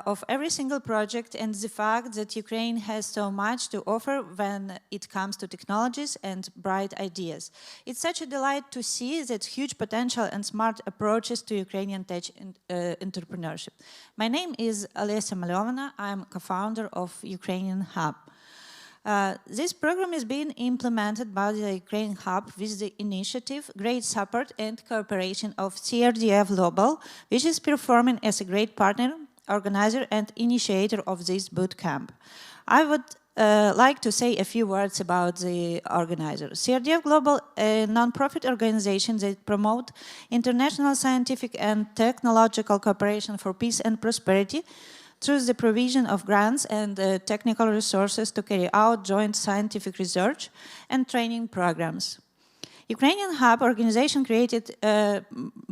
Of every single project and the fact that Ukraine has so much to offer when it comes to technologies and bright ideas. It's such a delight to see that huge potential and smart approaches to Ukrainian tech entrepreneurship. My name is Olesya Malyovina. I'm co-founder of Ukrainian Hub. This program is being implemented by the Ukraine Hub with the initiative, great support and cooperation of CRDF Global, which is performing as a great partner, organizer and initiator of this bootcamp. I would like to say a few words about the organizers. CRDF Global, a non-profit organization that promotes international scientific and technological cooperation for peace and prosperity through the provision of grants and technical resources to carry out joint scientific research and training programs. Ukrainian Hub organization created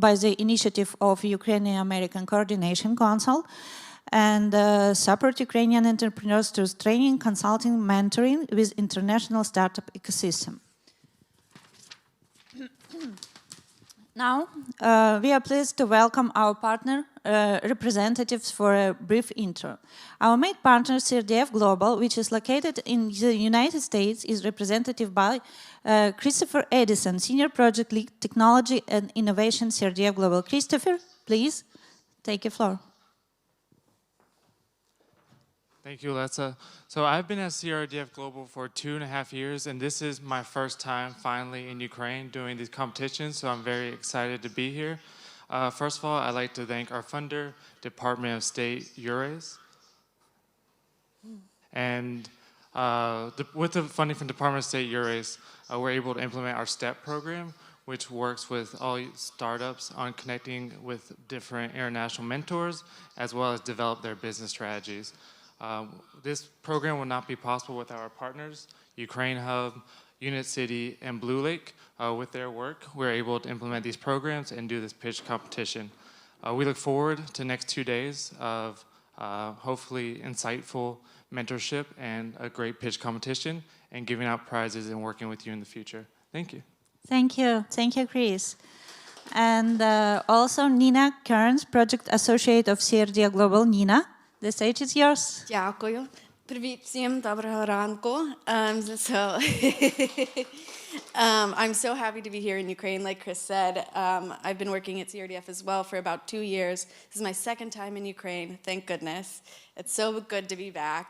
by the initiative of Ukrainian-American Coordination Council and support Ukrainian entrepreneurs through training, consulting, mentoring with international startup ecosystem. Now, we are pleased to welcome our partner representatives for a brief intro. Our main partner, CRDF Global, which is located in the United States, is represented by Christopher Edison, Senior Project Lead, Technology and Innovation, CRDF Global. Christopher, please take the floor. Thank you, Lesa. So I've been at CRDF Global for 2.5 years, and this is my first time finally in Ukraine doing these competitions, so I'm very excited to be here. First of all, I'd like to thank our funder, Department of State, URAS. And with the funding from Department of State, URAS, we're able to implement our STEP program, which works with all startups on connecting with different international mentors, as well as develop their business strategies. This program would not be possible without our partners, Ukraine Hub, Unit City, and Blue Lake. With their work, we're able to implement these programs and do this pitch competition. We look forward to next 2 days of hopefully insightful mentorship and a great pitch competition and giving out prizes and working with you in the future. Thank you. Thank you. Thank you, Chris. And also Nina Kearns, Project Associate of CRDA Global. Nina, the stage is yours. Дякую. Привіт всім, доброго ранку. I'm so happy to be here in Ukraine. Like Chris said, I've been working at CRDF as well for about 2 years. This is my second time in Ukraine, thank goodness. It's so good to be back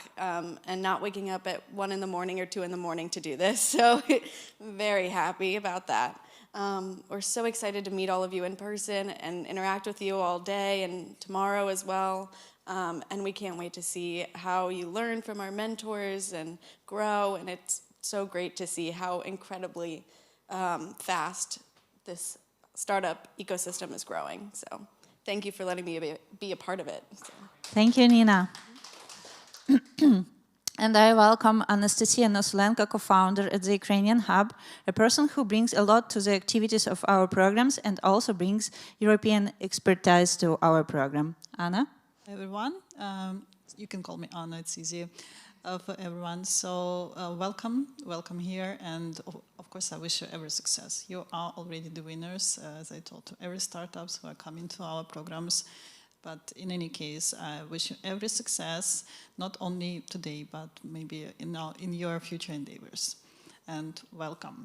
and not waking up at 1 in the morning or 2 in the morning to do this. So very happy about that. We're so excited to meet all of you in person and interact with you all day and tomorrow as well. And we can't wait to see how you learn from our mentors and grow. And it's so great to see how incredibly fast this startup ecosystem is growing. So thank you for letting me be a part of it. So. Thank you, Nina. And I welcome Anastasia Nosulenko, co-founder at the Ukrainian Hub, a person who brings a lot to the activities of our programs and also brings European expertise to our program. Anna? Everyone, you can call me Anna, it's easy for everyone. So welcome here, and of course I wish you every success. You are already the winners, as I told to every startups who are coming to our programs. But in any case, I wish you every success, not only today, but maybe in your future endeavors. And welcome.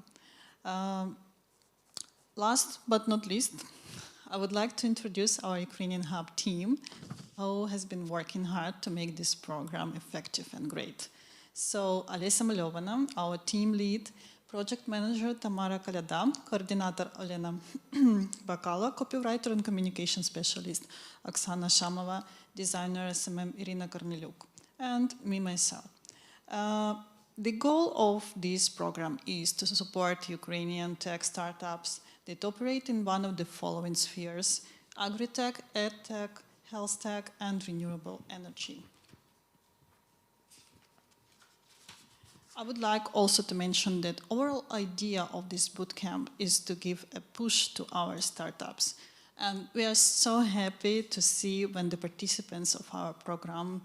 Last but not least, I would like to introduce our Ukrainian Hub team, who has been working hard to make this program effective and great. So, Olesa Malyovana, our team lead, project manager Tamara Kalyada, coordinator Olena Bakala, copywriter and communication specialist Oksana Shamova, designer SMM Irina Korneliuk, and me myself. The goal of this program is to support Ukrainian tech startups that operate in one of the following spheres: agri-tech, ed-tech, health tech, and renewable energy. I would like also to mention that overall idea of this bootcamp is to give a push to our startups. And we are so happy to see when the participants of our program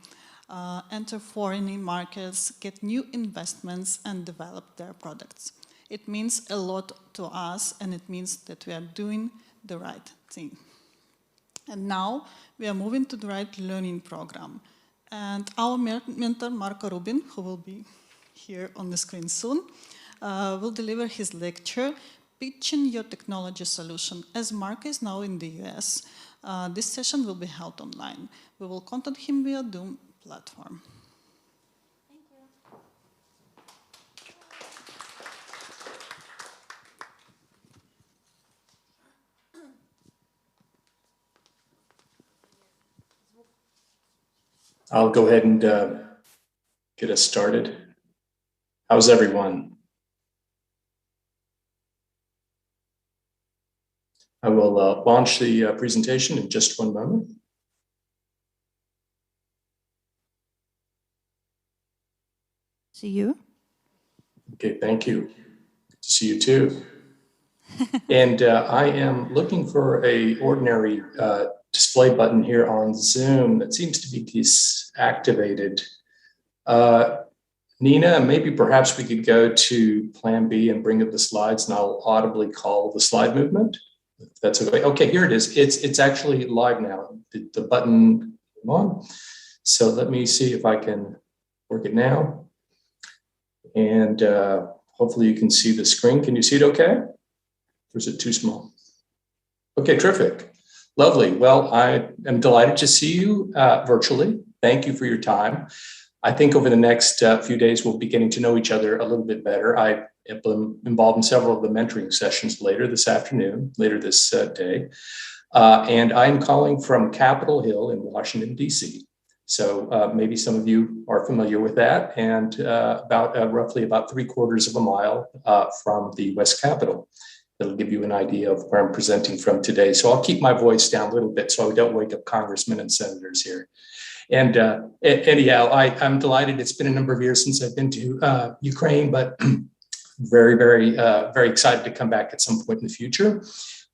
enter foreign markets, get new investments, and develop their products. It means a lot to us, and it means that we are doing the right thing. And now we are moving to the right learning program. And our mentor, Marco Rubin, who will be here on the screen soon, will deliver his lecture, Pitching Your Technology Solution. As Marco is now in the US, this session will be held online. We will contact him via Zoom platform. I'll go ahead and get us started. How's everyone? I will launch the presentation in just one moment. See you. Okay, thank you. Good to see you too. And I am looking for a ordinary display button here on Zoom that seems to be deactivated. Nina, maybe perhaps we could go to Plan B and bring up the slides, and I'll audibly call the slide movement. If that's okay. Okay, here it is. It's actually live now. The button came on. So let me see if I can work it now. And hopefully you can see the screen. Can you see it okay? Or is it too small? Okay, terrific. Lovely. Well, I am delighted to see you virtually. Thank you for your time. I think over the next few days, we'll be getting to know each other a little bit better. I am involved in several of the mentoring sessions later this afternoon, later this day. And I'm calling from Capitol Hill in Washington, D.C. So maybe some of you are familiar with that, and roughly about 3/4 of a mile from the West Capitol. That'll give you an idea of where I'm presenting from today. So I'll keep my voice down a little bit so I don't wake up congressmen and senators here. And anyhow, I'm delighted. It's been a number of years since I've been to Ukraine, but very excited to come back at some point in the future.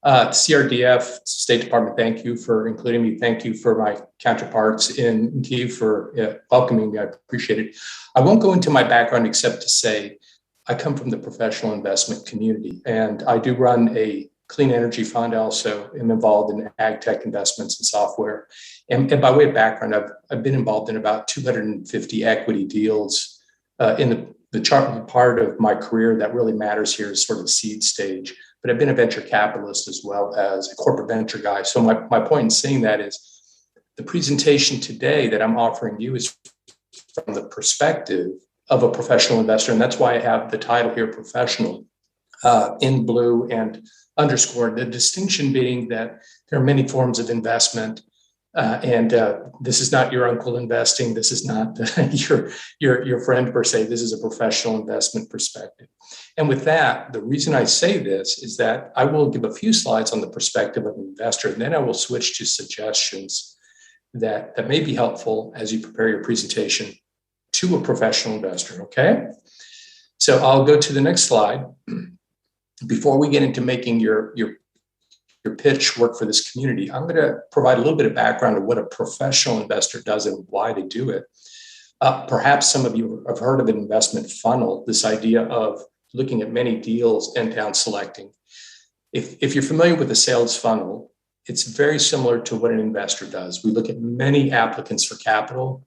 CRDF, State Department, thank you for including me. Thank you for my counterparts in Kyiv for welcoming me. I appreciate it. I won't go into my background except to say I come from the professional investment community, and I do run a clean energy fund. I also am involved in ag tech investments and software. And by way of background, I've been involved in about 250 equity deals in the part of my career that really matters here is sort of seed stage. But I've been a venture capitalist as well as a corporate venture guy. So my point in saying that is the presentation today that I'm offering you is from the perspective of a professional investor. And that's why I have the title here, professional, in blue and underscored. The distinction being that there are many forms of investment. And this is not your uncle investing. This is not your friend per se. This is a professional investment perspective. And with that, the reason I say this is that I will give a few slides on the perspective of an investor, and then I will switch to suggestions that may be helpful as you prepare your presentation to a professional investor, okay? So I'll go to the next slide. Before we get into making your pitch work for this community, I'm going to provide a little bit of background of what a professional investor does and why they do it. Perhaps some of you have heard of an investment funnel, this idea of looking at many deals and down selecting. If you're familiar with the sales funnel, it's very similar to what an investor does. We look at many applicants for capital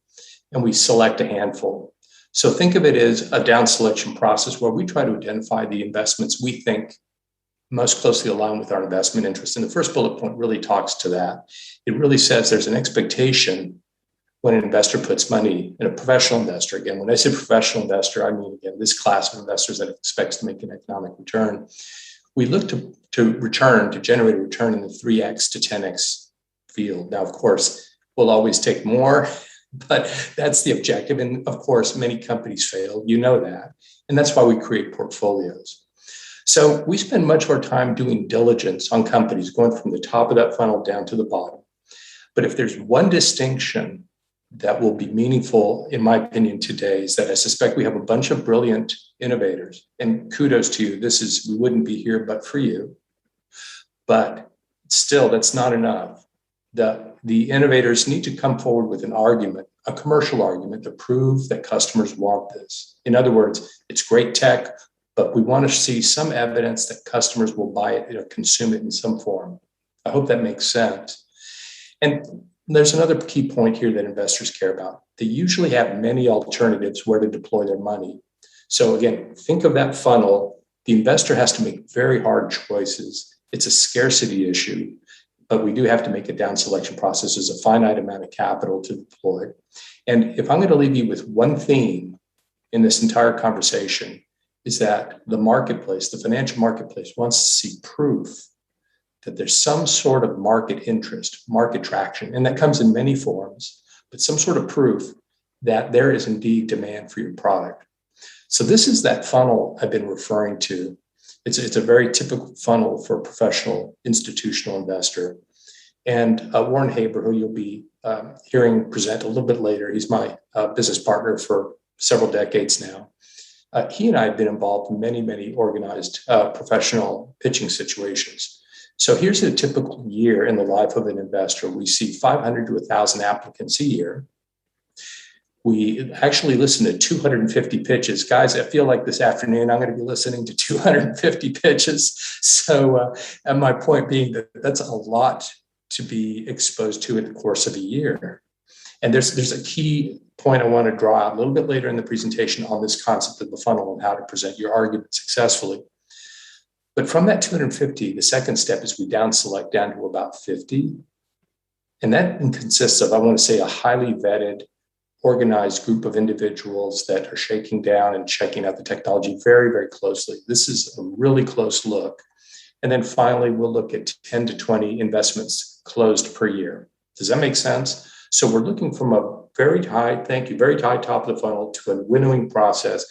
and we select a handful. So think of it as a down selection process where we try to identify the investments we think most closely align with our investment interest. And the first bullet point really talks to that. It really says there's an expectation when an investor puts money in a professional investor. Again, when I say professional investor, I mean, again, this class of investors that expects to make an economic return. We look to generate a return in the 3x to 10x field. Now, of course, we'll always take more, but that's the objective. And of course, many companies fail. You know that. And that's why we create portfolios. So we spend much of our time doing diligence on companies, going from the top of that funnel down to the bottom. But if there's one distinction that will be meaningful, in my opinion, today, is that I suspect we have a bunch of brilliant innovators. And kudos to you. We wouldn't be here but for you. But still, that's not enough. The innovators need to come forward with an argument, a commercial argument, to prove that customers want this. In other words, it's great tech, but we want to see some evidence that customers will buy it or consume it in some form. I hope that makes sense. And there's another key point here that investors care about. They usually have many alternatives where to deploy their money. So again, think of that funnel. The investor has to make very hard choices. It's a scarcity issue, but we do have to make a down selection process. There's a finite amount of capital to deploy. And if I'm going to leave you with one theme in this entire conversation, is that the marketplace, the financial marketplace, wants to see proof that there's some sort of market interest, market traction, and that comes in many forms, but some sort of proof that there is indeed demand for your product. So this is that funnel I've been referring to. It's a very typical funnel for a professional institutional investor. And Warren Haber, who you'll be hearing present a little bit later, he's my business partner for several decades now. He and I have been involved in many organized professional pitching situations. So here's a typical year in the life of an investor. We see 500 to 1,000 applicants a year. We actually listen to 250 pitches. Guys, I feel like this afternoon I'm going to be listening to 250 pitches. So, and my point being that that's a lot to be exposed to in the course of a year. And there's a key point I want to draw out a little bit later in the presentation on this concept of the funnel and how to present your argument successfully. But from that 250, the second step is we down select down to about 50. And that consists of, I want to say, a highly vetted, organized group of individuals that are shaking down and checking out the technology very closely. This is a really close look. And then finally, we'll look at 10 to 20 investments closed per year. Does that make sense? So we're looking from a very high top of the funnel to a winnowing process.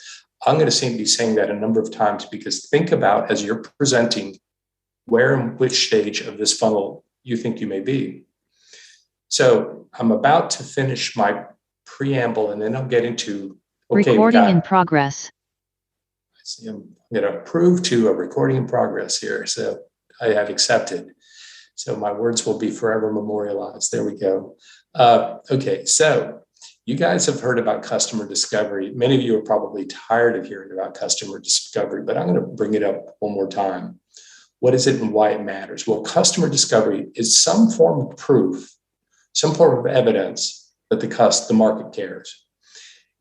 I'm going to be saying that a number of times because think about, as you're presenting, where and which stage of this funnel you think you may be. So I'm about to finish my preamble and then I'll get into... Okay, recording in progress. See, I'm going to approve to a recording in progress here. So I have accepted. So my words will be forever memorialized. There we go. Okay, so you guys have heard about customer discovery. Many of you are probably tired of hearing about customer discovery, but I'm going to bring it up one more time. What is it and why it matters? Well, customer discovery is some form of proof, some form of evidence that the market cares.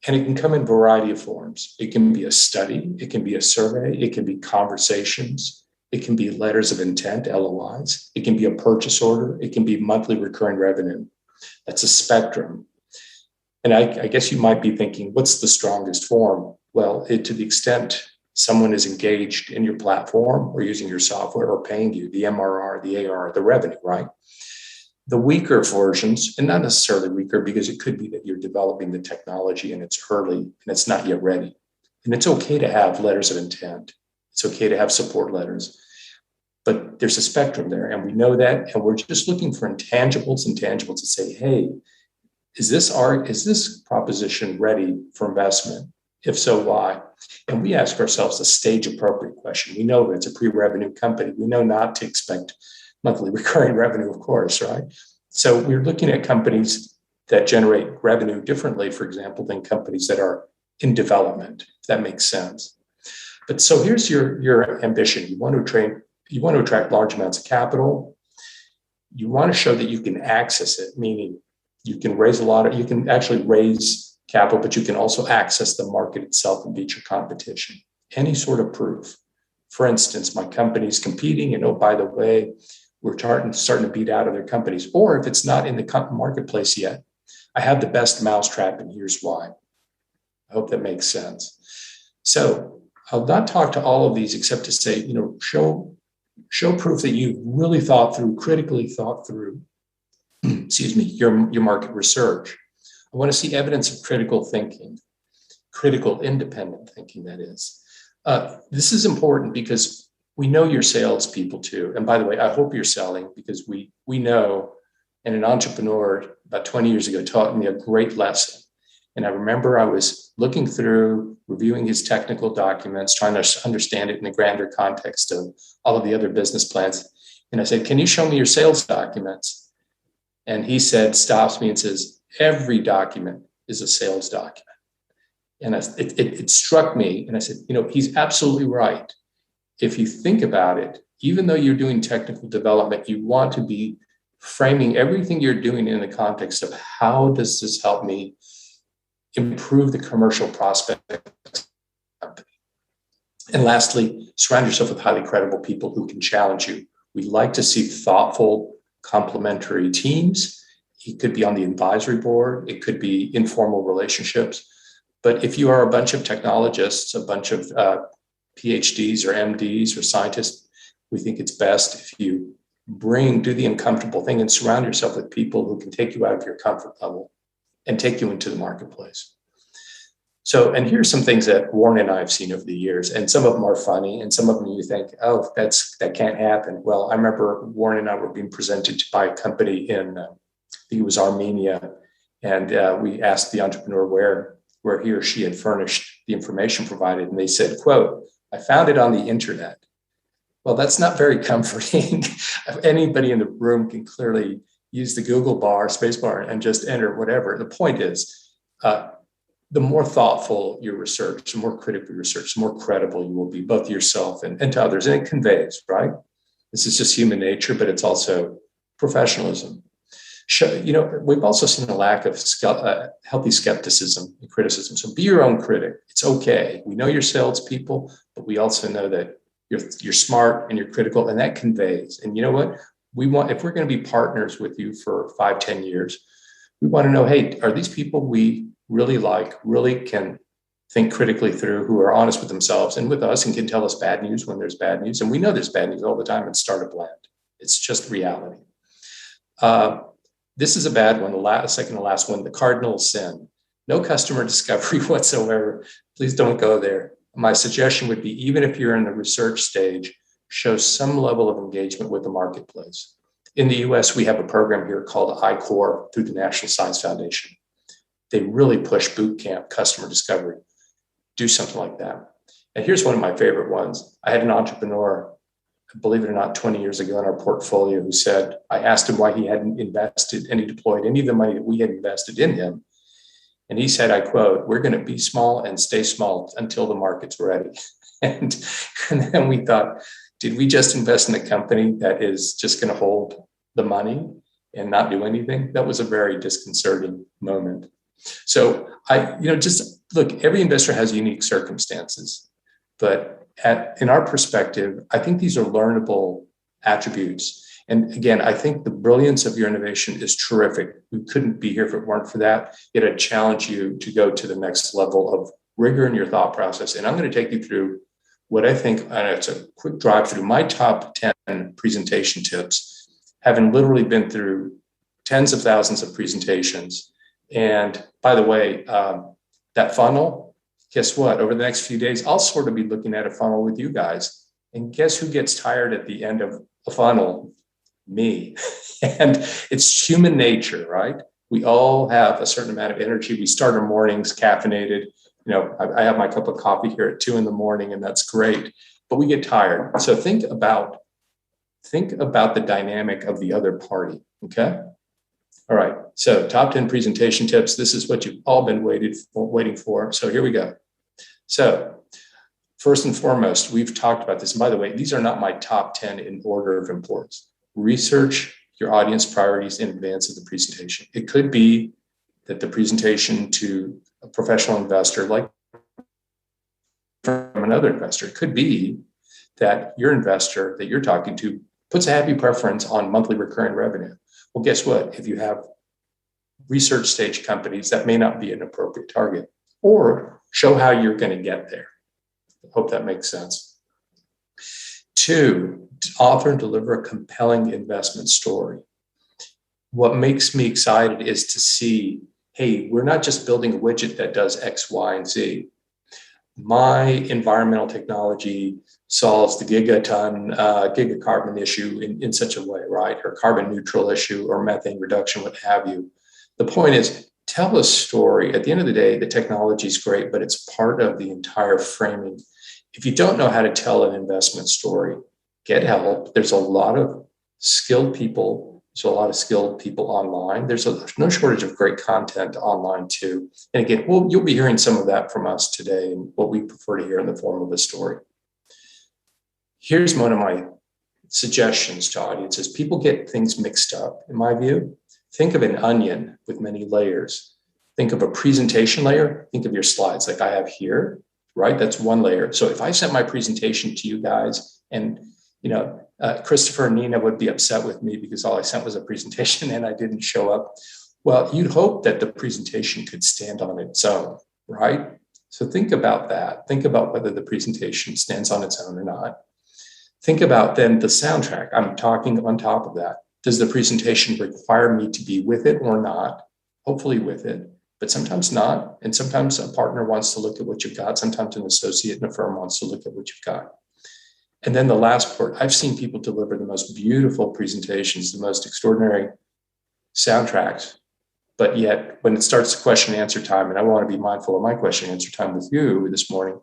And it can come in a variety of forms. It can be a study, it can be a survey, it can be conversations, it can be letters of intent, LOIs, it can be a purchase order, it can be monthly recurring revenue. That's a spectrum. And I guess you might be thinking, what's the strongest form? Well, to the extent someone is engaged in your platform or using your software or paying you, the MRR, the ARR, the revenue, right? The weaker versions, and not necessarily weaker because it could be that you're developing the technology and it's early and it's not yet ready. And it's okay to have letters of intent. It's okay to have support letters. But there's a spectrum there, and we know that, and we're just looking for intangibles to say, hey, is this proposition ready for investment? If so, why? And we ask ourselves a stage-appropriate question. We know it's a pre-revenue company. We know not to expect monthly recurring revenue, of course, right? So we're looking at companies that generate revenue differently, for example, than companies that are in development, if that makes sense. But so here's your ambition. You want to attract large amounts of capital. You want to show that you can access it, meaning you can actually raise capital, but you can also access the market itself and beat your competition. Any sort of proof. For instance, my company's competing, and oh, by the way, we're starting to beat out other companies. Or if it's not in the marketplace yet, I have the best mousetrap, and here's why. I hope that makes sense. So I'll not talk to all of these except to say, show proof that you've really critically thought through, your market research. I want to see evidence of critical thinking, critical independent thinking, that is. This is important because we know you're salespeople too. And by the way, I hope you're selling, because we know, and an entrepreneur about 20 years ago taught me a great lesson. And I remember I was looking through, reviewing his technical documents, trying to understand it in the grander context of all of the other business plans. And I said, can you show me your sales documents? And he stops me and says, every document is a sales document. And it struck me. And I said, he's absolutely right. If you think about it, even though you're doing technical development, you want to be framing everything you're doing in the context of how does this help me improve the commercial prospects of the company. And lastly, surround yourself with highly credible people who can challenge you. We like to see thoughtful, complementary teams. It could be on the advisory board. It could be informal relationships. But if you are a bunch of technologists, a bunch of PhDs or MDs or scientists, we think it's best if you do the uncomfortable thing and surround yourself with people who can take you out of your comfort level and take you into the marketplace. So, and here's some things that Warren and I have seen over the years, and some of them are funny, and some of them you think, oh, that can't happen. Well, I remember Warren and I were being presented by a company in, I think it was Armenia, and we asked the entrepreneur where he or she had furnished the information provided, and they said, quote, I found it on the internet. Well, that's not very comforting. Anybody in the room can clearly use the Google space bar, and just enter whatever. The point is, the more thoughtful your research, the more critical your research, the more credible you will be, both to yourself and to others. And it conveys, right? This is just human nature, but it's also professionalism. We've also seen a lack of healthy skepticism and criticism. So be your own critic. It's okay. We know you're salespeople, but we also know that you're smart and you're critical, and that conveys. And you know what? If we're going to be partners with you for 5-10 years, we want to know, hey, are these people we really really can think critically through, who are honest with themselves and with us, and can tell us bad news when there's bad news? And we know there's bad news all the time in startup land. It's just reality. This is a bad one, the second to last one, the cardinal sin. No customer discovery whatsoever. Please don't go there. My suggestion would be, even if you're in the research stage, show some level of engagement with the marketplace. In the US, we have a program here called I-Core through the National Science Foundation. They really push boot camp customer discovery. Do something like that. And here's one of my favorite ones. I had an entrepreneur, believe it or not, 20 years ago in our portfolio who said, I asked him why he hadn't invested and he deployed any of the money that we had invested in him. And he said, I quote, we're going to be small and stay small until the market's ready. And then we thought, did we just invest in a company that is just going to hold the money and not do anything? That was a very disconcerting moment. So just look, every investor has unique circumstances, but in our perspective, I think these are learnable attributes. And again, I think the brilliance of your innovation is terrific. We couldn't be here if it weren't for that. Yet I challenge you to go to the next level of rigor in your thought process. And I'm going to take you through what I think, and it's a quick drive through my top 10 presentation tips, having literally been through tens of thousands of presentations. And by the way, that funnel, guess what? Over the next few days, I'll sort of be looking at a funnel with you guys. And guess who gets tired at the end of a funnel? Me. And it's human nature, right? We all have a certain amount of energy. We start our mornings caffeinated. I have my cup of coffee here at 2 a.m, and that's great, but we get tired. So think about the dynamic of the other party. Okay. All right. So top 10 presentation tips. This is what you've all been waiting for. So here we go. So first and foremost, we've talked about this. And by the way, these are not my top 10 in order of importance. Research your audience priorities in advance of the presentation. It could be that the presentation to a professional investor, like from another investor, it could be that your investor that you're talking to puts a happy preference on monthly recurring revenue. Well, guess what? If you have research stage companies, that may not be an appropriate target, or show how you're going to get there. I hope that makes sense. 2, author and deliver a compelling investment story. What makes me excited is to see, hey, we're not just building a widget that does X, Y, and Z. My environmental technology solves the gigacarbon issue in such a way, right? Or carbon neutral issue or methane reduction, what have you. The point is, tell a story. At the end of the day, the technology is great, but it's part of the entire framing. If you don't know how to tell an investment story, get help. There's a lot of skilled people. There's a lot of skilled people online. There's no shortage of great content online too. And again, you'll be hearing some of that from us today and what we prefer to hear in the form of a story. Here's one of my suggestions to audiences. People get things mixed up, in my view. Think of an onion with many layers. Think of a presentation layer. Think of your slides like I have here, right? That's one layer. So if I sent my presentation to you guys and, Christopher and Nina would be upset with me because all I sent was a presentation and I didn't show up. Well, you'd hope that the presentation could stand on its own, right? So think about that. Think about whether the presentation stands on its own or not. Think about then the soundtrack. I'm talking on top of that. Does the presentation require me to be with it or not? Hopefully with it, but sometimes not. And sometimes a partner wants to look at what you've got. Sometimes an associate in a firm wants to look at what you've got. And then the last part, I've seen people deliver the most beautiful presentations, the most extraordinary soundtracks, but yet when it starts to question and answer time, and I want to be mindful of my question and answer time with you this morning,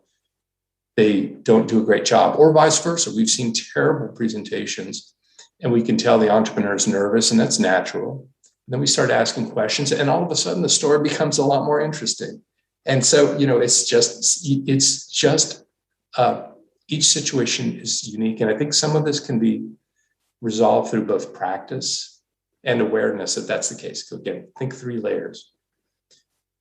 they don't do a great job, or vice versa. We've seen terrible presentations and we can tell the entrepreneur is nervous, and that's natural. And then we start asking questions and all of a sudden the story becomes a lot more interesting. And so, it's just each situation is unique. And I think some of this can be resolved through both practice and awareness that that's the case. So again, think 3 layers.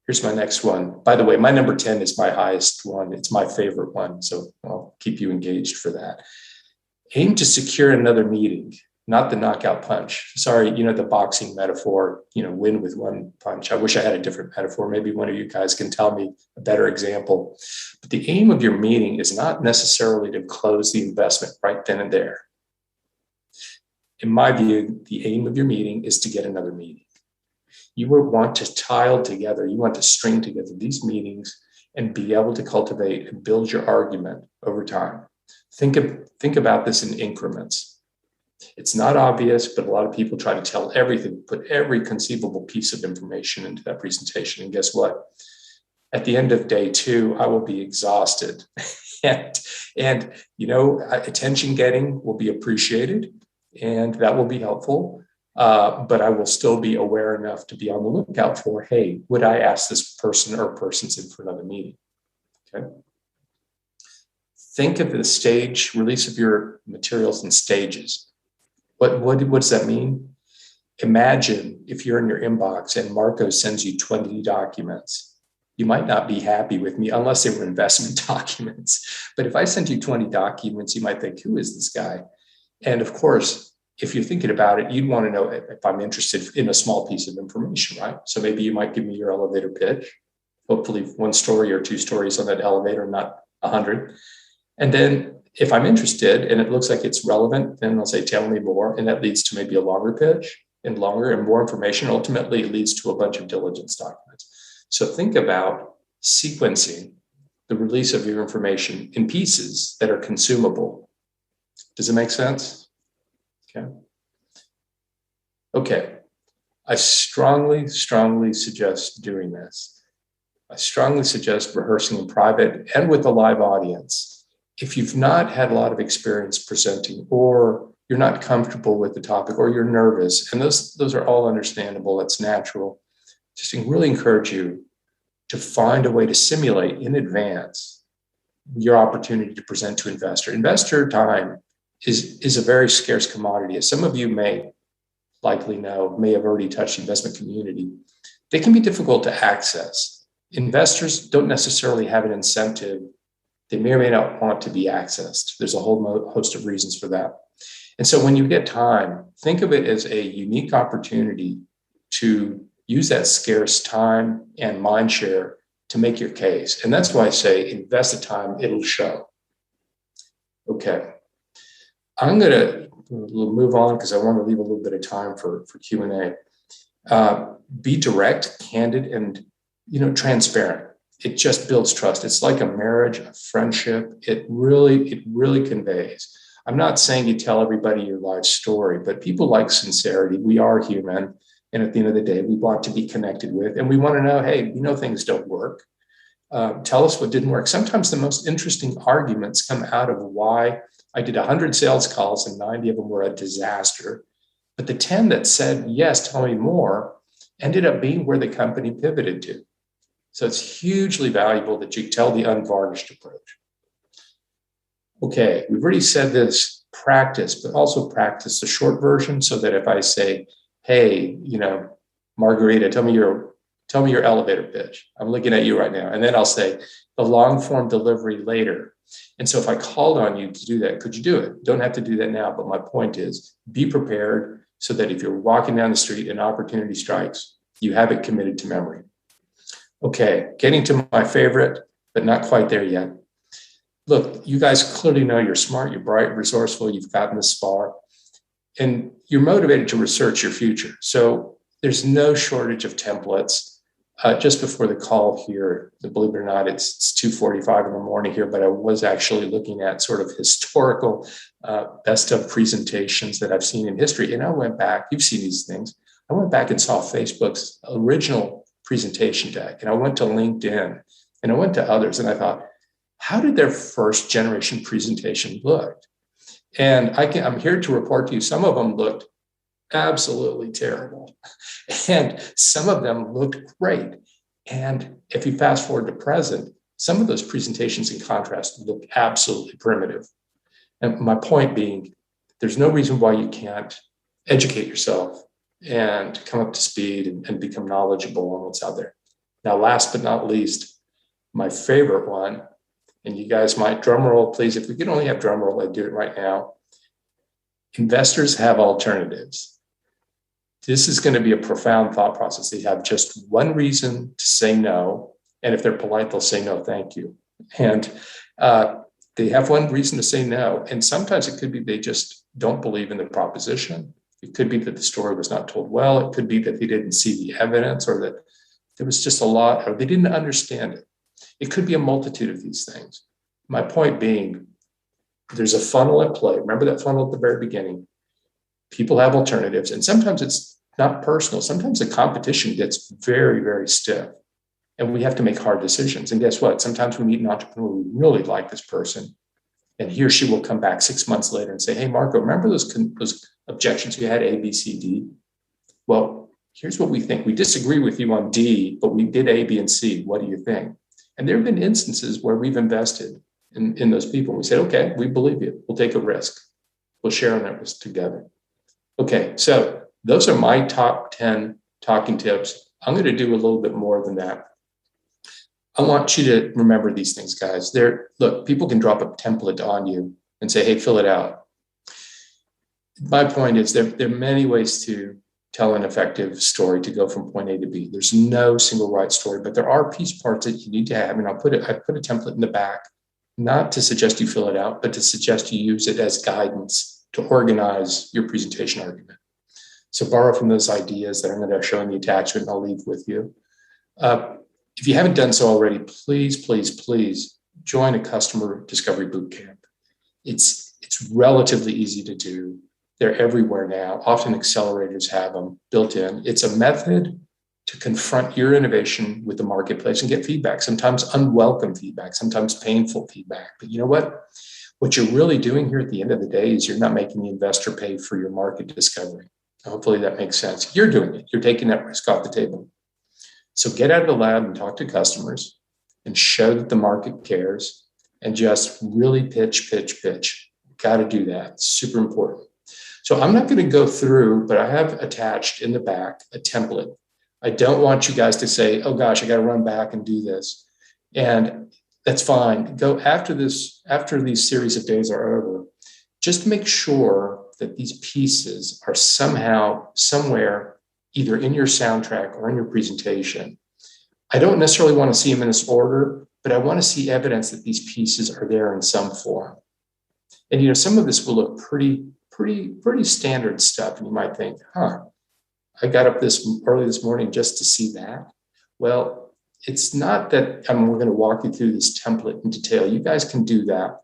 Here's my next one. By the way, my number 10 is my highest one. It's my favorite one. So I'll keep you engaged for that. Aim to secure another meeting, not the knockout punch. Sorry, the boxing metaphor, win with one punch. I wish I had a different metaphor. Maybe one of you guys can tell me a better example. But the aim of your meeting is not necessarily to close the investment right then and there. In my view, the aim of your meeting is to get another meeting. You will want to tile together, you want to string together these meetings and be able to cultivate and build your argument over time. Think about this in increments. It's not obvious, but a lot of people try to tell everything, put every conceivable piece of information into that presentation. And guess what? At the end of day 2, I will be exhausted. and attention getting will be appreciated, and that will be helpful. But I will still be aware enough to be on the lookout for, hey, would I ask this person or persons in for another meeting? Okay. Think of the stage release of your materials in stages. What does that mean? Imagine if you're in your inbox and Marco sends you 20 documents. You might not be happy with me unless they were investment documents. But if I sent you 20 documents, you might think, who is this guy? And of course, if you're thinking about it, you'd want to know if I'm interested in a small piece of information, right? So maybe you might give me your elevator pitch, hopefully 1 story or 2 stories on that elevator, not 100. And then if I'm interested and it looks like it's relevant, then I'll say, tell me more. And that leads to maybe a longer pitch and longer and more information. Ultimately, it leads to a bunch of diligence documents. So think about sequencing the release of your information in pieces that are consumable. Does it make sense? Okay. I strongly suggest doing this. I strongly suggest rehearsing in private and with a live audience. If you've not had a lot of experience presenting, or you're not comfortable with the topic, or you're nervous, and those are all understandable, it's natural, just really encourage you to find a way to simulate in advance your opportunity to present to investor. Investor time is a very scarce commodity. As some of you may likely know, may have already touched the investment community, they can be difficult to access. Investors don't necessarily have an incentive. They may or may not want to be accessed. There's a whole host of reasons for that. And so when you get time, think of it as a unique opportunity to use that scarce time and mind share to make your case. And that's why I say invest the time, it'll show. Okay. I'm going to move on because I want to leave a little bit of time for Q&A. Be direct, candid, and transparent. It just builds trust. It's like a marriage, a friendship. It really conveys. I'm not saying you tell everybody your life story, but people like sincerity. We are human. And at the end of the day, we want to be connected with, and we want to know, hey, things don't work. Tell us what didn't work. Sometimes the most interesting arguments come out of why I did 100 sales calls and 90 of them were a disaster. But the 10 that said, yes, tell me more, ended up being where the company pivoted to. So it's hugely valuable that you tell the unvarnished approach. Okay, we've already said this, practice, but also practice the short version so that if I say, hey, Margarita, tell me your elevator pitch. I'm looking at you right now. And then I'll say the long form delivery later. And so if I called on you to do that, could you do it? Don't have to do that now. But my point is be prepared so that if you're walking down the street and opportunity strikes, you have it committed to memory. Okay, getting to my favorite, but not quite there yet. Look, you guys clearly know you're smart, you're bright, resourceful, you've gotten this far, and you're motivated to research your future. So there's no shortage of templates. Just before the call here, believe it or not, it's 2:45 in the morning here, but I was actually looking at sort of historical best of presentations that I've seen in history. And I went back, you've seen these things. I went back and saw Facebook's original presentation deck, and I went to LinkedIn, and I went to others, and I thought, how did their first generation presentation look? And I'm here to report to you, some of them looked absolutely terrible. And some of them looked great. And if you fast forward to present, some of those presentations in contrast look absolutely primitive. And my point being, there's no reason why you can't educate yourself and come up to speed and become knowledgeable on what's out there. Now, last but not least, my favorite one, and you guys might drum roll, please. If we could only have drum roll, I'd do it right now. Investors have alternatives. This is going to be a profound thought process. They have just one reason to say no. And if they're polite, they'll say no, thank you. And they have one reason to say no. And sometimes it could be they just don't believe in the proposition. It could be that the story was not told well. It could be that they didn't see the evidence, or that there was just a lot, or they didn't understand it. It could be a multitude of these things. My point being, there's a funnel at play. Remember that funnel at the very beginning. People have alternatives, and sometimes it's not personal. Sometimes the competition gets very, very stiff. And we have to make hard decisions. And guess what? Sometimes we meet an entrepreneur, we really like this person, and he or she will come back 6 months later and say, hey, Marco, remember those objections you had, A, B, C, D? Well, here's what we think. We disagree with you on D, but we did A, B, and C. What do you think? And there have been instances where we've invested in those people. We said, okay, we believe you. We'll take a risk. We'll share on that risk together. Okay, so those are my top 10 talking tips. I'm going to do a little bit more than that. I want you to remember these things, guys. Look, people can drop a template on you and say, hey, fill it out. My point is there are many ways to tell an effective story to go from point A to B. There's no single right story, but there are piece parts that you need to have. And I put a template in the back, not to suggest you fill it out, but to suggest you use it as guidance to organize your presentation argument. So borrow from those ideas that I'm going to show in the attachment and I'll leave with you. If you haven't done so already, please, please, please join a customer discovery bootcamp. It's relatively easy to do. They're everywhere now. Often accelerators have them built in. It's a method to confront your innovation with the marketplace and get feedback, sometimes unwelcome feedback, sometimes painful feedback. But you know what? What you're really doing here at the end of the day is you're not making the investor pay for your market discovery. Hopefully that makes sense. You're doing it. You're taking that risk off the table. So get out of the lab and talk to customers and show that the market cares and just really pitch. Got to do that. It's super important. So I'm not going to go through, but I have attached in the back a template. I don't want you guys to say, oh gosh, I got to run back and do this. And that's fine. Go after these series of days are over. Just make sure that these pieces are somehow, somewhere, either in your soundtrack or in your presentation. I don't necessarily want to see them in this order, but I want to see evidence that these pieces are there in some form. And, you know, some of this will look pretty standard stuff. And you might think, I got up early this morning just to see that. Well, it's not that we're going to walk you through this template in detail. You guys can do that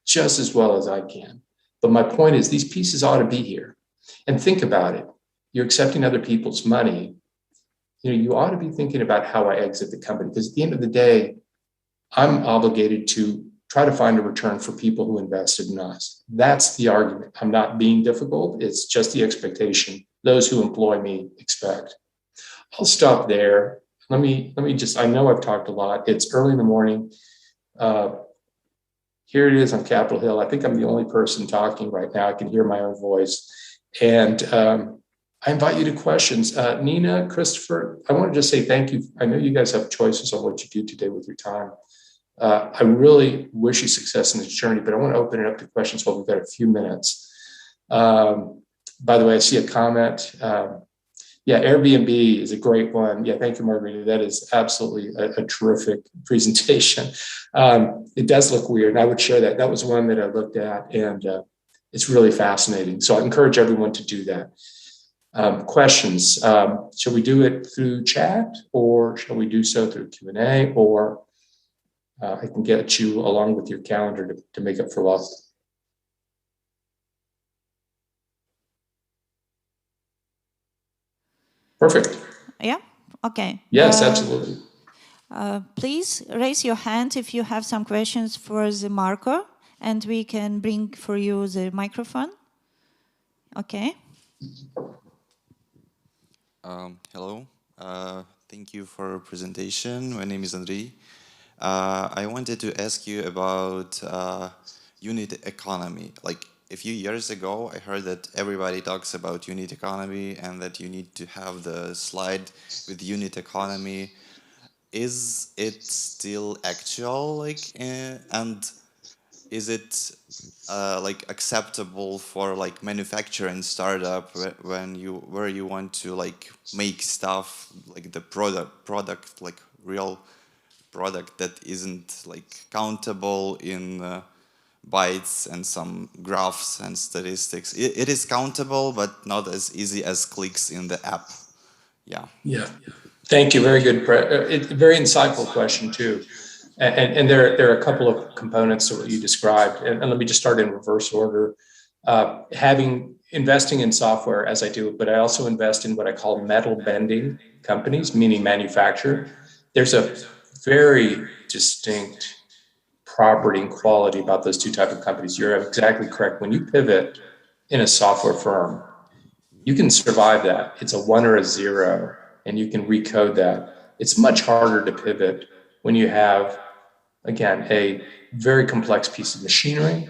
just as well as I can. But my point is these pieces ought to be here. And think about it. You're accepting other people's money. You know, you ought to be thinking about how I exit the company, because at the end of the day, I'm obligated to try to find a return for people who invested in us. That's the argument. I'm not being difficult. It's just the expectation those who employ me expect. I'll stop there. Let me just, I know I've talked a lot. It's early in the morning. Here it is on Capitol Hill. I think I'm the only person talking right now. I can hear my own voice. And I invite you to questions. Nina, Christopher, I want to just say thank you. I know you guys have choices on what you do today with your time. I really wish you success in this journey, but I want to open it up to questions while we've got a few minutes. By the way, I see a comment. Yeah, Airbnb is a great one. Yeah, thank you, Margarita. That is absolutely a terrific presentation. It does look weird. I would share that. That was one that I looked at, and it's really fascinating. So I encourage everyone to do that. Questions. Shall we do it through chat, or shall we do so through Q&A, or I can get you along with your calendar to make up for loss? Perfect. Yeah? Okay. Yes, absolutely. Please raise your hand if you have some questions for the Marco, and we can bring for you the microphone. Okay. Hello. Thank you for your presentation. My name is Andrei. I wanted to ask you about unit economy. Like, a few years ago, I heard that everybody talks about unit economy and that you need to have the slide with unit economy. Is it still actual, like, and is it like acceptable for like manufacturing startup where you want to like make stuff like the product like real product that isn't like countable in bytes and some graphs and statistics. It is countable, but not as easy as clicks in the app. Yeah. Thank you. Very good. Very insightful question too. And there are a couple of components to what you described. And let me just start in reverse order. Investing in software as I do, but I also invest in what I call metal bending companies, meaning manufacturer. there's a very distinct property and quality about those two types of companies. You're exactly correct. When you pivot in a software firm, you can survive that. It's a 1 or a 0, and you can recode that. It's much harder to pivot when you have, again, a very complex piece of machinery,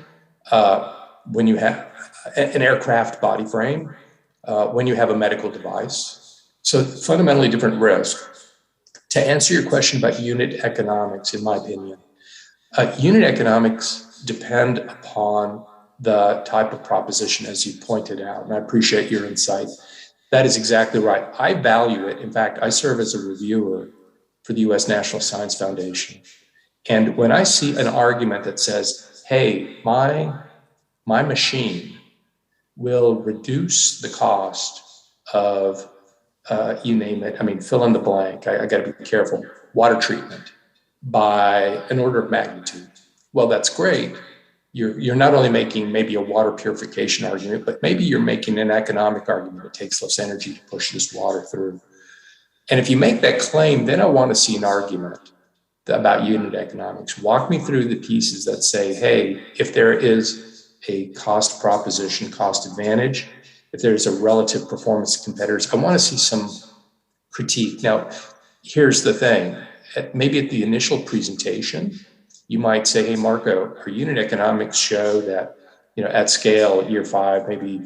when you have an aircraft body frame, when you have a medical device. So fundamentally different risk. To answer your question about unit economics, in my opinion, unit economics depend upon the type of proposition, as you pointed out, and I appreciate your insight. That is exactly right. I value it. In fact, I serve as a reviewer for the U.S. National Science Foundation. And when I see an argument that says, hey, my machine will reduce the cost of, you name it, I mean, fill in the blank, I got to be careful, water treatment by an order of magnitude. Well, that's great. You're not only making maybe a water purification argument, but maybe you're making an economic argument. It takes less energy to push this water through. And if you make that claim, then I want to see an argument about unit economics. Walk me through the pieces that say, hey, if there is a cost proposition, cost advantage, if there's a relative performance of competitors, I want to see some critique. Now, here's the thing. Maybe at the initial presentation, you might say, hey, Marco, our unit economics show that, at scale, year 5, maybe,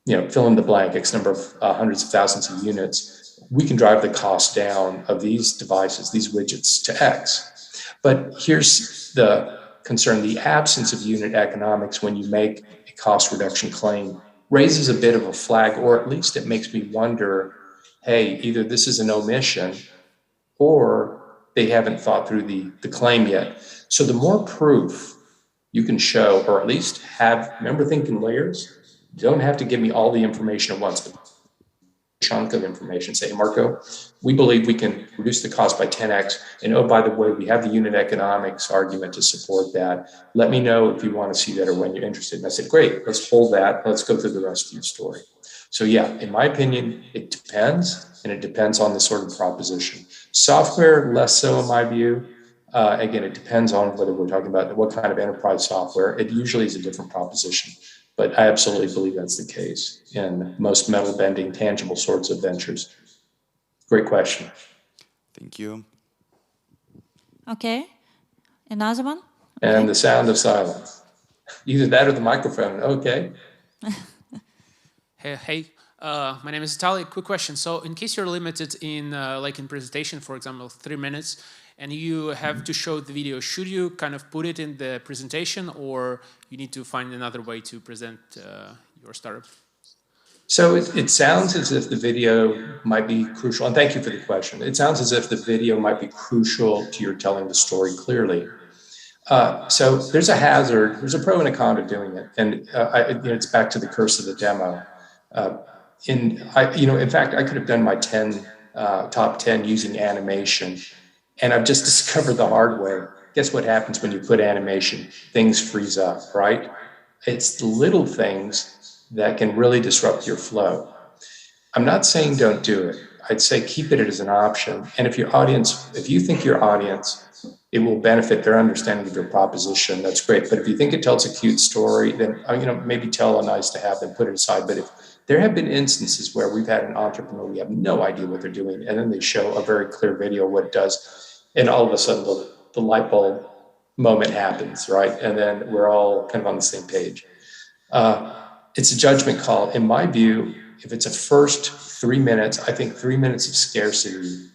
fill in the blank, X number of hundreds of thousands of units, we can drive the cost down of these devices, these widgets, to X. But here's the concern. The absence of unit economics when you make a cost reduction claim raises a bit of a flag, or at least it makes me wonder, hey, either this is an omission or they haven't thought through the claim yet. So the more proof you can show, or at least have, remember, think in layers. You don't have to give me all the information at once, but a chunk of information. Say, Marco, we believe we can reduce the cost by 10x. And oh, by the way, we have the unit economics argument to support that. Let me know if you want to see that or when you're interested. And I said, great, let's hold that. Let's go through the rest of your story. So yeah, in my opinion, it depends, and it depends on the sort of proposition. Software, less so in my view. Again, it depends on whether we're talking about what kind of enterprise software. It usually is a different proposition, but I absolutely believe that's the case in most metal bending, tangible sorts of ventures. Great question. Thank you. Okay, another one? And the sound of silence. Either that or the microphone. Okay. Hey, my name is Vitaly. Quick question. So in case you're limited in, like in presentation, for example, 3 minutes, and you have to show the video, should you kind of put it in the presentation, or you need to find another way to present your startup? So it sounds as if the video might be crucial, and thank you for the question. It sounds as if the video might be crucial to your telling the story clearly. So there's a hazard, there's a pro and a con to doing it, and it's back to the curse of the demo. In fact, I could have done my top 10 using animation, and I've just discovered the hard way. Guess what happens when you put animation? Things freeze up, right? It's the little things that can really disrupt your flow. I'm not saying don't do it. I'd say keep it as an option. And if you think your audience, it will benefit their understanding of your proposition, that's great. But if you think it tells a cute story, then maybe tell a nice to have, then put it aside. But if there have been instances where we've had an entrepreneur, we have no idea what they're doing, and then they show a very clear video of what it does, and all of a sudden the light bulb moment happens, right? And then we're all kind of on the same page. It's a judgment call. In my view, if it's a first 3 minutes, I think 3 minutes of scarcity,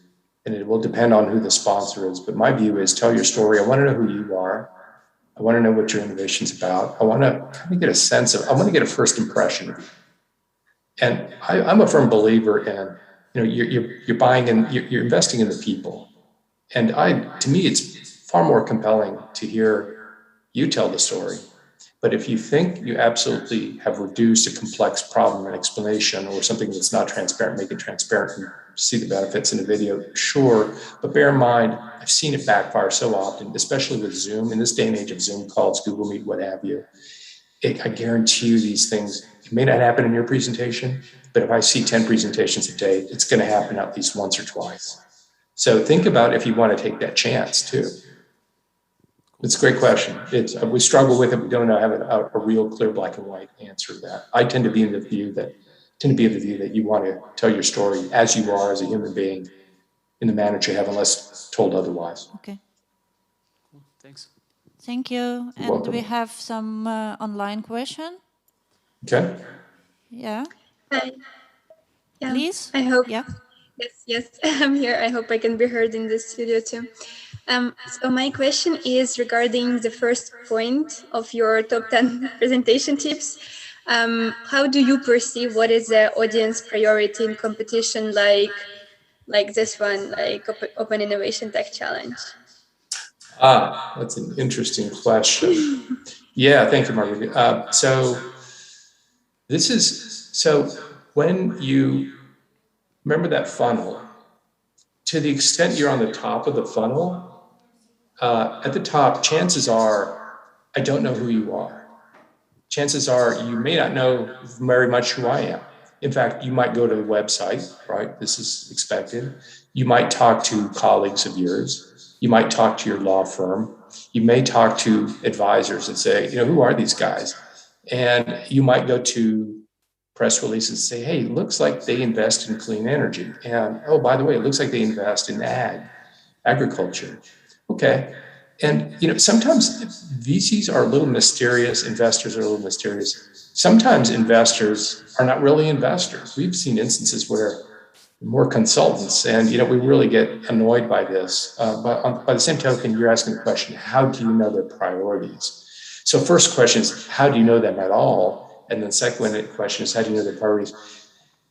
and it will depend on who the sponsor is, but my view is tell your story. I want to know who you are. I want to know what your innovation's about. I want to kind of get a sense of, I want to get a first impression of you. And I'm a firm believer in, you're buying and you're investing in the people. And to me, it's far more compelling to hear you tell the story. But if you think you absolutely have reduced a complex problem and explanation, or something that's not transparent, make it transparent and see the benefits in a video, sure. But bear in mind, I've seen it backfire so often, especially with Zoom, in this day and age of Zoom calls, Google Meet, what have you. I guarantee you these things, it may not happen in your presentation, but if I see 10 presentations a day, it's going to happen at least once or twice. So think about if you want to take that chance too. It's a great question. We struggle with it. We don't have a real clear black and white answer to that. I tend to be of the view that you want to tell your story as you are as a human being in the manner you have, unless told otherwise. Okay. Cool. Thanks. Thank you. And welcome. we have some online question. Okay. Yeah. Hi. Yeah. Please. I hope. Yeah. Yes, I'm here. I hope I can be heard in the studio too. So my question is regarding the first point of your top 10 presentation tips. How do you perceive what is the audience priority in competition like this one, like Open Innovation Tech Challenge? That's an interesting question. Yeah, thank you, Margaret. So when you remember that funnel, to the extent you're on the top of the funnel, at the top, chances are, I don't know who you are. Chances are you may not know very much who I am. In fact, you might go to the website, right? This is expected. You might talk to colleagues of yours. You might talk to your law firm. You may talk to advisors and say, who are these guys? And you might go to press releases and say, hey, it looks like they invest in clean energy. And, oh, by the way, it looks like they invest in agriculture. Okay. And, sometimes VCs are a little mysterious. Investors are a little mysterious. Sometimes investors are not really investors. We've seen instances where more consultants, and, we really get annoyed by this. But by the same token, you're asking the question, how do you know their priorities? So first question is, how do you know them at all? And then second question is, how do you know their priorities?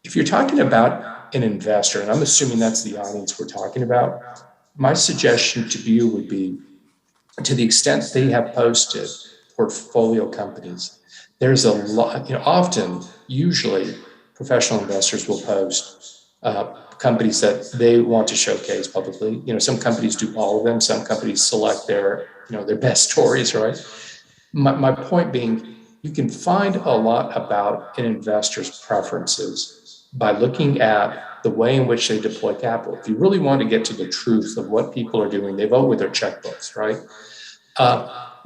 If you're talking about an investor, and I'm assuming that's the audience we're talking about, my suggestion to you would be, to the extent they have posted portfolio companies, there's a lot, usually professional investors will post companies that they want to showcase publicly. Some companies do all of them. Some companies select their best stories, right? My point being, you can find a lot about an investor's preferences by looking at the way in which they deploy capital. If you really want to get to the truth of what people are doing, they vote with their checkbooks, right?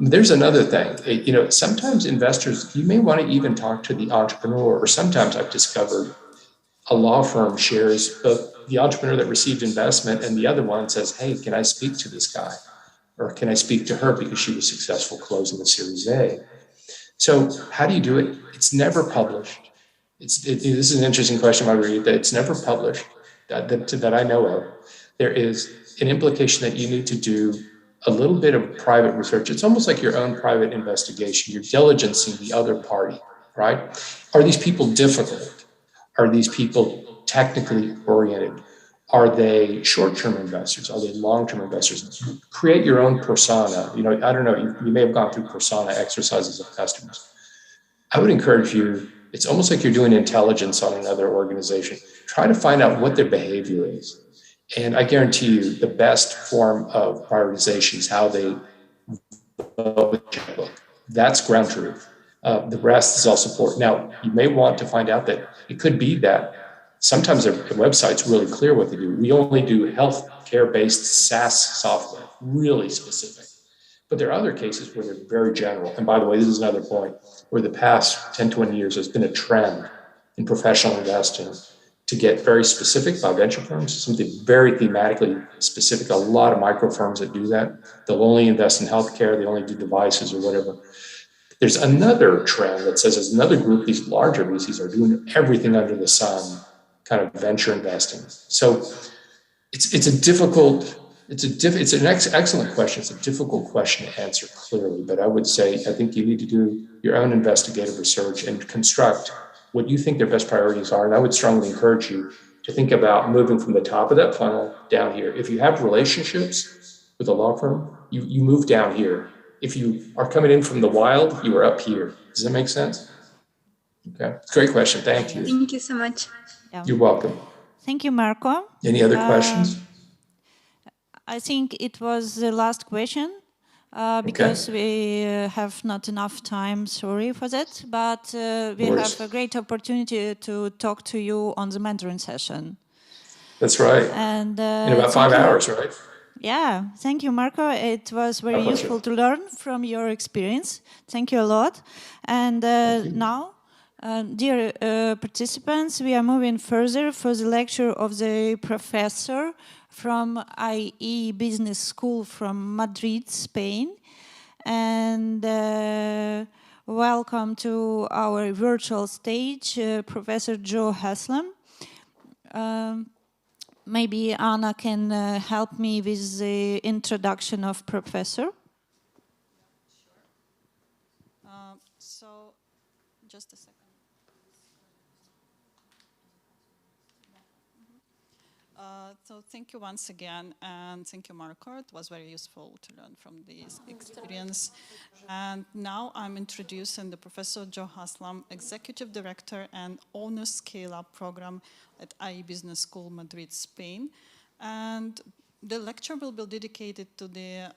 There's another thing. Sometimes investors, you may want to even talk to the entrepreneur, or sometimes I've discovered a law firm shares both the entrepreneur that received investment and the other one says, hey, can I speak to this guy? Or can I speak to her because she was successful closing the Series A? So how do you do it? It's never published. This is an interesting question, Margarita. It's never published that I know of. There is an implication that you need to do a little bit of private research. It's almost like your own private investigation. You're diligencing the other party, right? Are these people difficult? Are these people technically oriented? Are they short-term investors? Are they long-term investors? Create your own persona. I don't know, you may have gone through persona exercises of customers. I would encourage you, it's almost like you're doing intelligence on another organization. Try to find out what their behavior is. And I guarantee you the best form of prioritization is how they vote with checkbook. That's ground truth. The rest is all support. Now, you may want to find out that it could be that sometimes their website's really clear what they do. We only do healthcare-based SaaS software, really specific. But there are other cases where they're very general. And by the way, this is another point where the past 10, 20 years, there's been a trend in professional investing to get very specific by venture firms, something very thematically specific. A lot of micro firms that do that. They'll only invest in healthcare. They only do devices or whatever. There's another trend that says there's another group, these larger VCs are doing everything under the sun, kind of venture investing. So it's an excellent question. It's a difficult question to answer clearly, but I would say, I think you need to do your own investigative research and construct what you think their best priorities are. And I would strongly encourage you to think about moving from the top of that funnel down here. If you have relationships with a law firm, you move down here. If you are coming in from the wild, you are up here. Does that make sense? Okay, great question. Thank you. Thank you so much. Yeah. You're welcome. Thank you, Marco. Any other questions? I think it was the last question because we have not enough time. Sorry for that, but we have a great opportunity to talk to you on the mentoring session. That's right. And in about 5 hours, right? Yeah, thank you, Marco. It was very useful to learn from your experience. Thank you a lot. And now, dear participants, we are moving further for the lecture of the professor from IE Business School from Madrid, Spain. And welcome to our virtual stage, Professor Joe Haslam. Maybe Anna can help me with the introduction of Professor. So, just a second. So thank you once again, and thank you, Marco. It was very useful to learn from this experience. And now I'm introducing the Professor Joe Haslam, Executive Director and Owner Scale-Up Program at IE Business School, Madrid, Spain. And the lecture will be dedicated to the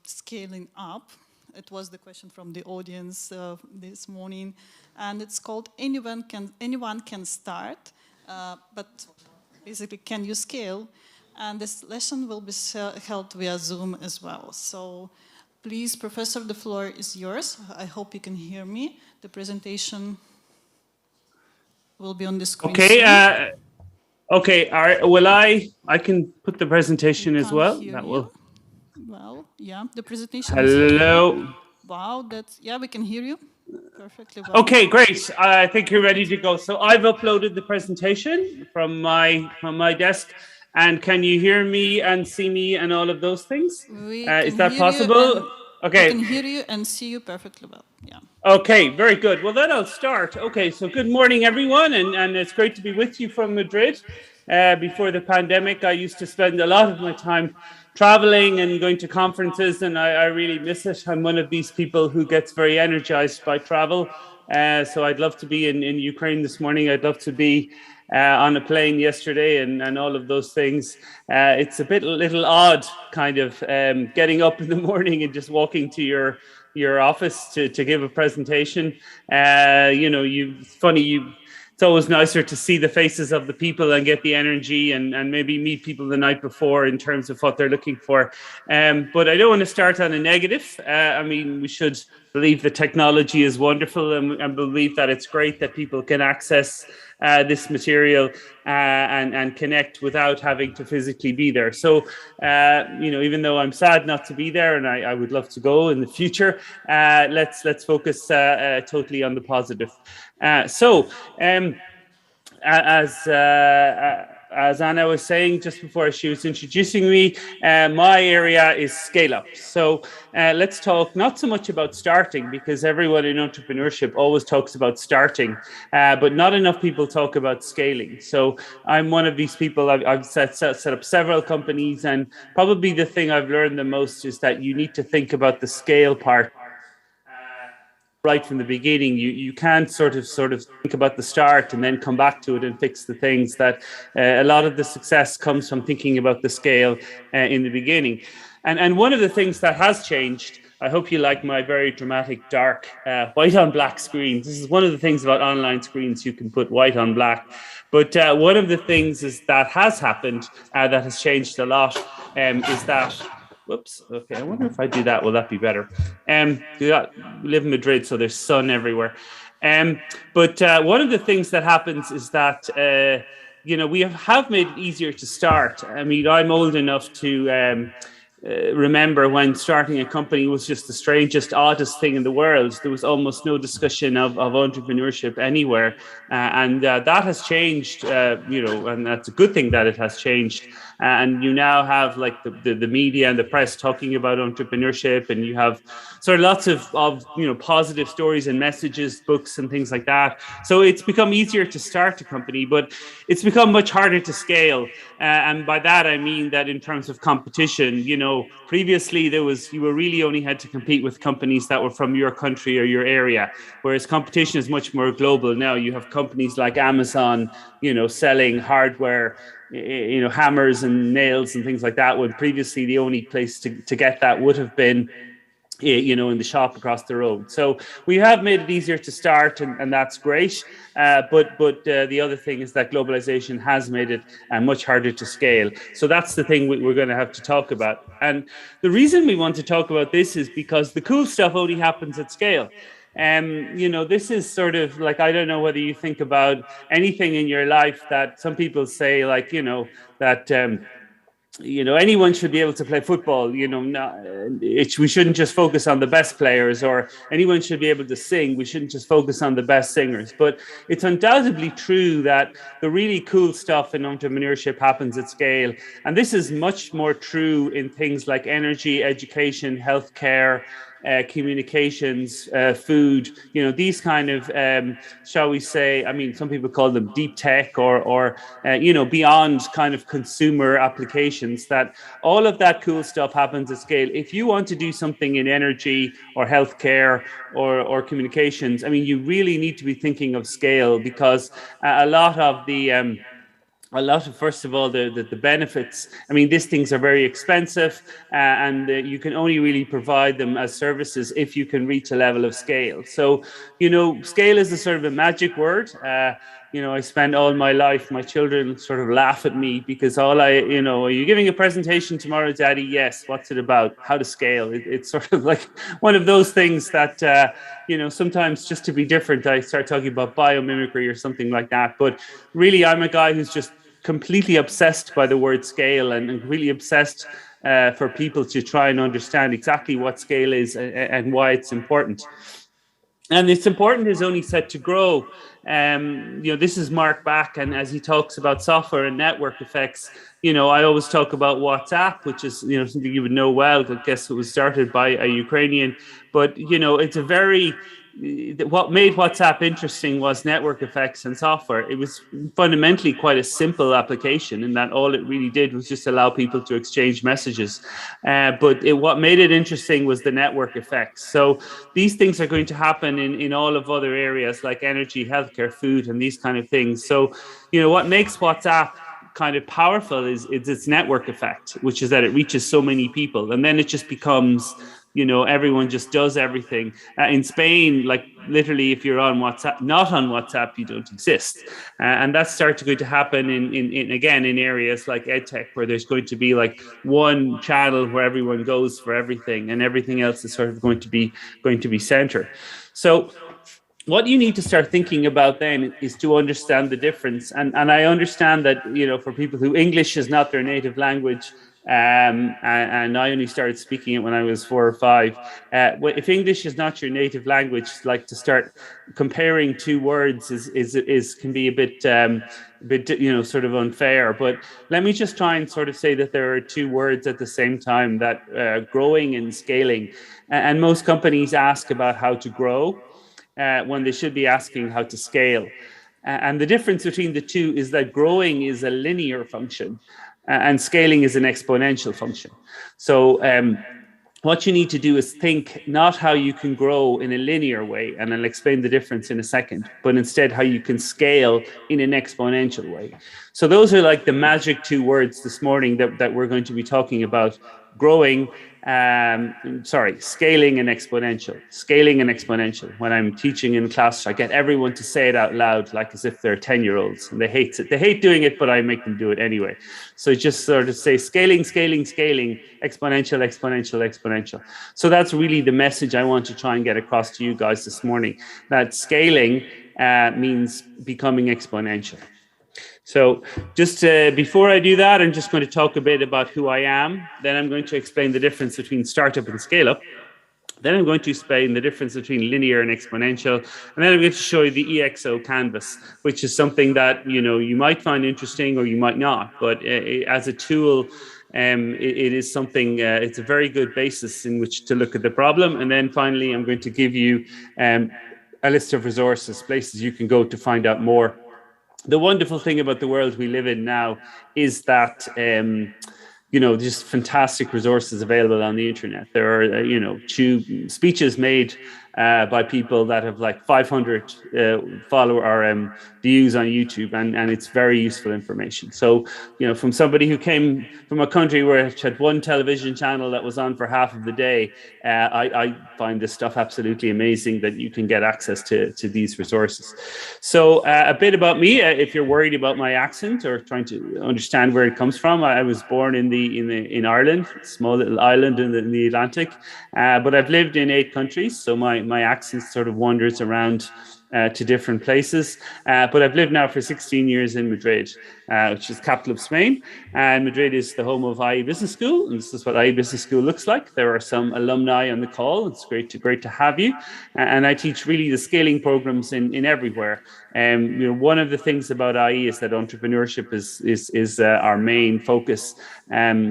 scaling up. It was the question from the audience this morning. And it's called Anyone Can Start, but basically, can you scale? And this lesson will be held via Zoom as well. So please, Professor, the floor is yours. I hope you can hear me. The presentation will be on the screen. Okay. Okay. All right. Will I can put the presentation as well. That will. Well, yeah. The presentation. Hello. Wow. That's we can hear you perfectly well. Okay, great. I think you're ready to go. So I've uploaded the presentation from my desk, and can you hear me and see me and all of those things? Is that possible? Okay. I can hear you and see you perfectly well. Yeah. Okay, very good. Well, then I'll start. Okay, so good morning, everyone, and it's great to be with you from Madrid. Before the pandemic, I used to spend a lot of my time traveling and going to conferences, and I really miss it. I'm one of these people who gets very energized by travel. So I'd love to be in Ukraine this morning. I'd love to be on a plane yesterday and all of those things. It's a little odd kind of getting up in the morning and just walking to your office to give a presentation. It's always nicer to see the faces of the people and get the energy and maybe meet people the night before in terms of what they're looking for. But I don't want to start on a negative. I mean, we should believe the technology is wonderful and believe that it's great that people can access this material and connect without having to physically be there. So, even though I'm sad not to be there and I would love to go in the future, let's focus totally on the positive. As Anna was saying just before she was introducing me, my area is scale up. So let's talk not so much about starting, because everyone in entrepreneurship always talks about starting, but not enough people talk about scaling. So I'm one of these people. I've set up several companies, and probably the thing I've learned the most is that you need to think about the scale part right from the beginning. You can't sort of think about the start and then come back to it and fix the things. That a lot of the success comes from thinking about the scale in the beginning. And one of the things that has changed, I hope you like my very dramatic dark white on black screens. This is one of the things about online screens, you can put white on black. But one of the things that has happened that has changed a lot is that whoops. Okay, I wonder if I do that, will that be better? We live in Madrid, so there's sun everywhere. But one of the things that happens is that, we have made it easier to start. I mean, I'm old enough to remember when starting a company was just the strangest, oddest thing in the world. There was almost no discussion of entrepreneurship anywhere. And that has changed, and that's a good thing that it has changed. And you now have like the media and the press talking about entrepreneurship, and you have sort of lots of positive stories and messages, books and things like that. So it's become easier to start a company, but it's become much harder to scale. And by that, I mean that in terms of competition, previously you really only had to compete with companies that were from your country or your area, whereas competition is much more global now. You have companies like Amazon, selling hardware, hammers and nails and things like that, when previously the only place to get that would have been in the shop across the road. So we have made it easier to start, and that's great. But the other thing is that globalization has made it much harder to scale. So that's the thing we're going to have to talk about. And the reason we want to talk about this is because the cool stuff only happens at scale. This is sort of like, I don't know whether you think about anything in your life that some people say, like, that anyone should be able to play football. We shouldn't just focus on the best players, or anyone should be able to sing. We shouldn't just focus on the best singers. But it's undoubtedly true that the really cool stuff in entrepreneurship happens at scale. And this is much more true in things like energy, education, healthcare, communications, food, these kind of, shall we say, I mean, some people call them deep tech or beyond kind of consumer applications, that all of that cool stuff happens at scale. If you want to do something in energy or healthcare or communications, I mean, you really need to be thinking of scale, because first of all, the benefits, I mean, these things are very expensive, and you can only really provide them as services if you can reach a level of scale. So, scale is a sort of a magic word. I spend all my life, my children sort of laugh at me because are you giving a presentation tomorrow, Daddy? Yes. What's it about? How to scale. It's sort of like one of those things that, sometimes just to be different, I start talking about biomimicry or something like that. But really, I'm a guy who's just completely obsessed by the word scale, and really obsessed for people to try and understand exactly what scale is and why it's important. And it's important is only set to grow. This is Mark Back, and as he talks about software and network effects, I always talk about WhatsApp, which is something you would know well. I guess it was started by a Ukrainian, but it's a very what made WhatsApp interesting was network effects and software. It was fundamentally quite a simple application in that all it really did was just allow people to exchange messages. But what made it interesting was the network effects. So these things are going to happen in all of other areas like energy, healthcare, food, and these kind of things. So, what makes WhatsApp kind of powerful is its network effect, which is that it reaches so many people. And then it just becomes, everyone just does everything. In Spain, like literally, if you're on WhatsApp, not on WhatsApp, you don't exist. And that's going to happen in areas like EdTech, where there's going to be like one channel where everyone goes for everything, and everything else is sort of going to be centered. So what you need to start thinking about then is to understand the difference. And I understand that, for people who English is not their native language, and I only started speaking it when I was 4 or 5. If English is not your native language, like to start comparing two words can be a bit sort of unfair. But let me just try and sort of say that there are two words at the same time, that growing and scaling. And most companies ask about how to grow, when they should be asking how to scale. And the difference between the two is that growing is a linear function, and scaling is an exponential function. So what you need to do is think not how you can grow in a linear way, and I'll explain the difference in a second, but instead how you can scale in an exponential way. So those are like the magic two words this morning that we're going to be talking about: growing, scaling and exponential. Scaling and exponential. When I'm teaching in class, I get everyone to say it out loud, like as if they're 10-year-olds, and they hate it. They hate doing it, but I make them do it anyway. So just sort of say scaling, scaling, scaling, exponential, exponential, exponential. So that's really the message I want to try and get across to you guys this morning, that scaling means becoming exponential. So just before I do that, I'm just going to talk a bit about who I am. Then I'm going to explain the difference between startup and scale up. Then I'm going to explain the difference between linear and exponential. And then I'm going to show you the EXO canvas, which is something that, you might find interesting or you might not. But as a tool, it is something, it's a very good basis in which to look at the problem. And then finally, I'm going to give you a list of resources, places you can go to find out more. The wonderful thing about the world we live in now is that, just fantastic resources available on the internet. There are, speeches made by people that have like 500 views on YouTube, and it's very useful information. So, you know, from somebody who came from a country where it had one television channel that was on for half of the day, I find this stuff absolutely amazing that you can get access to these resources. So a bit about me, if you're worried about my accent or trying to understand where it comes from, I was born in Ireland, a small little island in the Atlantic, but I've lived in 8 countries, so my accent sort of wanders around to different places. But I've lived now for 16 years in Madrid, which is the capital of Spain. And Madrid is the home of IE Business School. And this is what IE Business School looks like. There are some alumni on the call. It's great to have you. And I teach really the scaling programs in everywhere. You know, one of the things about IE is that entrepreneurship is our main focus.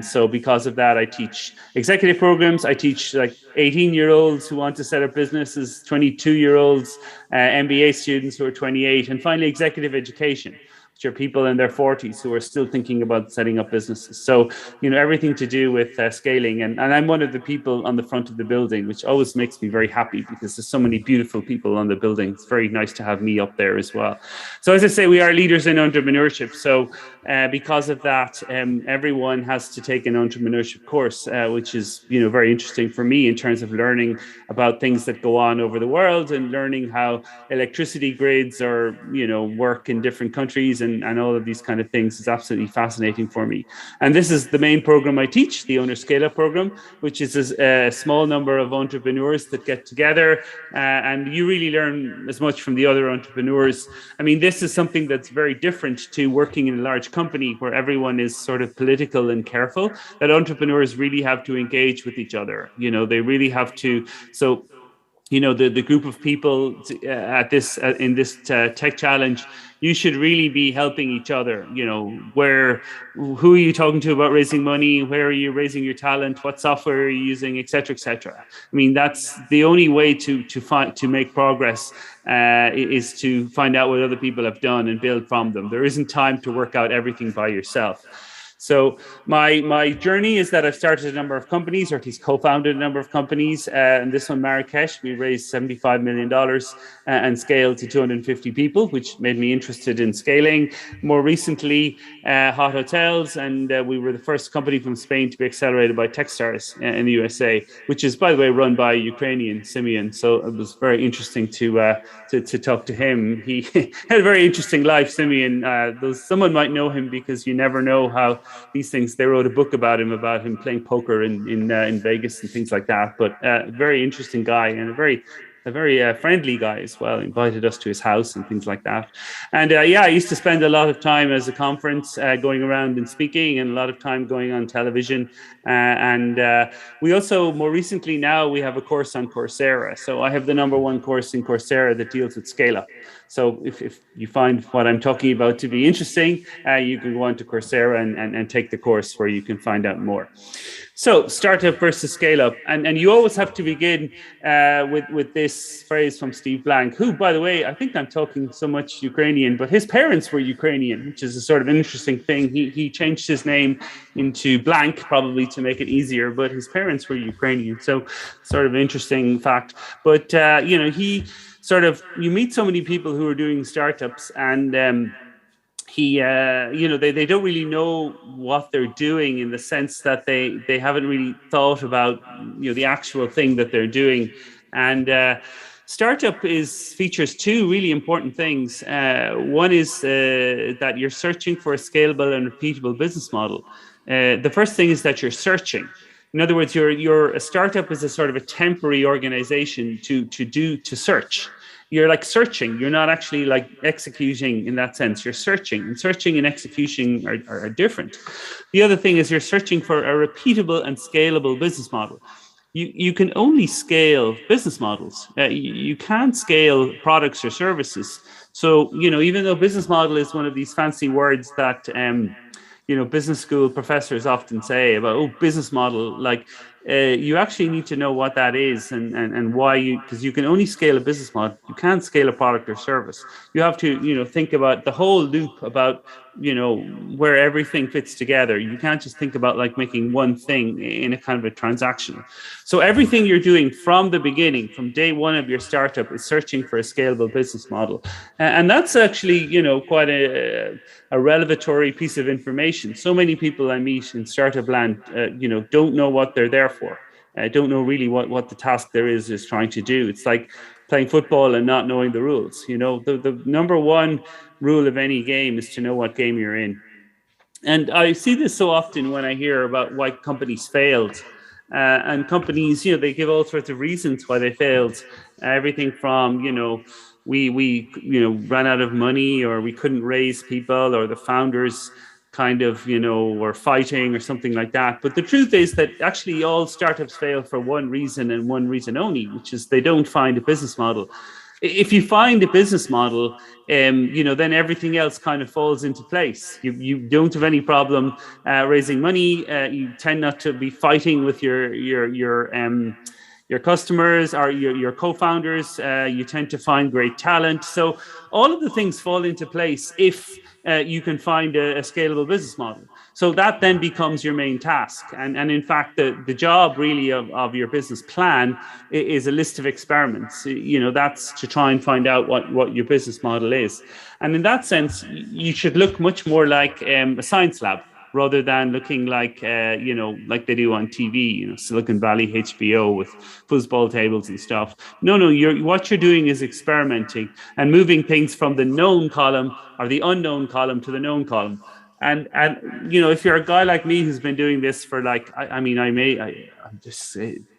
So because of that, I teach executive programs. I teach like 18-year-olds who want to set up businesses, 22-year-olds, MBA students who are 28, and finally executive education, which are people in their 40s who are still thinking about setting up businesses. So, you know, everything to do with scaling. And I'm one of the people on the front of the building, which always makes me very happy because there's so many beautiful people on the building. It's very nice to have me up there as well. So as I say, we are leaders in entrepreneurship. So because of that, everyone has to take an entrepreneurship course, which is, you know, very interesting for me in terms of learning about things that go on over the world and learning how electricity grids or, you know, work in different countries and all of these kind of things is absolutely fascinating for me. And this is the main program I teach, the Owner Scale Up program, which is a small number of entrepreneurs that get together and you really learn as much from the other entrepreneurs. I mean, this is something that's very different to working in a large company where everyone is sort of political and careful, that entrepreneurs really have to engage with each other. You know, they really have to. So, you know, the group of people in this tech challenge, you should really be helping each other. You know, who are you talking to about raising money? Where are you raising your talent? What software are you using, et cetera, et cetera. I mean, that's the only way to make progress is to find out what other people have done and build from them. There isn't time to work out everything by yourself. So my journey is that I've started a number of companies, or at least co-founded a number of companies. And this one, Marrakesh, we raised $75 million and scaled to 250 people, which made me interested in scaling. More recently, Hot Hotels, and we were the first company from Spain to be accelerated by Techstars in the USA, which is, by the way, run by a Ukrainian, Simeon. So it was very interesting to talk to him. He had a very interesting life, Simeon. Someone might know him because you never know how these things. They wrote a book about him playing poker in Vegas and things like that. But very interesting guy and a very friendly guy as well. He invited us to his house and things like that. And I used to spend a lot of time as a conference going around and speaking, and a lot of time going on television. And we also, more recently now, we have a course on Coursera. So I have the #1 course in Coursera that deals with scale up. So if you find what I'm talking about to be interesting, you can go on to Coursera and take the course where you can find out more. So startup versus scale up. And you always have to begin with this phrase from Steve Blank, who, by the way, I think I'm talking so much Ukrainian, but his parents were Ukrainian, which is a sort of interesting thing. He changed his name into Blank, probably to make it easier, but his parents were Ukrainian. So sort of interesting fact. But, you know, you meet so many people who are doing startups, and you know, they don't really know what they're doing, in the sense that they haven't really thought about, you know, the actual thing that they're doing. And startup features two really important things. One is that you're searching for a scalable and repeatable business model. The first thing is that you're searching. In other words, a startup is a sort of a temporary organization to search. You're like searching. You're not actually like executing in that sense. You're searching, and searching and execution are different. The other thing is you're searching for a repeatable and scalable business model. You can only scale business models. You can't scale products or services. So, you know, even though business model is one of these fancy words that, you know, business school professors often say about, business model, like you actually need to know what that is and why because you can only scale a business model. You can't scale a product or service. You have to, think about the whole loop about, where everything fits together. You can't just think about like making one thing in a kind of a transaction. So everything you're doing from the beginning, from day one of your startup, is searching for a scalable business model. And that's actually, quite a revelatory piece of information. So many people I meet in startup land, don't know what they're there for. Don't know really what the task there is trying to do. It's like playing football and not knowing the rules. The number one rule of any game is to know what game you're in. And I see this so often when I hear about why companies failed. And companies, they give all sorts of reasons why they failed. Everything from, we ran out of money, or we couldn't raise people, or the founders kind of, were fighting or something like that. But the truth is that actually all startups fail for one reason and one reason only, which is they don't find a business model. If you find a business model, then everything else kind of falls into place. You don't have any problem raising money. You tend not to be fighting with your customers or your co-founders. You tend to find great talent. So all of the things fall into place if you can find a scalable business model. So that then becomes your main task. And in fact, the job really of your business plan is a list of experiments. That's to try and find out what your business model is. And in that sense, you should look much more like a science lab, rather than looking like, like they do on TV, Silicon Valley, HBO with foosball tables and stuff. No, what you're doing is experimenting and moving things from the known column or the unknown column to the known column. And if you're a guy like me who's been doing this for it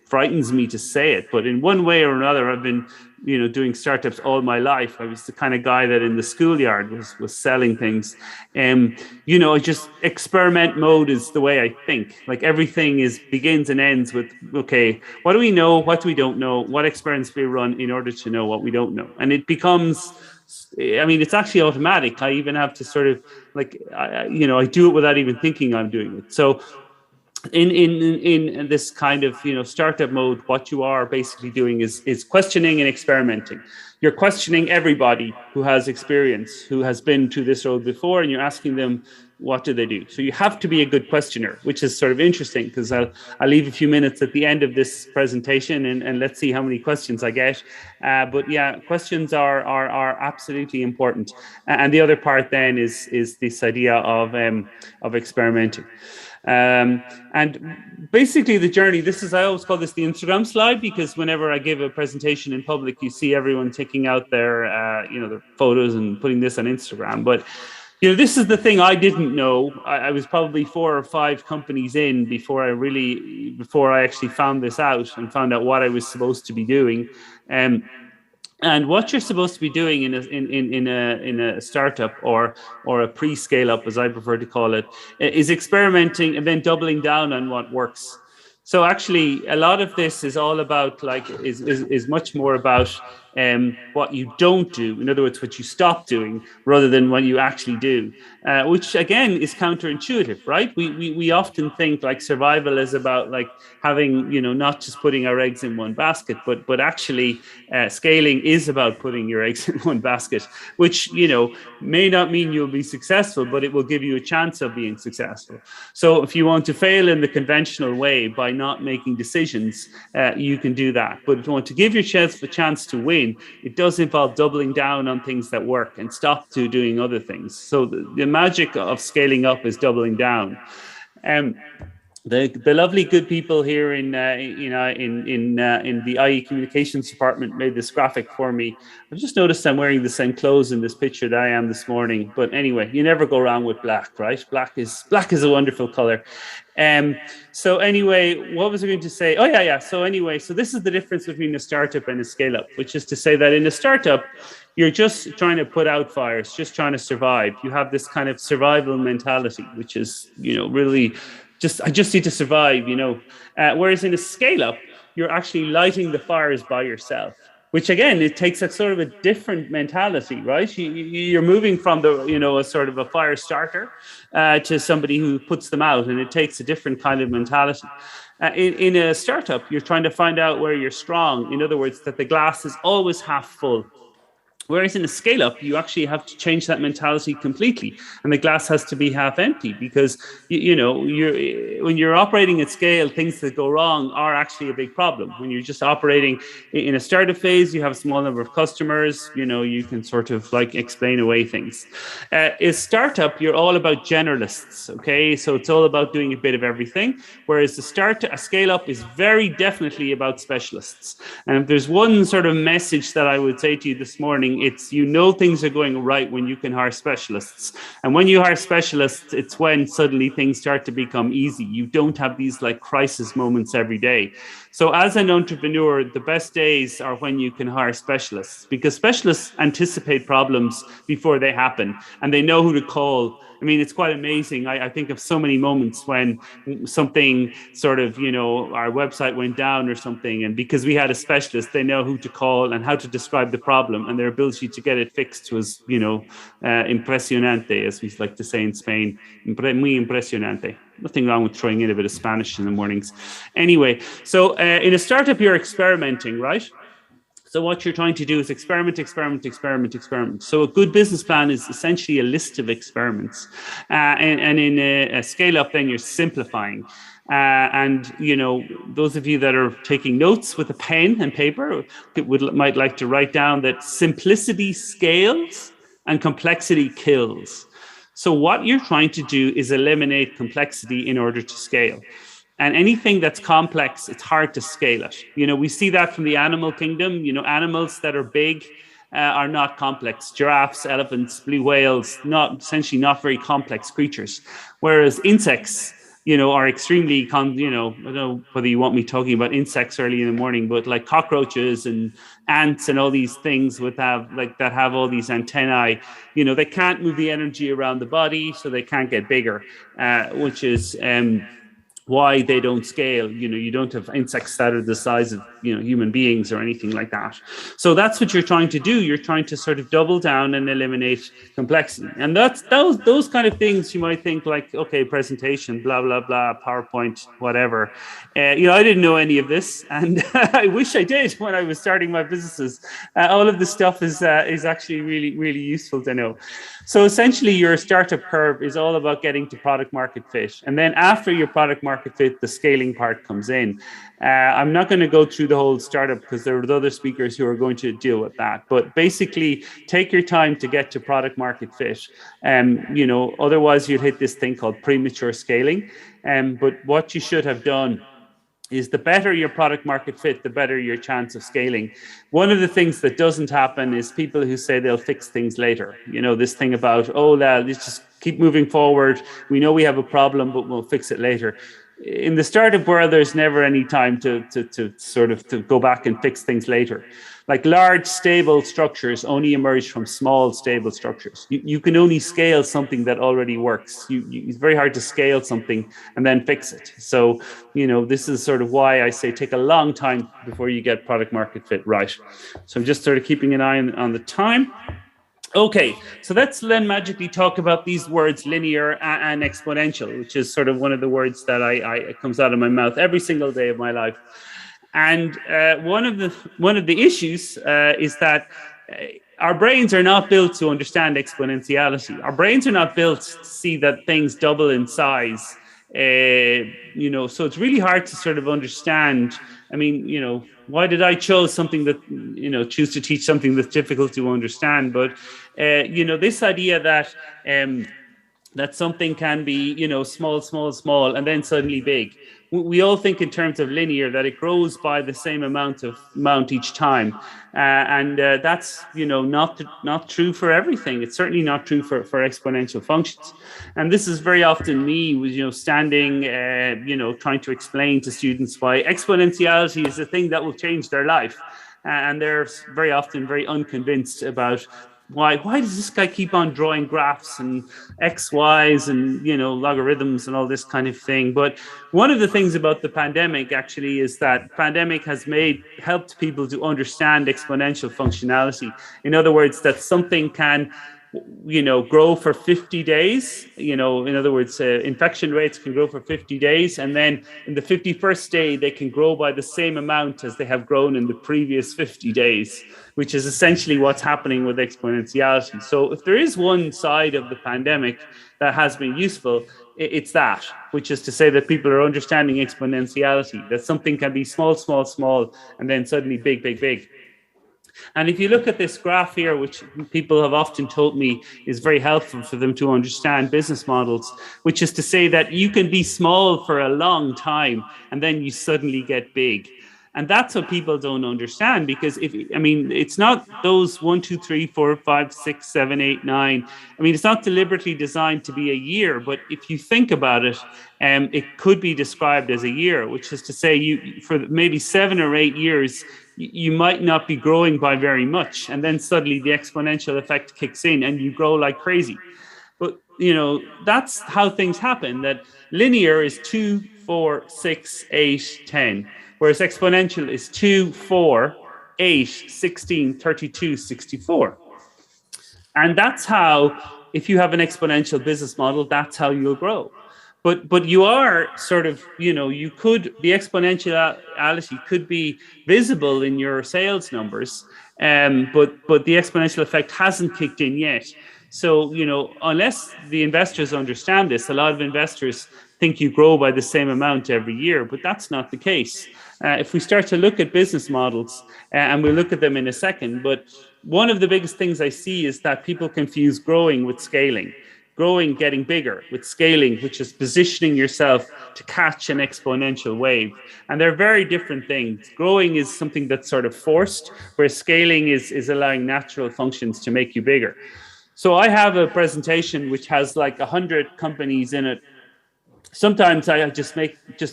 frightens me to say it, but in one way or another, I've been, doing startups all my life. I was the kind of guy that in the schoolyard was selling things. Just experiment mode is the way I think. Like everything begins and ends with, okay, what do we know? What do we don't know? What experiments we run in order to know what we don't know? And it becomes, it's actually automatic. I even have to sort of I do it without even thinking I'm doing it. So in this kind of startup mode, what you are basically doing is questioning and experimenting. You're questioning everybody who has experience, who has been to this road before, and you're asking them, what do they do? So you have to be a good questioner, which is sort of interesting, because I'll leave a few minutes at the end of this presentation and let's see how many questions I get. But yeah, questions are absolutely important. And the other part then is this idea of experimenting. And basically the journey, I always call this the Instagram slide, because whenever I give a presentation in public, you see everyone taking out their photos and putting this on Instagram. But this is the thing I didn't know. I was probably 4 or 5 companies in before I actually found this out and found out what I was supposed to be doing. And what you're supposed to be doing in a startup or a pre-scale up, as I prefer to call it, is experimenting and then doubling down on what works. So actually, a lot of this is all about is much more about what you don't do. In other words, what you stop doing rather than what you actually do, which again is counterintuitive, right? We often think survival is about having, not just putting our eggs in one basket, but actually scaling is about putting your eggs in one basket, which, may not mean you'll be successful, but it will give you a chance of being successful. So if you want to fail in the conventional way by not making decisions, you can do that. But if you want to give yourself a chance to win, it does involve doubling down on things that work and stop doing other things. So the magic of scaling up is doubling down. The lovely good people here in the IE communications department made this graphic for me. I've just noticed I'm wearing the same clothes in this picture that I am this morning. But anyway, you never go wrong with black, right? Black is a wonderful color. So anyway, what was I going to say? Oh yeah. So this is the difference between a startup and a scale up, which is to say that in a startup, you're just trying to put out fires, just trying to survive. You have this kind of survival mentality, which is, really I just need to survive, whereas in a scale up, you're actually lighting the fires by yourself, which again, it takes a sort of a different mentality, right? You're moving from a sort of a fire starter to somebody who puts them out, and it takes a different kind of mentality. In a startup, you're trying to find out where you're strong. In other words, that the glass is always half full. Whereas in a scale-up, you actually have to change that mentality completely, and the glass has to be half empty, because when you're operating at scale, things that go wrong are actually a big problem. When you're just operating in a startup phase, you have a small number of customers. You can sort of like explain away things. In startup, you're all about generalists. Okay, so it's all about doing a bit of everything. Whereas a scale-up is very definitely about specialists. And if there's one sort of message that I would say to you this morning, it's things are going right when you can hire specialists. And when you hire specialists, it's when suddenly things start to become easy. You don't have these like crisis moments every day. So as an entrepreneur, the best days are when you can hire specialists, because specialists anticipate problems before they happen, and they know who to call. I mean, it's quite amazing. I think of so many moments when something sort of, our website went down or something, and because we had a specialist, they know who to call and how to describe the problem, and their ability to get it fixed was, impresionante, as we like to say in Spain. Muy impresionante. Nothing wrong with throwing in a bit of Spanish in the mornings. Anyway, so in a startup, you're experimenting, right? So what you're trying to do is experiment. So a good business plan is essentially a list of experiments. And in a scale-up, then you're simplifying. And those of you that are taking notes with a pen and paper might like to write down that simplicity scales and complexity kills. So what you're trying to do is eliminate complexity in order to scale. And anything that's complex, it's hard to scale it. We see that from the animal kingdom. Animals that are big are not complex. Giraffes, elephants, blue whales, essentially not very complex creatures. Whereas insects, are extremely, I don't know whether you want me talking about insects early in the morning, but like cockroaches and ants and all these things that have all these antennae, they can't move the energy around the body, so they can't get bigger, which is why they don't scale. You don't have insects that are the size of human beings or anything like that. So that's what you're trying to do. You're trying to sort of double down and eliminate complexity. And that's those kind of things you might think like, okay, presentation, blah blah blah, PowerPoint, whatever. I didn't know any of this, and I wish I did when I was starting my businesses. All of this stuff is actually really, really useful to know. So essentially, your startup curve is all about getting to product market fit, and then after your product market fit, the scaling part comes in. I'm not going to go through the whole startup because there are other speakers who are going to deal with that. But basically, take your time to get to product market fit. Otherwise you'd hit this thing called premature scaling. But what you should have done is the better your product market fit, the better your chance of scaling. One of the things that doesn't happen is people who say they'll fix things later. this thing about, let's just keep moving forward. We know we have a problem, but we'll fix it later. In the startup world, there's never any time to go back and fix things later. Like large, stable structures only emerge from small, stable structures. You can only scale something that already works. It's very hard to scale something and then fix it. So, this is sort of why I say take a long time before you get product market fit right. So I'm just sort of keeping an eye on the time. Okay, so let's then magically talk about these words, linear and exponential, which is sort of one of the words that it comes out of my mouth every single day of my life. And one of the issues is that our brains are not built to understand exponentiality. Our brains are not built to see that things double in size. So it's really hard to sort of understand. I mean, why did I choose something that, choose to teach something that's difficult to understand? But, this idea that something can be, small, and then suddenly big. We all think in terms of linear, that it grows by the same amount each time. And that's, not true for everything. It's certainly not true for exponential functions. And this is very often me, standing, trying to explain to students why exponentiality is a thing that will change their life. And they're very often very unconvinced about why does this guy keep on drawing graphs and X, Y's and, you know, logarithms and all this kind of thing? But one of the things about the pandemic actually is that pandemic has helped people to understand exponential functionality. In other words, that something can, you know, grow for 50 days, you know, in other words, infection rates can grow for 50 days. And then in the 51st day, they can grow by the same amount as they have grown in the previous 50 days, which is essentially what's happening with exponentiality. So if there is one side of the pandemic that has been useful, it's that, which is to say that people are understanding exponentiality, that something can be small, small, small, and then suddenly big, big, big. And if you look at this graph here, which people have often told me is very helpful for them to understand business models, which is to say that you can be small for a long time and then you suddenly get big. And that's what people don't understand, because it's not those 1, 2, 3, 4, 5, 6, 7, 8, 9. I mean, it's not deliberately designed to be a year, but if you think about it, it could be described as a year, which is to say for maybe 7 or 8 years, you might not be growing by very much. And then suddenly the exponential effect kicks in and you grow like crazy. But, you know, that's how things happen, that linear is 2, 4, 6, 8, 10. Whereas exponential is 2, 4, 8, 16, 32, 64. And that's how, if you have an exponential business model, that's how you'll grow. But you are sort of, you know, the exponentiality could be visible in your sales numbers, but the exponential effect hasn't kicked in yet. So, you know, unless the investors understand this, a lot of investors think you grow by the same amount every year, but that's not the case. If we start to look at business models, and we'll look at them in a second, but one of the biggest things I see is that people confuse growing with scaling. Growing, getting bigger, with scaling, which is positioning yourself to catch an exponential wave. And they're very different things. Growing is something that's sort of forced, where scaling is allowing natural functions to make you bigger. So I have a presentation which has like 100 companies in it. Sometimes I just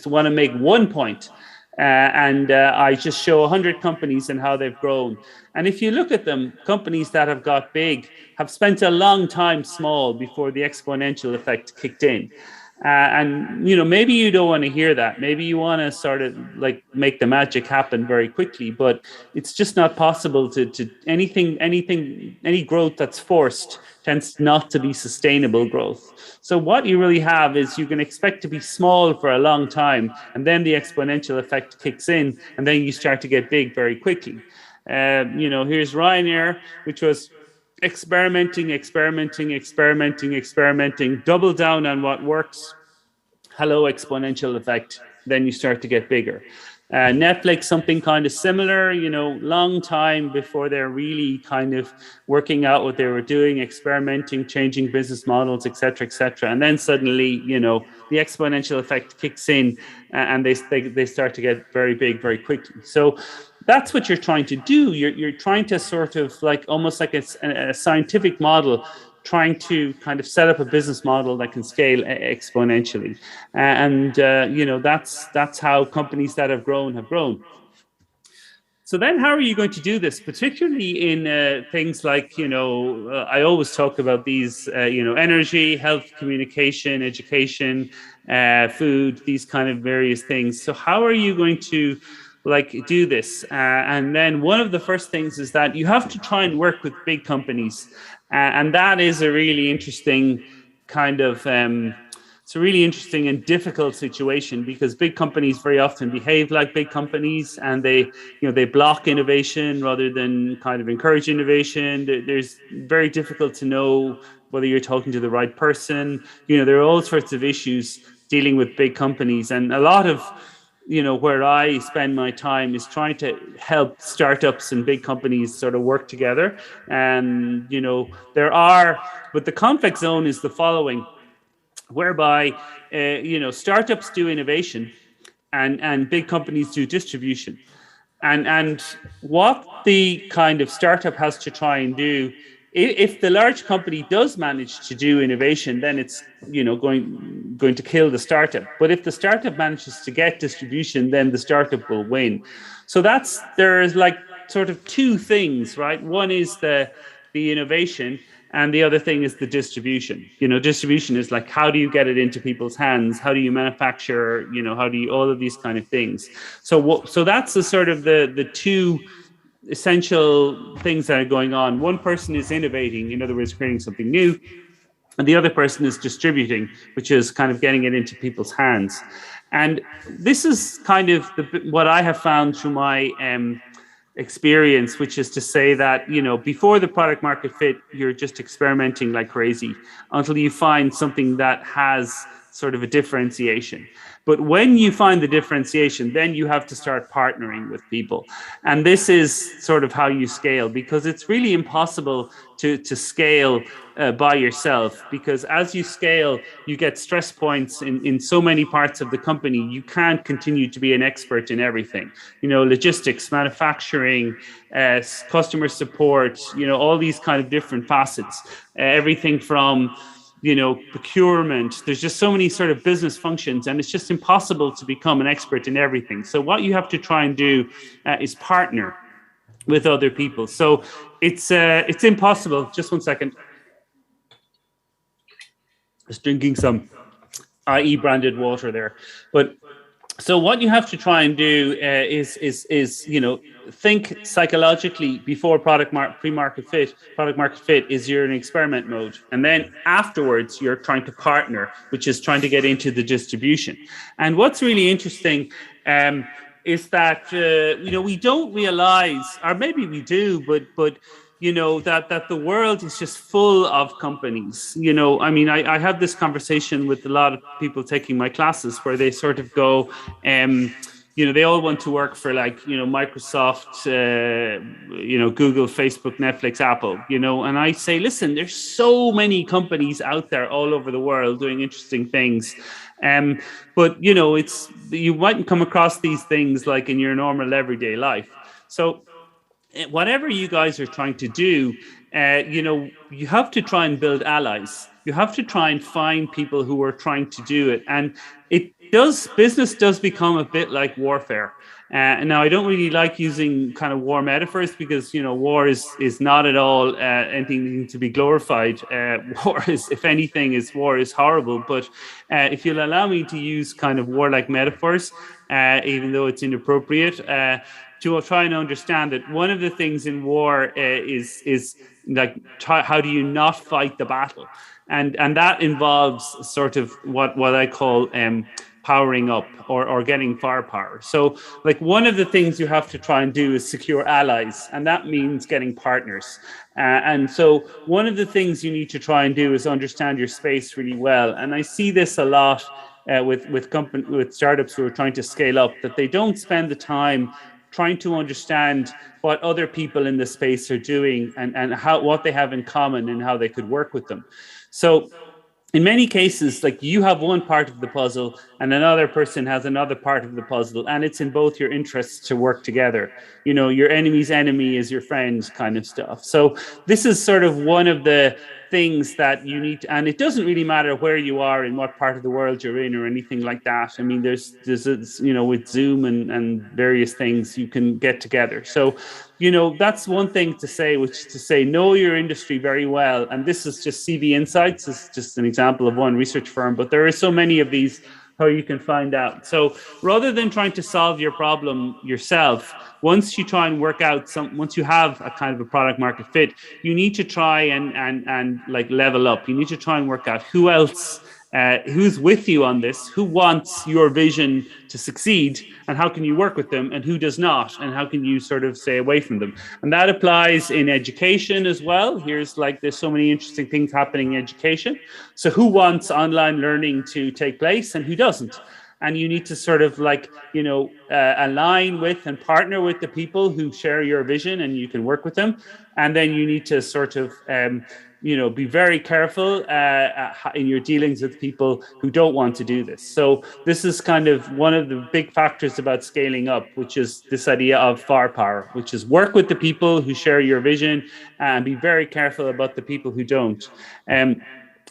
want to make one point. I just show 100 companies and how they've grown. And if you look at them, companies that have got big have spent a long time small before the exponential effect kicked in. And, you know, maybe you don't want to hear that. Maybe you want to sort of like make the magic happen very quickly, but it's just not possible to any growth that's forced tends not to be sustainable growth. So what you really have is you can expect to be small for a long time, and then the exponential effect kicks in, and then you start to get big very quickly. You know, here's Ryanair, which was experimenting, double down on what works. Hello, exponential effect. Then you start to get bigger. Netflix, something kind of similar, you know, long time before they're really kind of working out what they were doing, experimenting, changing business models, et cetera, and then suddenly, you know, the exponential effect kicks in, and they start to get very big very quickly. So that's what you're trying to do. You're trying to sort of like almost like a scientific model, trying to kind of set up a business model that can scale exponentially. You know, that's how companies that have grown. So then how are you going to do this, particularly in things like, you know, I always talk about these, you know, energy, health, communication, education, food, these kind of various things. So how are you going to like do this? And then one of the first things is that you have to try and work with big companies. And that is a really interesting kind of, it's a really interesting and difficult situation, because big companies very often behave like big companies, and they block innovation rather than kind of encourage innovation. There's very difficult to know whether you're talking to the right person. You know, there are all sorts of issues dealing with big companies, and a lot of, you know, where I spend my time is trying to help startups and big companies sort of work together. And, you know, but the conflict zone is the following, whereby, you know, startups do innovation and big companies do distribution. And what the kind of startup has to try and do, if the large company does manage to do innovation, then it's, you know, going to kill the startup. But if the startup manages to get distribution, then the startup will win. So there's like sort of two things, right? One is the the innovation, and the other thing is the distribution. Distribution is like, how do you get it into people's hands? How do you manufacture? How do you, all of these kind of things. So that's the sort of the two essential things that are going on. One person is innovating, in other words, creating something new, and the other person is distributing, which is kind of getting it into people's hands. And this is kind of what I have found through my experience, which is to say that, before the product market fit, you're just experimenting like crazy until you find something that has sort of a differentiation. But when you find the differentiation, then you have to start partnering with people. And this is sort of how you scale, because it's really impossible to scale by yourself, because as you scale, you get stress points in so many parts of the company. You can't continue to be an expert in everything. Logistics, manufacturing, customer support, all these kind of different facets, everything from procurement. There's just so many sort of business functions, and it's just impossible to become an expert in everything. So what you have to try and do is partner with other people. So it's impossible. Just one second. Just drinking some IE branded water there. But so what you have to try and do is think psychologically before product market fit is you're in experiment mode, and then afterwards you're trying to partner, which is trying to get into the distribution. And what's really interesting is that we don't realize, or maybe we do, but that the world is just full of companies. I have this conversation with a lot of people taking my classes where they sort of go, they all want to work for Microsoft, Google, Facebook, Netflix, Apple, and I say, listen, there's so many companies out there all over the world doing interesting things. But you mightn't come across these things like in your normal everyday life. So whatever you guys are trying to do, you have to try and build allies. You have to try and find people who are trying to do it. And business does become a bit like warfare. And now I don't really like using kind of war metaphors, because, war is not at all anything to be glorified. War is, if anything, war is horrible. But if you'll allow me to use kind of warlike metaphors, even though it's inappropriate, to try and understand that one of the things in war is like, how do you not fight the battle? And that involves sort of what I call powering up or getting firepower. So like one of the things you have to try and do is secure allies, and that means getting partners. And so one of the things you need to try and do is understand your space really well. And I see this a lot with startups who are trying to scale up, that they don't spend the time trying to understand what other people in the space are doing and what they have in common and how they could work with them. So in many cases, like, you have one part of the puzzle and another person has another part of the puzzle, and it's in both your interests to work together. Your enemy's enemy is your friend kind of stuff. So this is sort of one of the things that you need to, and it doesn't really matter where you are in what part of the world you're in or anything like that. I mean, there's with Zoom and various things you can get together. So that's one thing to say, which is to say, know your industry very well. And this is just CV Insights. This is just an example of one research firm, but there are so many of these how you can find out. So rather than trying to solve your problem yourself, once you try and work out once you have a kind of a product market fit, you need to try and like level up. You need to try and work out who else, who's with you on this, who wants your vision to succeed, and how can you work with them, and who does not, and how can you sort of stay away from them. And that applies in education as well. There's so many interesting things happening in education. So who wants online learning to take place and who doesn't? And you need to sort of align with and partner with the people who share your vision, and you can work with them. And then you need to sort of be very careful in your dealings with people who don't want to do this. So this is kind of one of the big factors about scaling up, which is this idea of firepower, which is work with the people who share your vision and be very careful about the people who don't.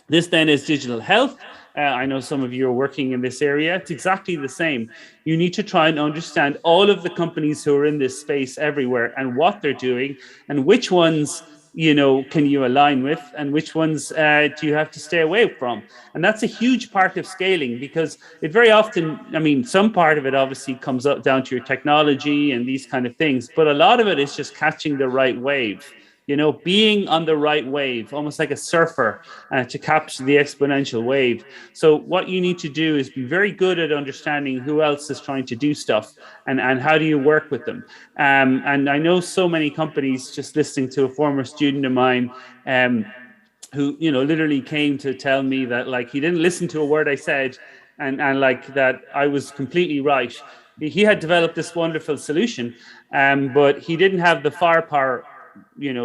This then is digital health. I know some of you are working in this area. It's exactly the same. You need to try and understand all of the companies who are in this space everywhere and what they're doing and which ones can you align with, and which ones do you have to stay away from? And that's a huge part of scaling, because it very often, some part of it obviously comes up down to your technology and these kind of things, but a lot of it is just catching the right wave. Being on the right wave, almost like a surfer, to capture the exponential wave. So what you need to do is be very good at understanding who else is trying to do stuff, and how do you work with them. And I know so many companies, just listening to a former student of mine, who literally came to tell me that he didn't listen to a word I said, and that I was completely right. He had developed this wonderful solution, but he didn't have the firepower.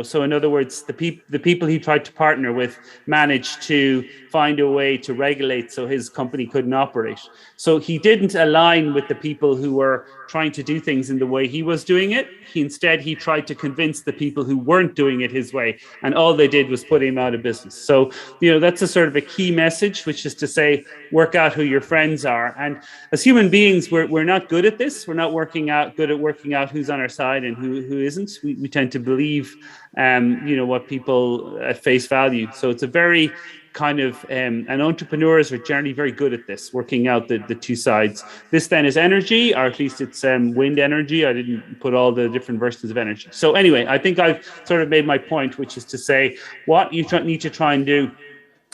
So in other words, the people he tried to partner with managed to find a way to regulate so his company couldn't operate. So he didn't align with the people who were trying to do things in the way he was doing it. Instead, he tried to convince the people who weren't doing it his way, and all they did was put him out of business. So, that's a sort of a key message, which is to say, work out who your friends are. And as human beings, we're not good at this. We're not good at working out who's on our side and who isn't. We tend to believe, what people at face value. So it's a very kind of, and entrepreneurs are generally very good at this, working out the two sides. This then is energy, or at least it's wind energy. I didn't put all the different versions of energy. So anyway, I think I've sort of made my point, which is to say, what you need to try and do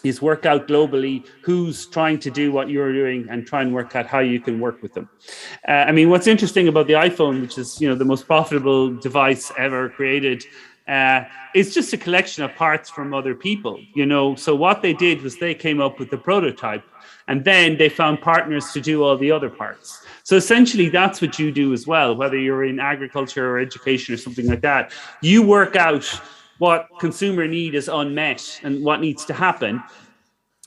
is work out globally who's trying to do what you're doing, and try and work out how you can work with them. What's interesting about the iPhone, which is the most profitable device ever created, it's just a collection of parts from other people. So what they did was they came up with the prototype, and then they found partners to do all the other parts. So essentially that's what you do as well, whether you're in agriculture or education or something like that. You work out what consumer need is unmet and what needs to happen,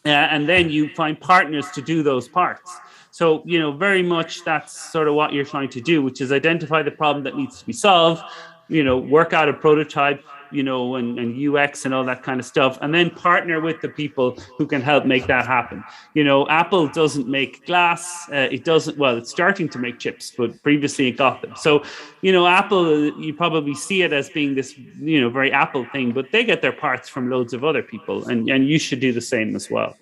and then you find partners to do those parts. So, very much that's sort of what you're trying to do, which is identify the problem that needs to be solved, work out a prototype, and UX and all that kind of stuff, and then partner with the people who can help make that happen. Apple doesn't make glass. It's starting to make chips, but previously it got them. So, Apple, you probably see it as being this, very Apple thing, but they get their parts from loads of other people, and you should do the same as well.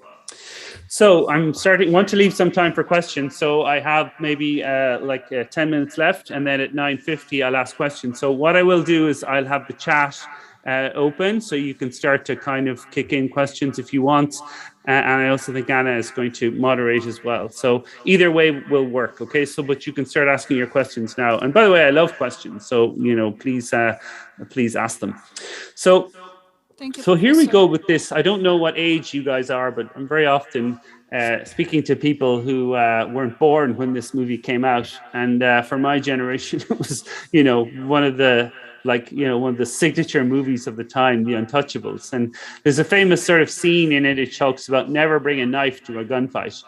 So want to leave some time for questions. So I have maybe 10 minutes left, and then at 9:50 I'll ask questions. So what I will do is I'll have the chat open, so you can start to kind of kick in questions if you want. And I also think Anna is going to moderate as well. So either way will work. Okay. So, but you can start asking your questions now. And by the way, I love questions. So, please ask them. So, Thank you, so here we go with this. I don't know what age you guys are, but I'm very often speaking to people who weren't born when this movie came out. And for my generation, it was, one of the signature movies of the time, The Untouchables. And there's a famous sort of scene in it. It talks about never bring a knife to a gunfight.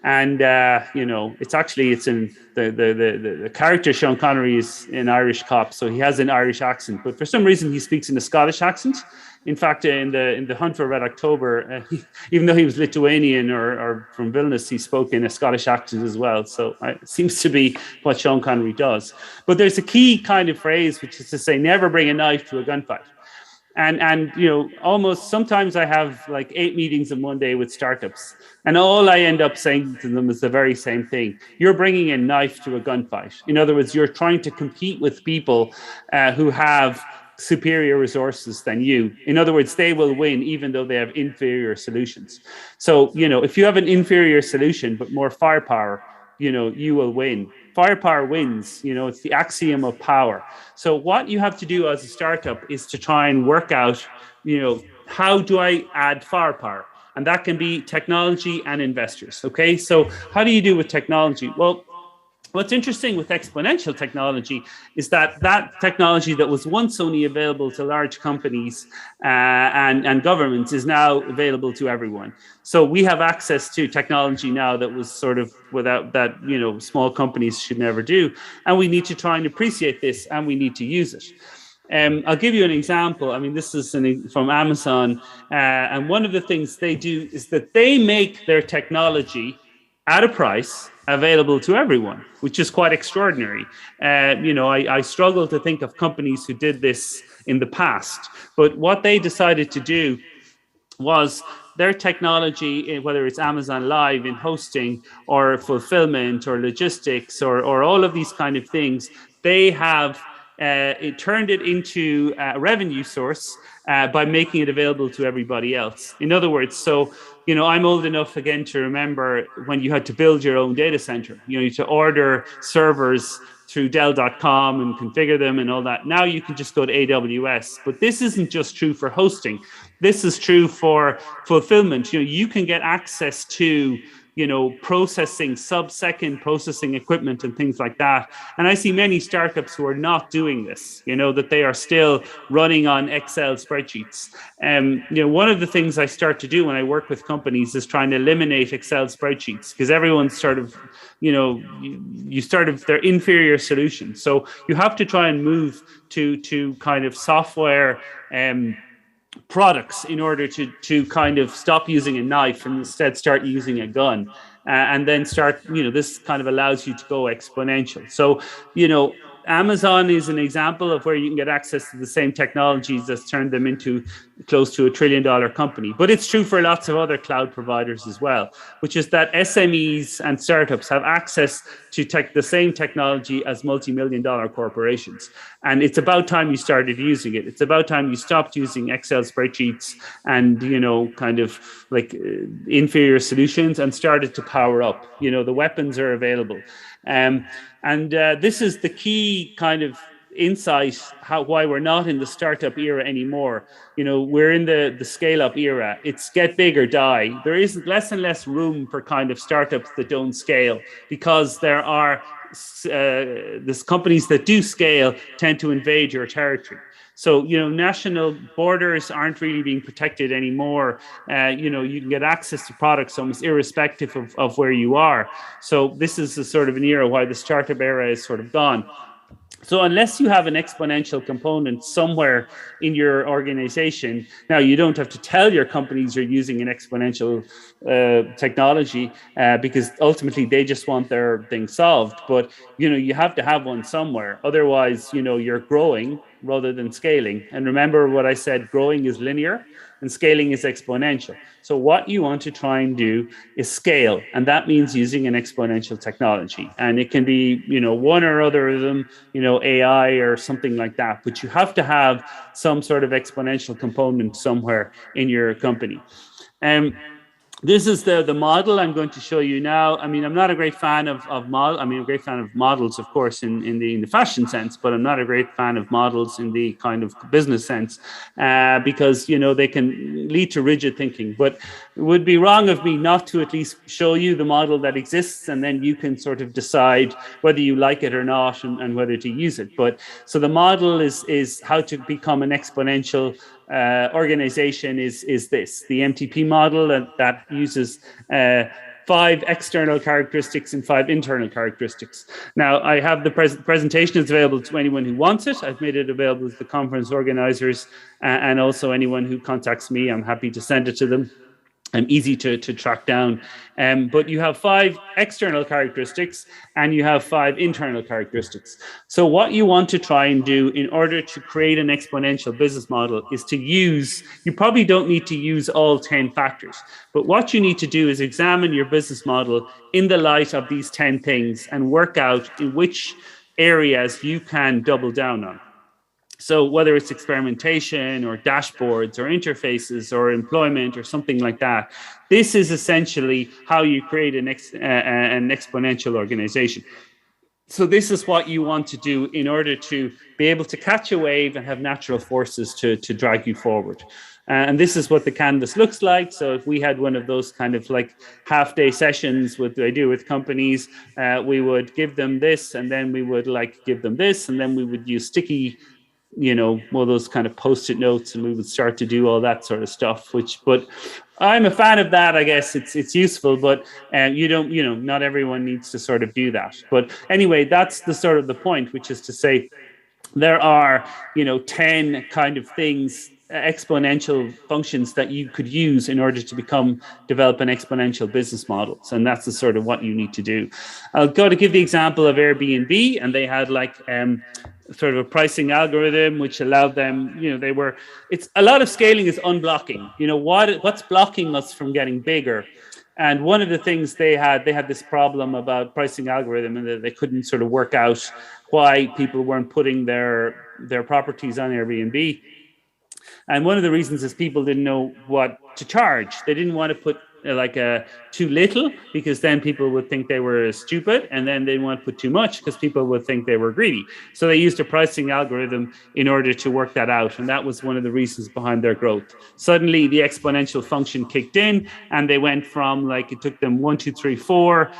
And, it's in the character Sean Connery is an Irish cop. So he has an Irish accent, but for some reason he speaks in a Scottish accent. In fact, in the Hunt for Red October, even though he was Lithuanian or from Vilnius, he spoke in a Scottish accent as well. So it seems to be what Sean Connery does. But there's a key kind of phrase, which is to say, never bring a knife to a gunfight. And almost sometimes I have 8 meetings in one day with startups, and all I end up saying to them is the very same thing. You're bringing a knife to a gunfight. In other words, you're trying to compete with people who have superior resources than you. In other words, they will win even though they have inferior solutions. So, if you have an inferior solution but more firepower, you will win. Firepower wins, it's the axiom of power. So what you have to do as a startup is to try and work out, how do I add firepower? And that can be technology and investors. Okay, so how do you do with technology? Well, what's interesting with exponential technology is that technology that was once only available to large companies and governments is now available to everyone. So we have access to technology now that was sort of without that, small companies should never do. And we need to try and appreciate this, and we need to use it. I'll give you an example. This is from Amazon. And one of the things they do is that they make their technology at a price available to everyone, which is quite extraordinary. I struggle to think of companies who did this in the past, but what they decided to do was their technology, whether it's Amazon Live in hosting or fulfillment or logistics or all of these kind of things, they have it turned it into a revenue source by making it available to everybody else. In other words, so, I'm old enough again to remember when you had to build your own data center, you to order servers through Dell.com and configure them and all that. Now you can just go to AWS, but this isn't just true for hosting. This is true for fulfillment. You can get access to, processing, sub-second processing equipment and things like that. And I see many startups who are not doing this, that they are still running on Excel spreadsheets. One of the things I start to do when I work with companies is trying to eliminate Excel spreadsheets, because everyone's sort of, they're inferior solutions. So you have to try and move to kind of software products in order to kind of stop using a knife and instead start using a gun, and then start, this kind of allows you to go exponential. So, Amazon is an example of where you can get access to the same technologies that's turned them into close to $1 trillion company. But it's true for lots of other cloud providers as well, which is that SMEs and startups have access to the same technology as multi-million-dollar corporations. And it's about time you started using it. It's about time you stopped using Excel spreadsheets and, kind of like inferior solutions and started to power up. The weapons are available. This is the key kind of insight why we're not in the startup era anymore. We're in the scale up era. It's get big or die. There is less and less room for kind of startups that don't scale, because there are these companies that do scale tend to invade your territory. So, national borders aren't really being protected anymore. You can get access to products almost irrespective of where you are. So this is a sort of an era why the startup era is sort of gone. So unless you have an exponential component somewhere in your organization, now you don't have to tell your companies you're using an exponential technology because ultimately they just want their thing solved. But, you have to have one somewhere. Otherwise, you're growing rather than scaling. And remember what I said, growing is linear and scaling is exponential. So what you want to try and do is scale, and that means using an exponential technology. And it can be, one or other of them, AI or something like that, but you have to have some sort of exponential component somewhere in your company. This is the model I'm going to show you now. I mean, I'm not a great fan of model. I mean, I'm a great fan of models, of course, in the fashion sense, but I'm not a great fan of models in the kind of business sense because, they can lead to rigid thinking. But it would be wrong of me not to at least show you the model that exists, and then you can sort of decide whether you like it or not and whether to use it. But so the model is how to become an exponential organization is this, the MTP model that uses 5 external characteristics and 5 internal characteristics. Now, I have the presentation is available to anyone who wants it. I've made it available to the conference organizers and also anyone who contacts me. I'm happy to send it to them. Easy to track down. But you have 5 external characteristics and you have 5 internal characteristics. So what you want to try and do in order to create an exponential business model is to use, you probably don't need to use all 10 factors, but what you need to do is examine your business model in the light of these 10 things and work out in which areas you can double down on. So whether it's experimentation or dashboards or interfaces or employment or something like that, this is essentially how you create an exponential organization. So this is what you want to do in order to be able to catch a wave and have natural forces to drag you forward. And this is what the canvas looks like. So if we had one of those kind of like half-day sessions with I do with companies, we would give them this, and then we would like give them this, and then we would use sticky, one of those kind of post-it notes, and we would start to do all that sort of stuff, but I'm a fan of that. I guess it's useful, but not everyone needs to sort of do that. But anyway, that's the sort of the point, which is to say there are, 10 kind of things exponential functions that you could use in order to develop an exponential business models. And that's the sort of what you need to do. I'll go to give the example of Airbnb, and they had like sort of a pricing algorithm which allowed them, it's a lot of scaling is unblocking. What's blocking us from getting bigger? And one of the things they had this problem about pricing algorithm, and that they couldn't sort of work out why people weren't putting their properties on Airbnb. And one of the reasons is people didn't know what to charge. They didn't want to put too little, because then people would think they were stupid, and then they didn't want to put too much because people would think they were greedy. So they used a pricing algorithm in order to work that out, and that was one of the reasons behind their growth. Suddenly the exponential function kicked in, and they went from it took them 1, 2, 3, 4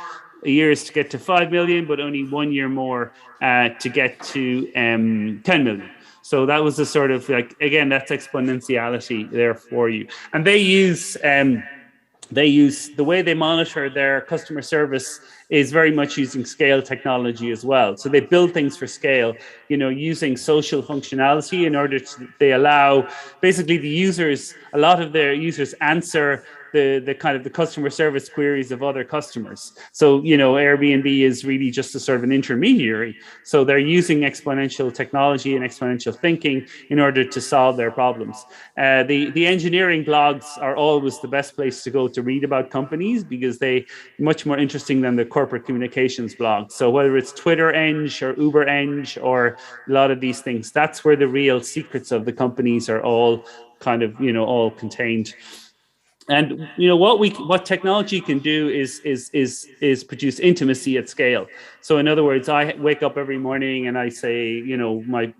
years to get to 5 million, but only 1 year more to get to 10 million. So that was the sort of again, that's exponentiality there for you. And they use the way they monitor their customer service is very much using scale technology as well. So they build things for scale, using social functionality in order to, they allow basically a lot of their users answer the kind of the customer service queries of other customers. So, Airbnb is really just a sort of an intermediary. So they're using exponential technology and exponential thinking in order to solve their problems. The engineering blogs are always the best place to go to read about companies, because they much more interesting than the corporate communications blogs. So whether it's Twitter Eng or Uber Eng or a lot of these things, that's where the real secrets of the companies are all kind of, all contained. And what technology can do is produce intimacy at scale. So in other words, I wake up every morning and I say, my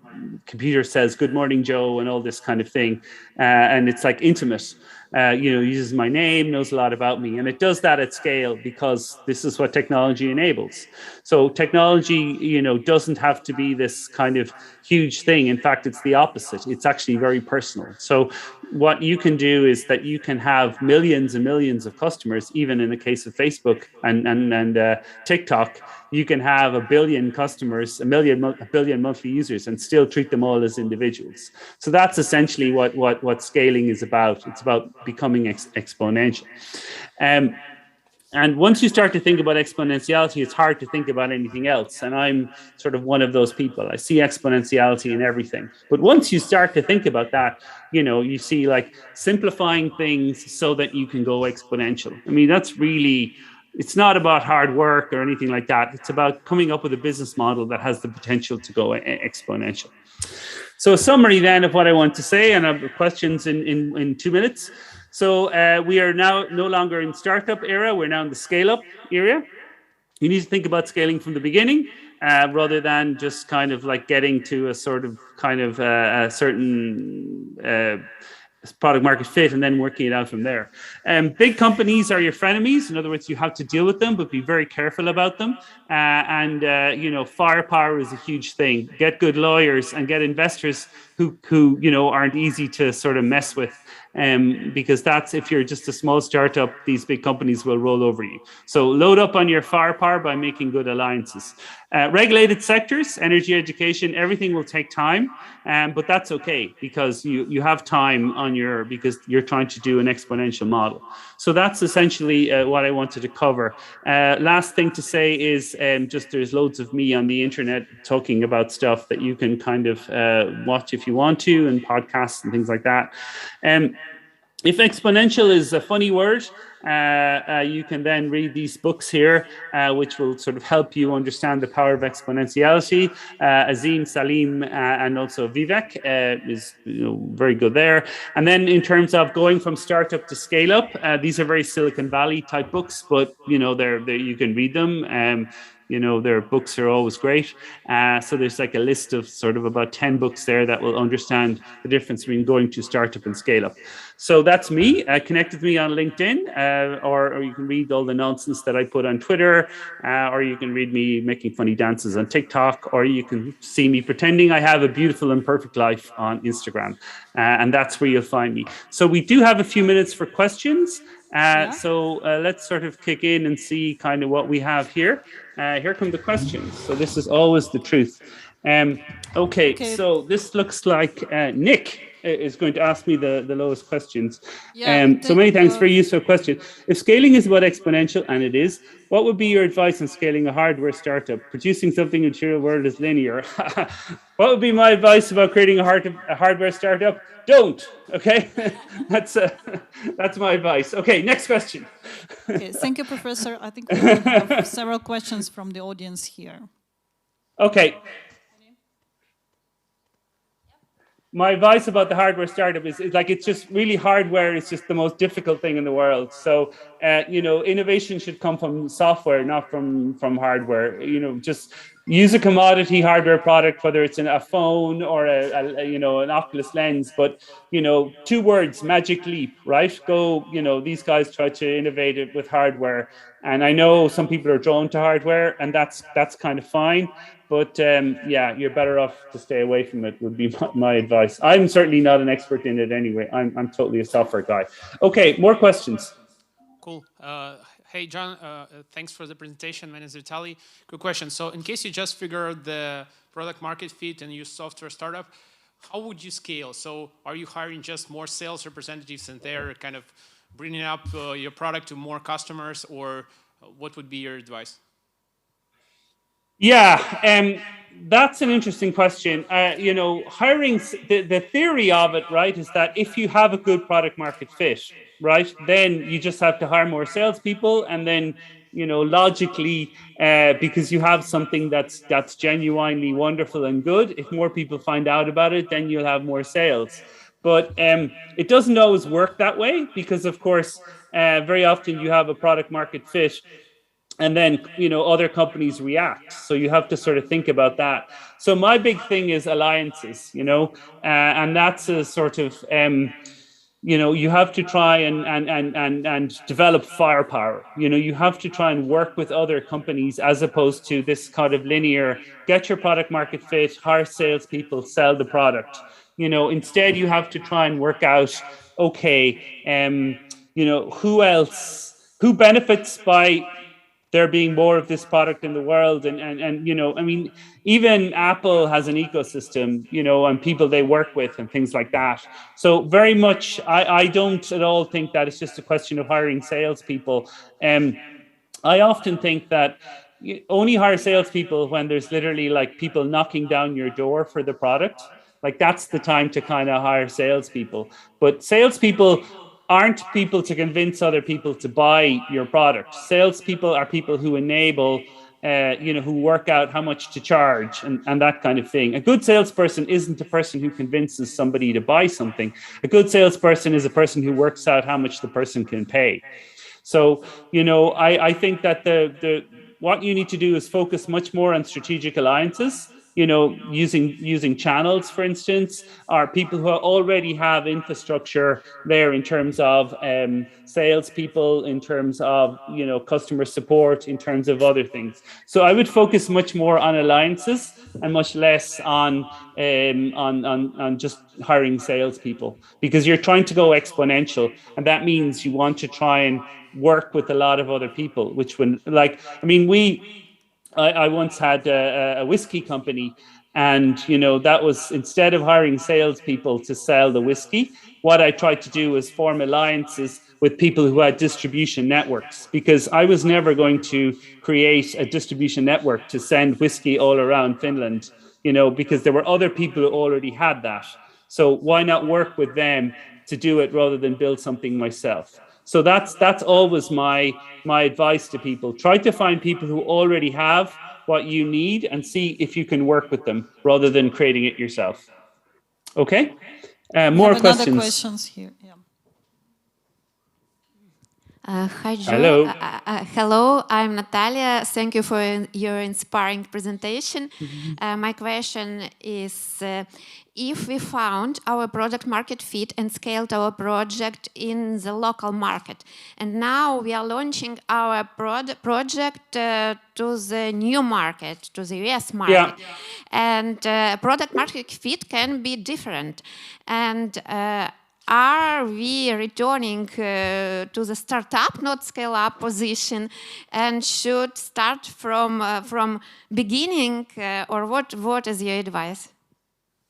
computer says, "Good morning, Joe," and all this kind of thing, and it's like intimate. Uses my name, knows a lot about me, and it does that at scale because this is what technology enables. So technology, doesn't have to be this kind of huge thing. In fact, it's the opposite. It's actually very personal. So what you can do is that you can have millions and millions of customers. Even in the case of Facebook and TikTok, you can have a billion customers, a billion monthly users, and still treat them all as individuals. So that's essentially what scaling is about. It's about becoming exponential. And once you start to think about exponentiality, it's hard to think about anything else. And I'm sort of one of those people. I see exponentiality in everything. But once you start to think about that, you see simplifying things so that you can go exponential. I mean, that's really, it's not about hard work or anything like that. It's about coming up with a business model that has the potential to go exponential. So a summary then of what I want to say, and I have questions in 2 minutes. So we are now no longer in startup era. We're now in the scale-up area. You need to think about scaling from the beginning rather than just kind of getting to a sort of kind of a certain product market fit and then working it out from there. Big companies are your frenemies. In other words, you have to deal with them, but be very careful about them. Firepower is a huge thing. Get good lawyers and get investors who aren't easy to sort of mess with. Because that's, if you're just a small startup, these big companies will roll over you. So load up on your firepower by making good alliances. Regulated sectors, energy, education, everything will take time, but that's okay because you have time because you're trying to do an exponential model. So that's essentially what I wanted to cover. Last thing to say is just there's loads of me on the internet talking about stuff that you can kind of watch if you want to, and podcasts and things like that. If exponential is a funny word, you can then read these books here, which will sort of help you understand the power of exponentiality. Azim, Salim, and also Vivek is very good there. And then in terms of going from startup to scale up, these are very Silicon Valley type books, but they're you can read them. Their books are always great. So there's a list of sort of about 10 books there that will understand the difference between going to startup and scale up. So that's me. Connect with me on LinkedIn, or you can read all the nonsense that I put on Twitter, or you can read me making funny dances on TikTok, or you can see me pretending I have a beautiful and perfect life on Instagram. And that's where you'll find me. So we do have a few minutes for questions. So let's sort of kick in and see kind of what we have here. Here come the questions. So this is always the truth. Okay, so this looks like Nick. is going to ask me the lowest questions. Yeah, So many thanks for a useful question. If scaling is about exponential, and it is, what would be your advice on scaling a hardware startup? Producing something in the real world is linear. What would be my advice about creating a hardware startup? Don't. Okay, that's my advice. Okay, next question. Okay, thank you, Professor. I think we will have several questions from the audience here. Okay. My advice about the hardware startup is like, it's just really, hardware is just the most difficult thing in the world. So, innovation should come from software, not from hardware. Just use a commodity hardware product, whether it's a phone or an Oculus lens. But, 2 words, magic leap, right? Go, these guys try to innovate it with hardware. And I know some people are drawn to hardware, and that's kind of fine. But yeah, you're better off to stay away from it, would be my advice. I'm certainly not an expert in it anyway. I'm totally a software guy. Okay, more questions. Cool. Hey, John, thanks for the presentation. My name is Vitaly. Quick question. So in case you just figure out the product market fit and use software startup, how would you scale? So are you hiring just more sales representatives and they're kind of bringing up your product to more customers, or what would be your advice? Yeah, that's an interesting question. Hiring, the theory of it, right, is that if you have a good product market fit, right, then you just have to hire more salespeople, and then, logically, because you have something that's genuinely wonderful and good, if more people find out about it, then you'll have more sales. But it doesn't always work that way, because, of course, very often you have a product market fit, and then, other companies react. So you have to sort of think about that. So my big thing is alliances, and that's a sort of, you have to try and develop firepower. You have to try and work with other companies, as opposed to this kind of linear, get your product market fit, hire salespeople, sell the product. Instead you have to try and work out, okay, who benefits by there being more of this product in the world, and even Apple has an ecosystem, and people they work with and things like that. So very much, I don't at all think that it's just a question of hiring salespeople. I often think that you only hire salespeople when there's literally like people knocking down your door for the product. Like, that's the time to kind of hire salespeople. But salespeople aren't people to convince other people to buy your product. Salespeople are people who enable, who work out how much to charge and that kind of thing. A good salesperson isn't a person who convinces somebody to buy something. A good salesperson is a person who works out how much the person can pay. So, I think that what you need to do is focus much more on strategic alliances. Using channels, for instance, are people who already have infrastructure there in terms of salespeople, in terms of customer support, in terms of other things. So I would focus much more on alliances and much less on just hiring salespeople, because you're trying to go exponential, and that means you want to try and work with a lot of other people. I once had a whiskey company, and that was, instead of hiring salespeople to sell the whiskey, what I tried to do was form alliances with people who had distribution networks, because I was never going to create a distribution network to send whiskey all around Finland, because there were other people who already had that. So why not work with them to do it rather than build something myself? So that's always my advice to people. Try to find people who already have what you need and see if you can work with them rather than creating it yourself. Okay? More questions. Other questions here. Yeah. Hi, Joe. Hello. Hello, I'm Natalia. Thank you for your inspiring presentation. My question is, if we found our product market fit and scaled our project in the local market, and now we are launching our project to the new market, to the US market, and product market fit can be different. And are we returning to the startup, not scale-up position, and should start from beginning, or what is your advice?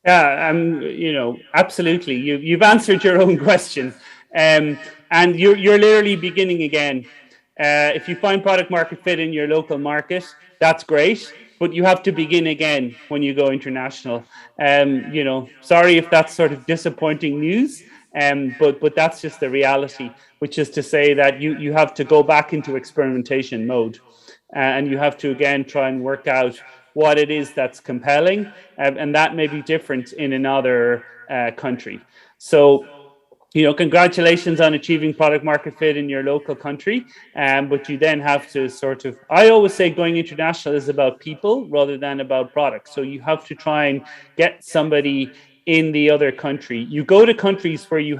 Yeah, absolutely. You've answered your own question, and you're literally beginning again. If you find product market fit in your local market, that's great, but you have to begin again when you go international. Sorry if that's sort of disappointing news, but that's just the reality, which is to say that you have to go back into experimentation mode, and you have to again try and work out what it is that's compelling, and that may be different in another country. So, congratulations on achieving product market fit in your local country. But you then have to I always say going international is about people rather than about products. So you have to try and get somebody in the other country. You go to countries where you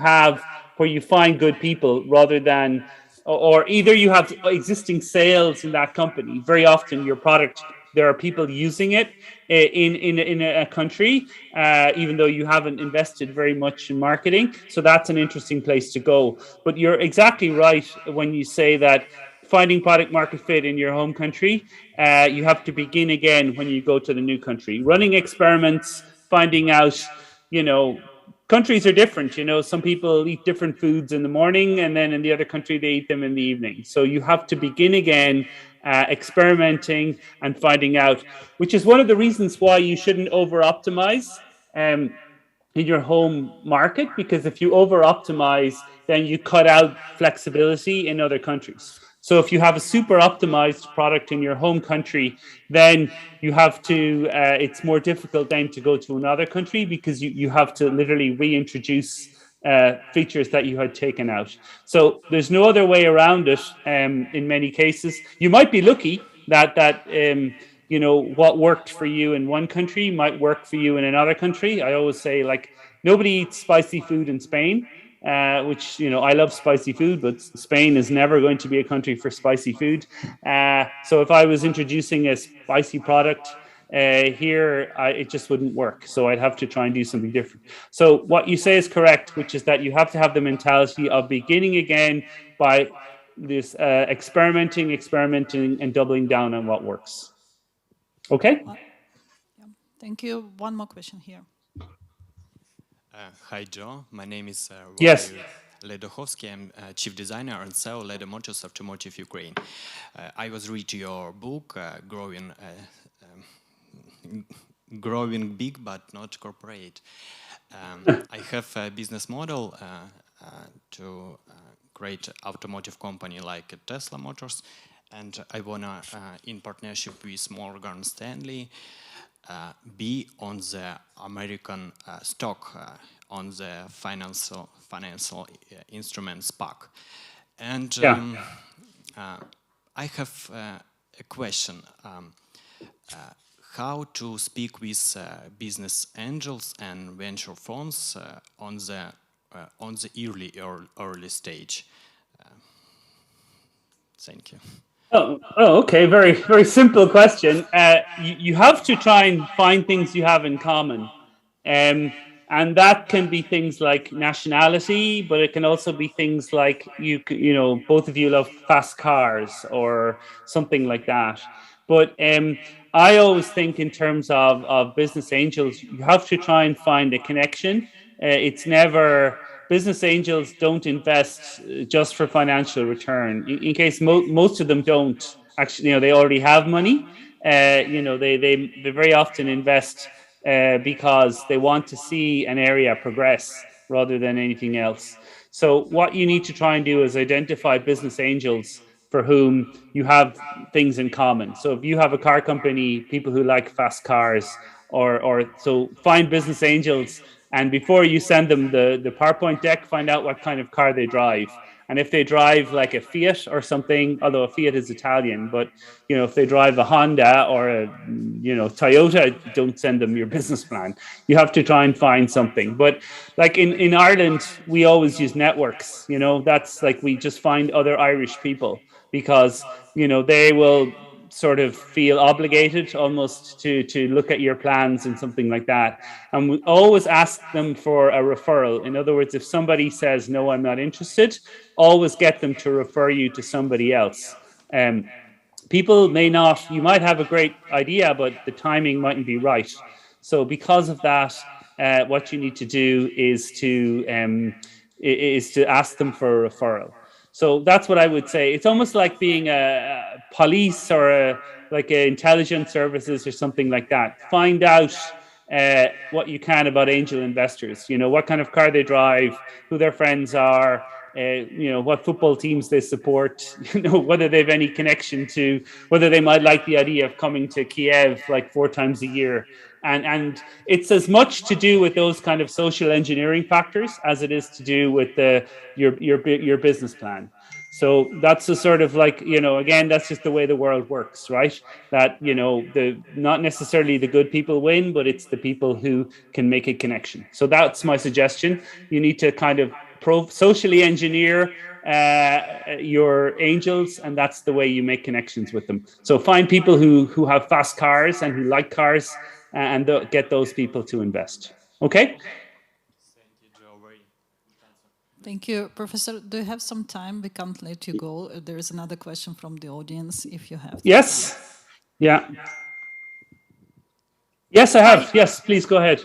find good people rather than, or either you have existing sales in that company. Very often your product, there are people using it in a country, even though you haven't invested very much in marketing. So that's an interesting place to go. But you're exactly right when you say that finding product market fit in your home country, you have to begin again when you go to the new country. Running experiments, finding out, countries are different. Some people eat different foods in the morning, and then in the other country they eat them in the evening. So you have to begin again, experimenting and finding out, which is one of the reasons why you shouldn't over optimize in your home market, because if you over optimize, then you cut out flexibility in other countries. So if you have a super optimized product in your home country, then you have to, it's more difficult then to go to another country, because you have to literally reintroduce features that you had taken out. So there's no other way around it. In many cases, you might be lucky that what worked for you in one country might work for you in another country. I always say, nobody eats spicy food in Spain, which, I love spicy food, but Spain is never going to be a country for spicy food. So if I was introducing a spicy product here, it just wouldn't work. So I'd have to try and do something different. So what you say is correct, which is that you have to have the mentality of beginning again by this experimenting, and doubling down on what works. Okay? Thank you. One more question here. Hi, Joe. My name is Yes. Ledochovsky. I'm Chief Designer and CEO, Leda Motors Automotive Ukraine. I was reading your book, Growing Big but Not Corporate. I have a business model to create automotive company like Tesla Motors, and I wanna, in partnership with Morgan Stanley, be on the American stock, on the financial instrument SPAC. And I have a question. How to speak with business angels and venture funds on the early stage? Thank you. Oh, okay. Very, very simple question. You have to try and find things you have in common. And that can be things like nationality, but it can also be things like both of you love fast cars or something like that. But I always think in terms of business angels, you have to try and find a connection. It's never, business angels don't invest just for financial return. In case most of them don't actually, they already have money. They very often invest because they want to see an area progress rather than anything else. So what you need to try and do is identify business angels for whom you have things in common. So if you have a car company, people who like fast cars, or so find business angels, and before you send them the PowerPoint deck, find out what kind of car they drive. And if they drive like a Fiat or something, although a Fiat is Italian, but if they drive a Honda or a Toyota, don't send them your business plan. You have to try and find something. But like in Ireland, we always use networks. That's like, we just find other Irish people, because they will sort of feel obligated almost to look at your plans and something like that. And we always ask them for a referral. In other words, if somebody says, no, I'm not interested, always get them to refer you to somebody else. People may not, you might have a great idea, but the timing mightn't be right. So because of that, what you need to do is to ask them for a referral. So that's what I would say. It's almost like being a police or like a intelligence services or something like that. Find out what you can about angel investors. You know, what kind of car they drive, who their friends are, you know, what football teams they support, you know, whether they have any connection to, whether they might like the idea of coming to Kiev like 4 times a year. And it's as much to do with those kind of social engineering factors as it is to do with your business plan. So that's a sort of like, you know, again, that's just the way the world works, right? That, you know, not necessarily the good people win, but it's the people who can make a connection. So that's my suggestion. You need to kind of socially engineer your angels, and that's the way you make connections with them. So find people who have fast cars and who like cars, and get those people to invest. Okay? Thank you, Professor. Do you have some time? We can't let you go. There is another question from the audience, if you have. Yes. Yeah. Yes, I have. Yes, please go ahead.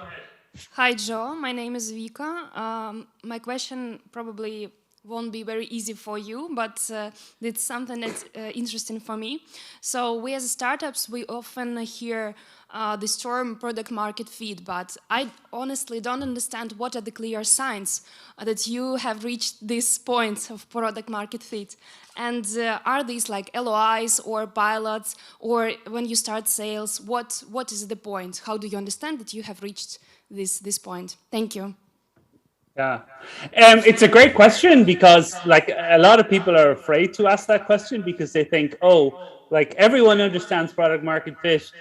Hi, Joe. My name is Vika. My question probably won't be very easy for you, but it's something that's interesting for me. So we as startups, we often hear this term product market fit, but I honestly don't understand what are the clear signs that you have reached this point of product market fit. And are these like LOIs or pilots, or when you start sales, what is the point? How do you understand that you have reached this point? Thank you. Yeah, it's a great question, because like a lot of people are afraid to ask that question because they think, oh, like everyone understands product market fit,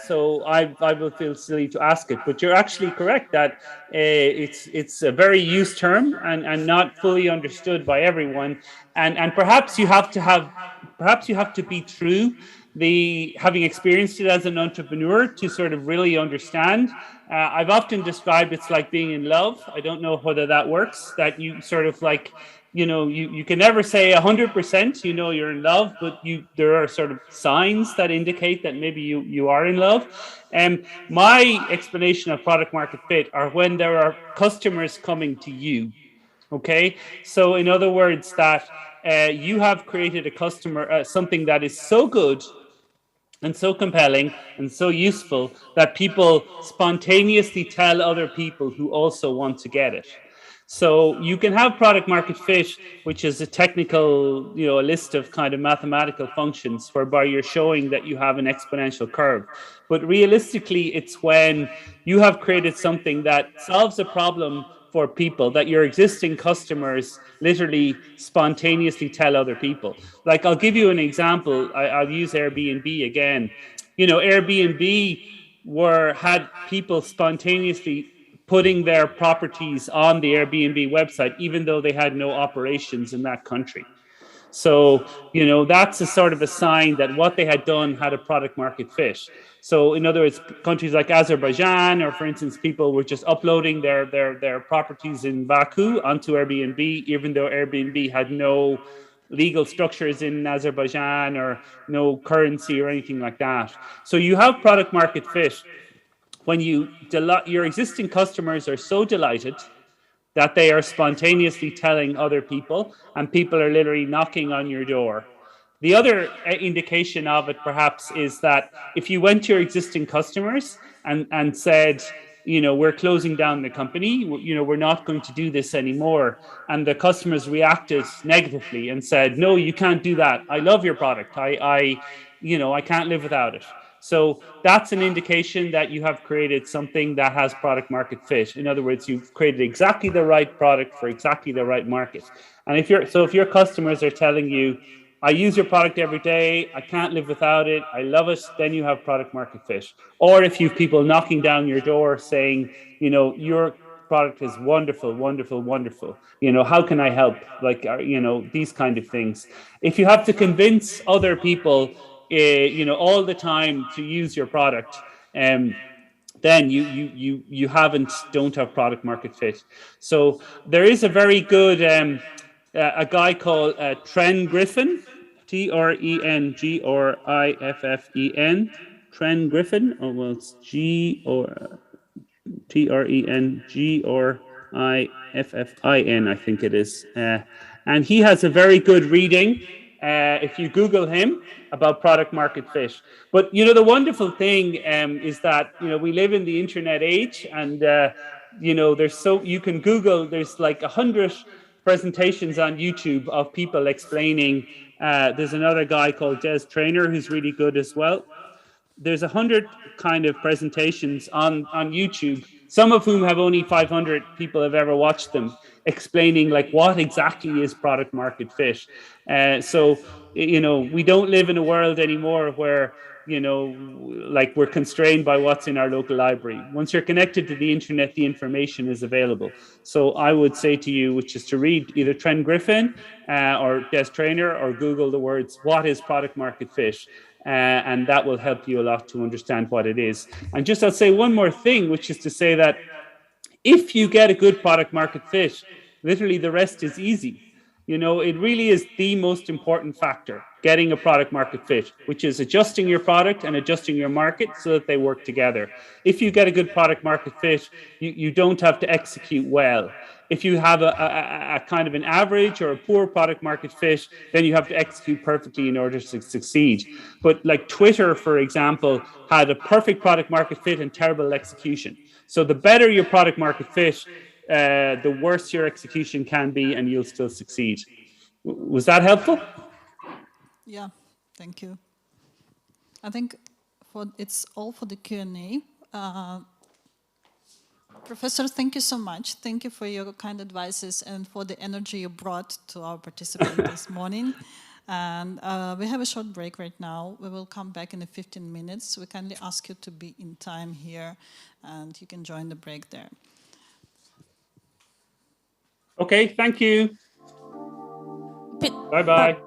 so I will feel silly to ask it. But you're actually correct that it's a very used term and not fully understood by everyone, and perhaps you have to be true having experienced it as an entrepreneur to sort of really understand. I've often described it's like being in love. I don't know whether that works, that you sort of like, you know, you can never say 100%, you know, you're in love, but there are sort of signs that indicate that maybe you are in love. And my explanation of product market fit are when there are customers coming to you. Okay, so in other words, that you have created a customer, something that is so good and so compelling and so useful that people spontaneously tell other people who also want to get it. So you can have product market fit, which is a technical, you know, a list of kind of mathematical functions whereby you're showing that you have an exponential curve. But realistically, it's when you have created something that solves a problem for people that your existing customers literally spontaneously tell other people. Like, I'll give you an example. I'll use Airbnb again. You know, Airbnb had people spontaneously putting their properties on the Airbnb website, even though they had no operations in that country. So, you know, that's a sort of a sign that what they had done had a product market fit. So in other words, countries like Azerbaijan, or for instance, people were just uploading their properties in Baku onto Airbnb, even though Airbnb had no legal structures in Azerbaijan or no currency or anything like that. So you have product market fit when your existing customers are so delighted that they are spontaneously telling other people, and people are literally knocking on your door. The other indication of it perhaps is that if you went to your existing customers and said, you know, we're closing down the company, you know, we're not going to do this anymore, and the customers reacted negatively and said, no, you can't do that. I love your product. I can't live without it. So that's an indication that you have created something that has product market fit. In other words, you've created exactly the right product for exactly the right market. And if your customers are telling you, I use your product every day, I can't live without it, I love it, then you have product market fit. Or if you have people knocking down your door saying, you know, your product is wonderful, wonderful, wonderful. You know, how can I help? Like, you know, these kind of things. If you have to convince other people, you know, all the time to use your product, then you don't have product market fit. So there is a very good a guy called Tren Griffin, Trengriffen, Tren Griffin. Oh well, it's Trengriffin, I think it is. And he has a very good reading if you Google him about product market fit. But, you know, the wonderful thing is that, you know, we live in the internet age, and, you know, you can Google, there's like 100 presentations on YouTube of people explaining. There's another guy called Des Trainer who's really good as well. There's 100 kind of presentations on YouTube, some of whom have only 500 people have ever watched them, explaining like what exactly is product market fit. So, you know, we don't live in a world anymore where, you know, like we're constrained by what's in our local library. Once you're connected to the internet, the information is available. So I would say to you, which is to read either Trengriffin or Des Trainer, or Google the words, what is product market fit? And that will help you a lot to understand what it is. And just I'll say one more thing, which is to say that if you get a good product market fit, literally the rest is easy. You know, it really is the most important factor, getting a product market fit, which is adjusting your product and adjusting your market so that they work together. If you get a good product market fit, you don't have to execute well. If you have a kind of an average or a poor product market fit, then you have to execute perfectly in order to succeed. But like Twitter, for example, had a perfect product market fit and terrible execution. So the better your product market fit, the worse your execution can be, and you'll still succeed. Was that helpful? Yeah, thank you. I think it's all for the Q&A. Professor, thank you so much. Thank you for your kind advices and for the energy you brought to our participants this morning. And we have a short break right now. We will come back in 15 minutes. We kindly ask you to be in time here, and you can join the break there. Okay, thank you. Bye-bye.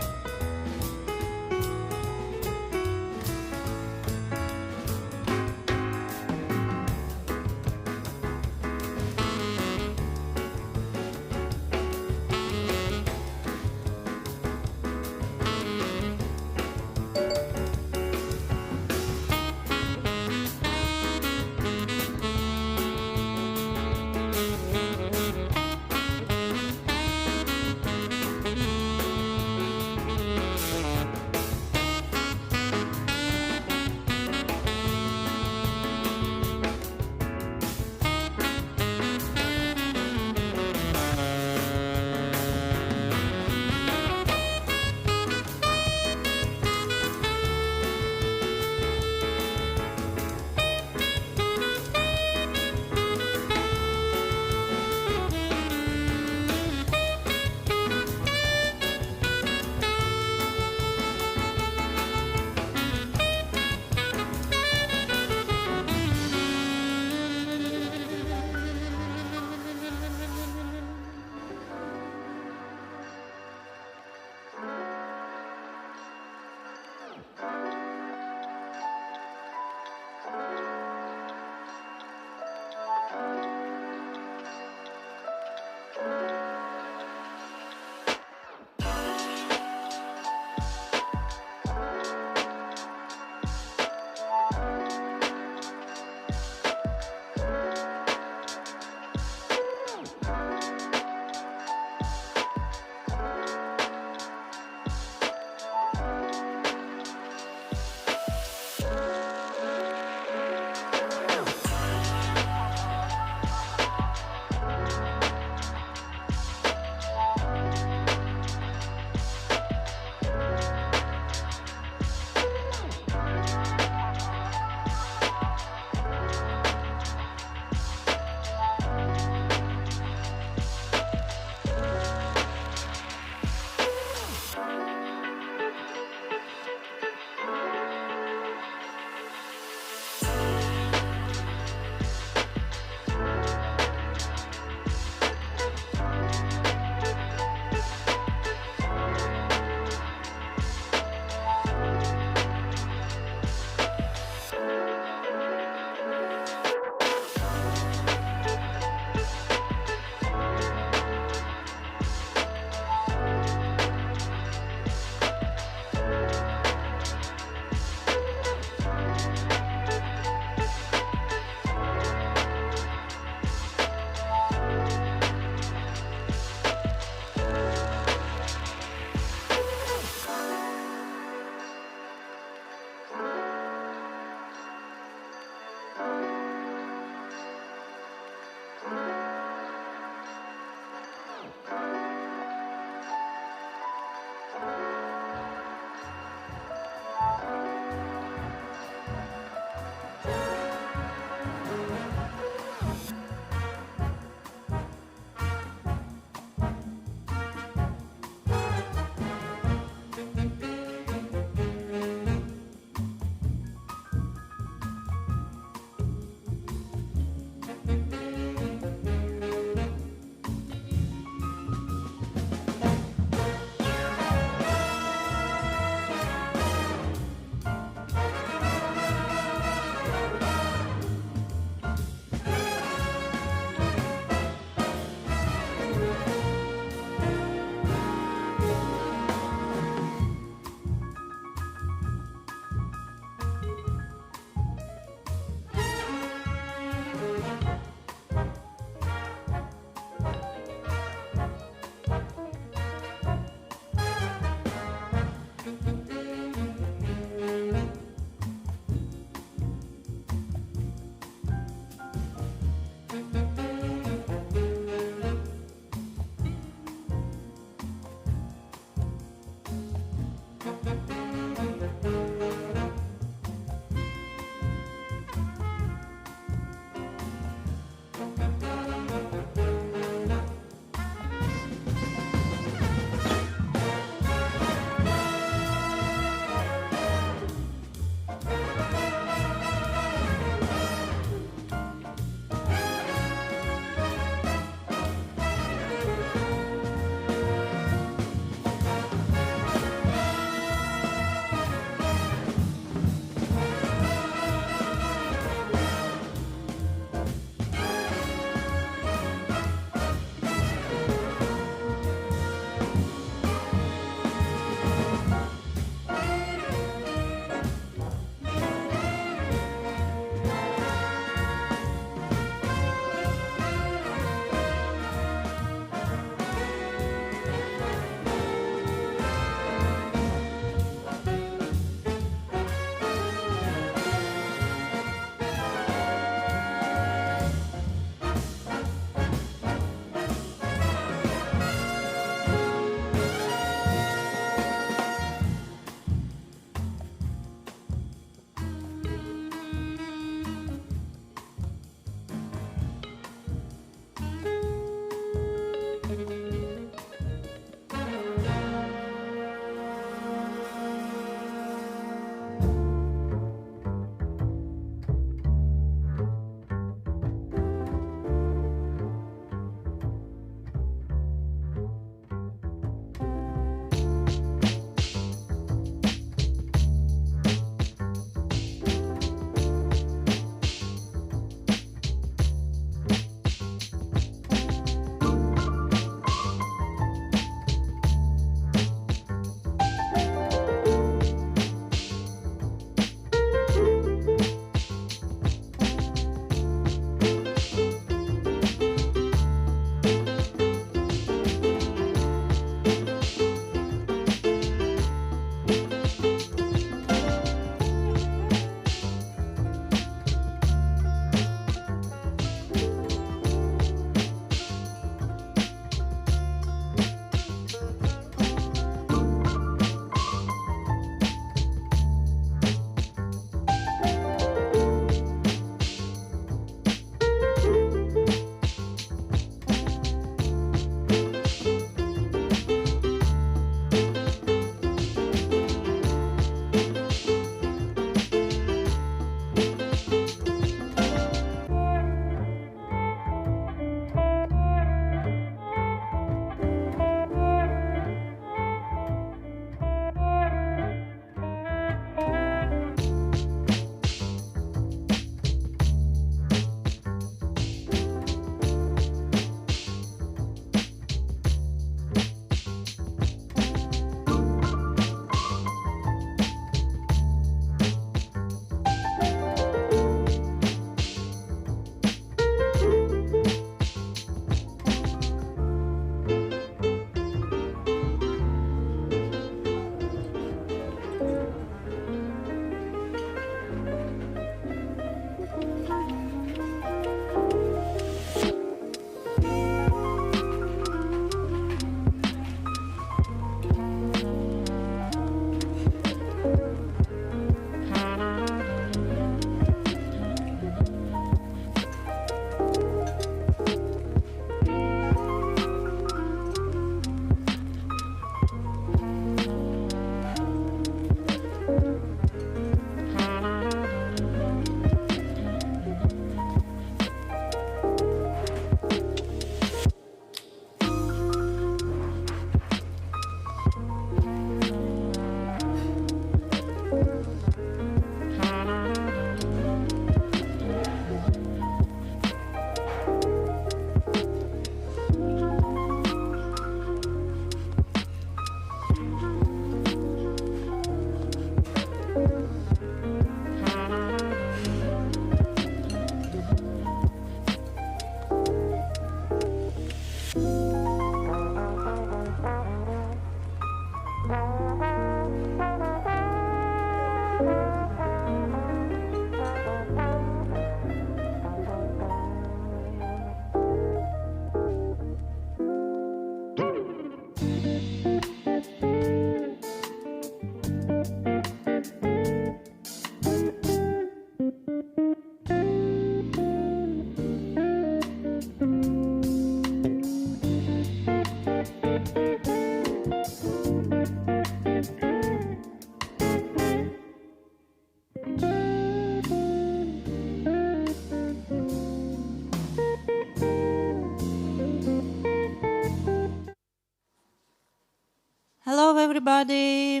everybody.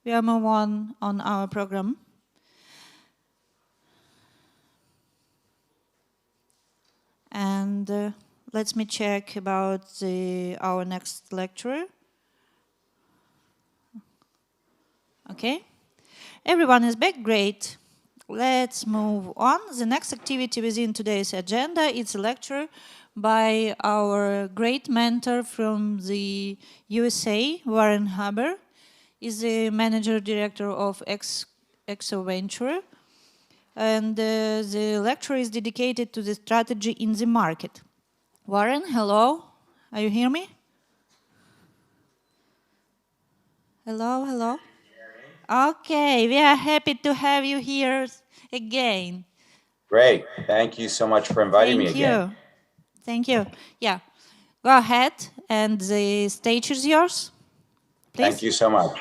We are move on our program. And let me check about our next lecturer. Okay. Everyone is back, great. Let's move on. The next activity within today's agenda is a lecture by our great mentor from the USA, Warren Haber. He's the manager director of Exo Venture. And the lecture is dedicated to the strategy in the market. Warren, hello. Are you hear me? Hello, hello. Okay, we are happy to have you here again. Great. Thank you so much for inviting me again. Thank you. Yeah. Go ahead, and the stage is yours. Please. Thank you so much.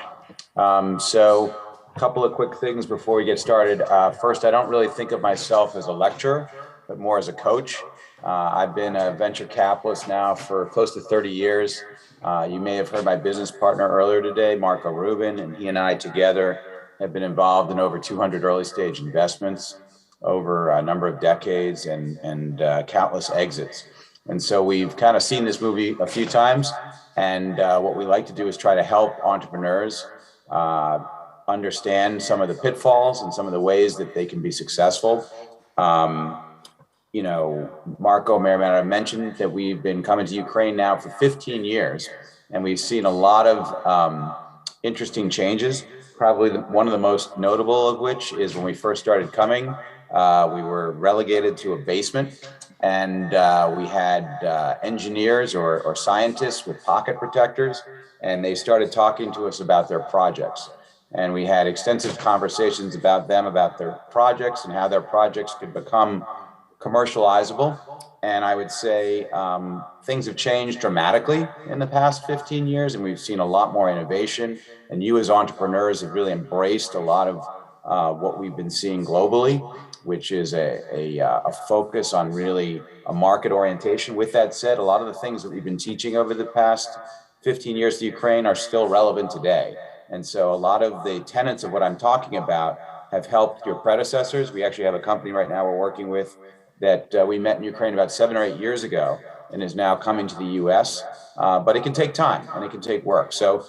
So a couple of quick things before we get started. First, I don't really think of myself as a lecturer, but more as a coach. I've been a venture capitalist now for close to 30 years. You may have heard my business partner earlier today, Marco Rubin, and he and I together have been involved in over 200 early stage investments over a number of decades and countless exits. And so we've kind of seen this movie a few times. And what we like to do is try to help entrepreneurs understand some of the pitfalls and some of the ways that they can be successful. You know, Marco Marimana mentioned that we've been coming to Ukraine now for 15 years, and we've seen a lot of interesting changes. Probably one of the most notable of which is when we first started coming, we were relegated to a basement, and we had engineers or scientists with pocket protectors, and they started talking to us about their projects. And we had extensive conversations about them, about their projects and how their projects could become commercializable. And I would say things have changed dramatically in the past 15 years, and we've seen a lot more innovation. And you as entrepreneurs have really embraced a lot of what we've been seeing globally, which is a focus on really a market orientation. With that said, a lot of the things that we've been teaching over the past 15 years to Ukraine are still relevant today. And so a lot of the tenets of what I'm talking about have helped your predecessors. We actually have a company right now we're working with that we met in Ukraine about 7 or 8 years ago and is now coming to the US. But it can take time and it can take work. So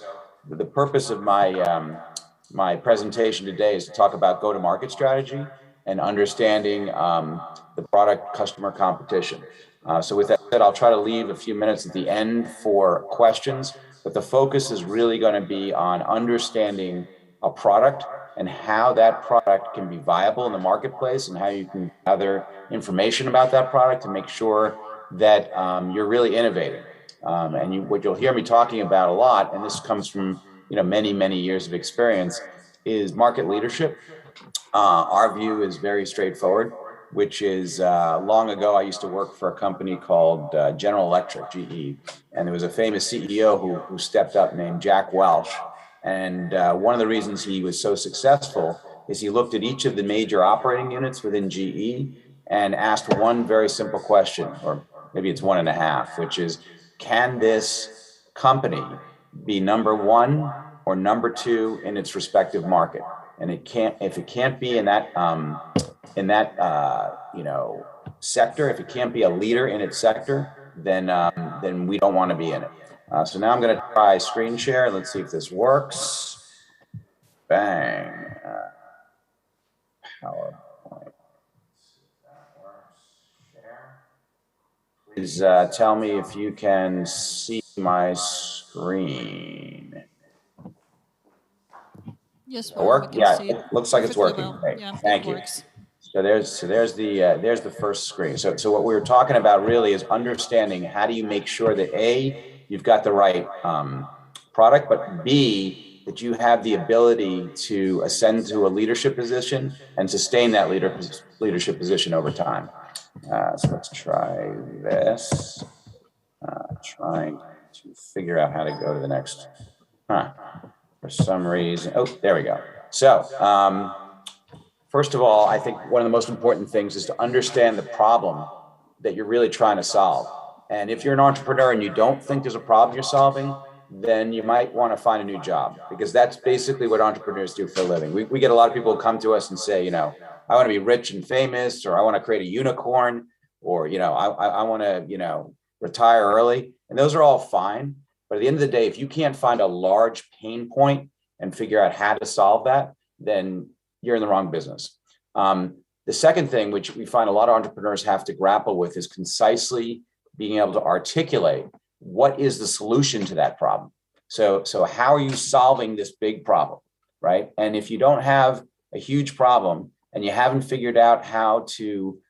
the purpose of my presentation today is to talk about go-to-market strategy and understanding the product customer competition. So with that said, I'll try to leave a few minutes at the end for questions, but the focus is really going to be on understanding a product and how that product can be viable in the marketplace and how you can gather information about that product to make sure that you're really innovating. And what you'll hear me talking about a lot, and this comes from many, many years of experience, is market leadership. Our view is very straightforward, which is long ago, I used to work for a company called General Electric, GE, and there was a famous CEO who stepped up named Jack Welch. And one of the reasons he was so successful is he looked at each of the major operating units within GE and asked one very simple question, or maybe it's one and a half, which is, can this company be number one or number two in its respective market? And if it can't be in that sector, if it can't be a leader in its sector, then we don't want to be in it. So now I'm going to try screen share. Let's see if this works. Bang. PowerPoint. Please tell me if you can see my screen. Yes, work? Yeah, it looks like it's working. Well. Great. Yeah, Thank you. So there's the first screen. So what we were talking about really is understanding how do you make sure that A, you've got the right product, but B, that you have the ability to ascend to a leadership position and sustain that leadership position over time. So let's try this. Trying to figure out how to go to the next. For some reason, oh, there we go. So first of all, I think one of the most important things is to understand the problem that you're really trying to solve. And if you're an entrepreneur and you don't think there's a problem you're solving, then you might want to find a new job, because that's basically what entrepreneurs do for a living. We get a lot of people who come to us and say, I want to be rich and famous, or I want to create a unicorn, or, I want to, retire early. And those are all fine. But at the end of the day, if you can't find a large pain point and figure out how to solve that, then you're in the wrong business. The second thing, which we find a lot of entrepreneurs have to grapple with, is concisely being able to articulate what is the solution to that problem. So how are you solving this big problem, right? And if you don't have a huge problem and you haven't figured out how to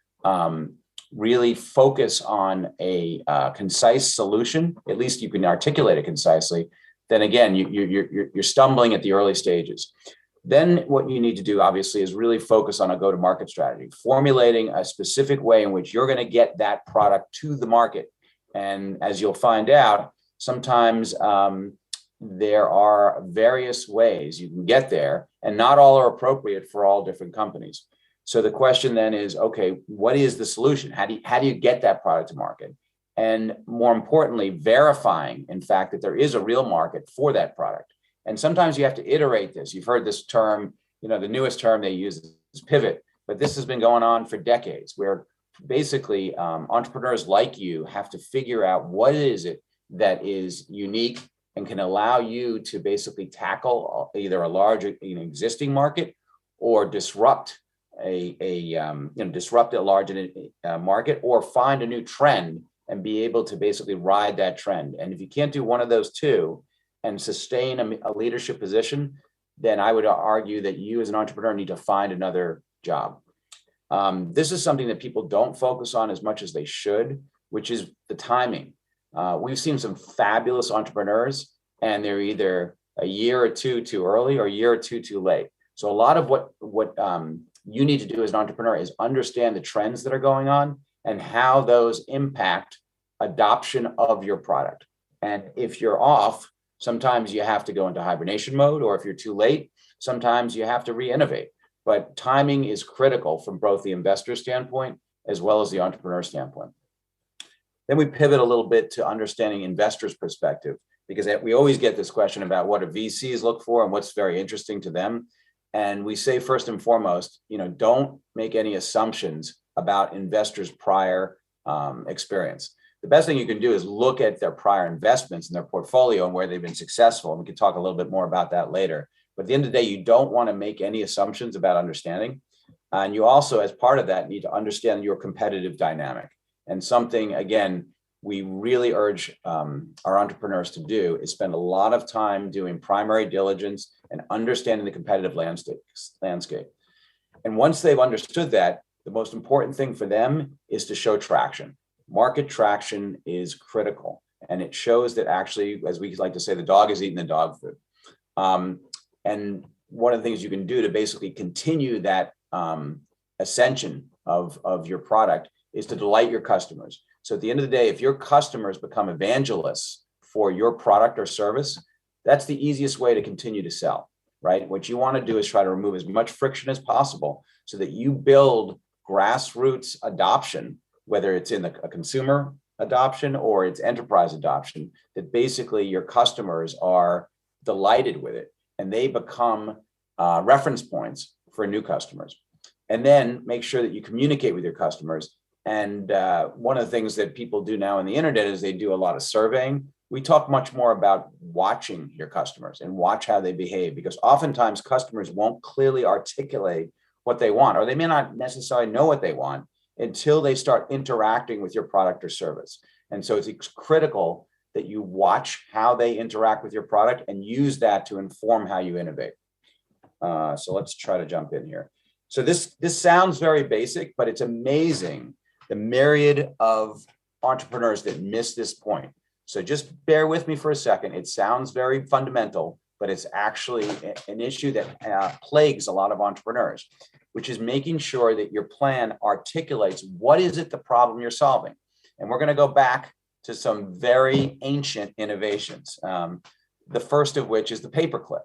really focus on a concise solution, at least you can articulate it concisely, then again, you're stumbling at the early stages. Then what you need to do, obviously, is really focus on a go-to-market strategy, formulating a specific way in which you're going to get that product to the market. And as you'll find out, sometimes there are various ways you can get there, and not all are appropriate for all different companies. So the question then is, okay, what is the solution? How do you get that product to market? And more importantly, verifying, in fact, that there is a real market for that product. And sometimes you have to iterate this. You've heard this term, the newest term they use is pivot, but this has been going on for decades, where basically entrepreneurs like you have to figure out what is it that is unique and can allow you to basically tackle either a large existing market or disrupt a large market, or find a new trend and be able to basically ride that trend. And if you can't do one of those two and sustain a leadership position, then I would argue that you as an entrepreneur need to find another job. This is something that people don't focus on as much as they should, which is the timing. We've seen some fabulous entrepreneurs, and they're either a year or two too early or a year or two too late. So a lot of what you need to do as an entrepreneur is understand the trends that are going on and how those impact adoption of your product. And if you're off, sometimes you have to go into hibernation mode, or if you're too late, sometimes you have to re-innovate. But timing is critical from both the investor standpoint as well as the entrepreneur standpoint. Then we pivot a little bit to understanding investors' perspective, because we always get this question about what do VCs look for and what's very interesting to them. And we say, first and foremost, don't make any assumptions about investors' prior experience. The best thing you can do is look at their prior investments in their portfolio and where they've been successful. And we can talk a little bit more about that later. But at the end of the day, you don't want to make any assumptions about understanding. And you also, as part of that, need to understand your competitive dynamic. And something, again, we really urge our entrepreneurs to do is spend a lot of time doing primary diligence and understanding the competitive landscape. And once they've understood that, the most important thing for them is to show traction. Market traction is critical. And it shows that actually, as we like to say, the dog is eating the dog food. And one of the things you can do to basically continue that ascension of your product is to delight your customers. So at the end of the day, if your customers become evangelists for your product or service, that's the easiest way to continue to sell, right? What you want to do is try to remove as much friction as possible so that you build grassroots adoption, whether it's in a consumer adoption or it's enterprise adoption, that basically your customers are delighted with it and they become reference points for new customers. And then make sure that you communicate with your customers. And one of the things that people do now on the internet is they do a lot of surveying. We talk much more about watching your customers and watch how they behave, because oftentimes customers won't clearly articulate what they want, or they may not necessarily know what they want until they start interacting with your product or service. And so it's critical that you watch how they interact with your product and use that to inform how you innovate. So let's try to jump in here. So this sounds very basic, but it's amazing the myriad of entrepreneurs that miss this point. So just bear with me for a second. It sounds very fundamental, but it's actually an issue that plagues a lot of entrepreneurs, which is making sure that your plan articulates what is it the problem you're solving. And we're going to go back to some very ancient innovations. The first of which is the paperclip.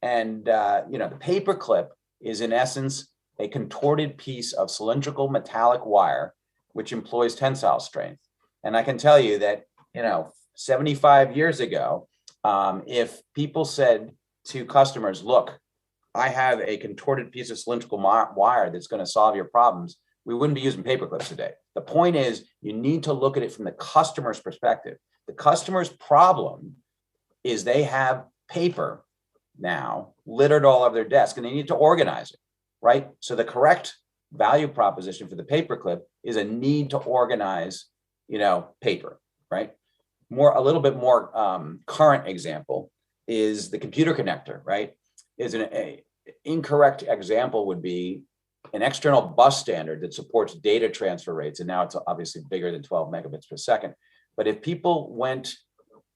And the paperclip is in essence a contorted piece of cylindrical metallic wire which employs tensile strength. And I can tell you that, 75 years ago, if people said to customers, look, I have a contorted piece of cylindrical wire that's going to solve your problems, we wouldn't be using paper clips today. The point is, you need to look at it from the customer's perspective. The customer's problem is they have paper now littered all over their desk and they need to organize it, right? So the correct value proposition for the paperclip is a need to organize, paper, right? A little bit more current example is the computer connector, right? Is an incorrect example would be an external bus standard that supports data transfer rates. And now it's obviously bigger than 12 megabits per second. But if people went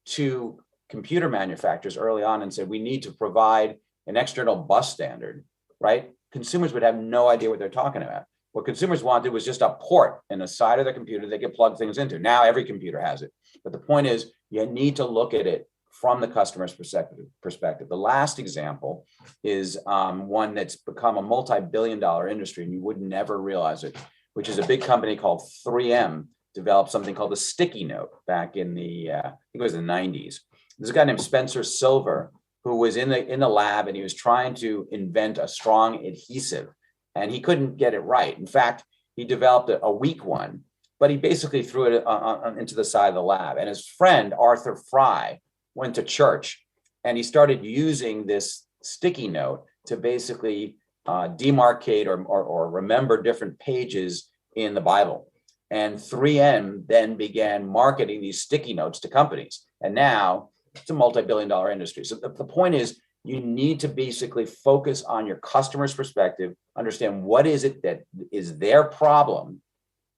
to computer manufacturers early on and said, we need to provide an external bus standard, right? Consumers would have no idea what they're talking about. What consumers wanted was just a port in the side of their computer they could plug things into. Now every computer has it. But the point is, you need to look at it from the customer's perspective. The last example is one that's become a multi-billion-dollar industry, and you would never realize it, which is a big company called 3M developed something called the sticky note back in the, I think it was the 90s. There's a guy named Spencer Silver who was in the lab, and he was trying to invent a strong adhesive, and he couldn't get it right. In fact, he developed a weak one, but he basically threw it into the side of the lab. And his friend, Arthur Fry, went to church, and he started using this sticky note to basically demarcate or remember different pages in the Bible. And 3M then began marketing these sticky notes to companies. And now it's a multi-billion-dollar industry. So the point is, you need to basically focus on your customer's perspective, understand what is it that is their problem,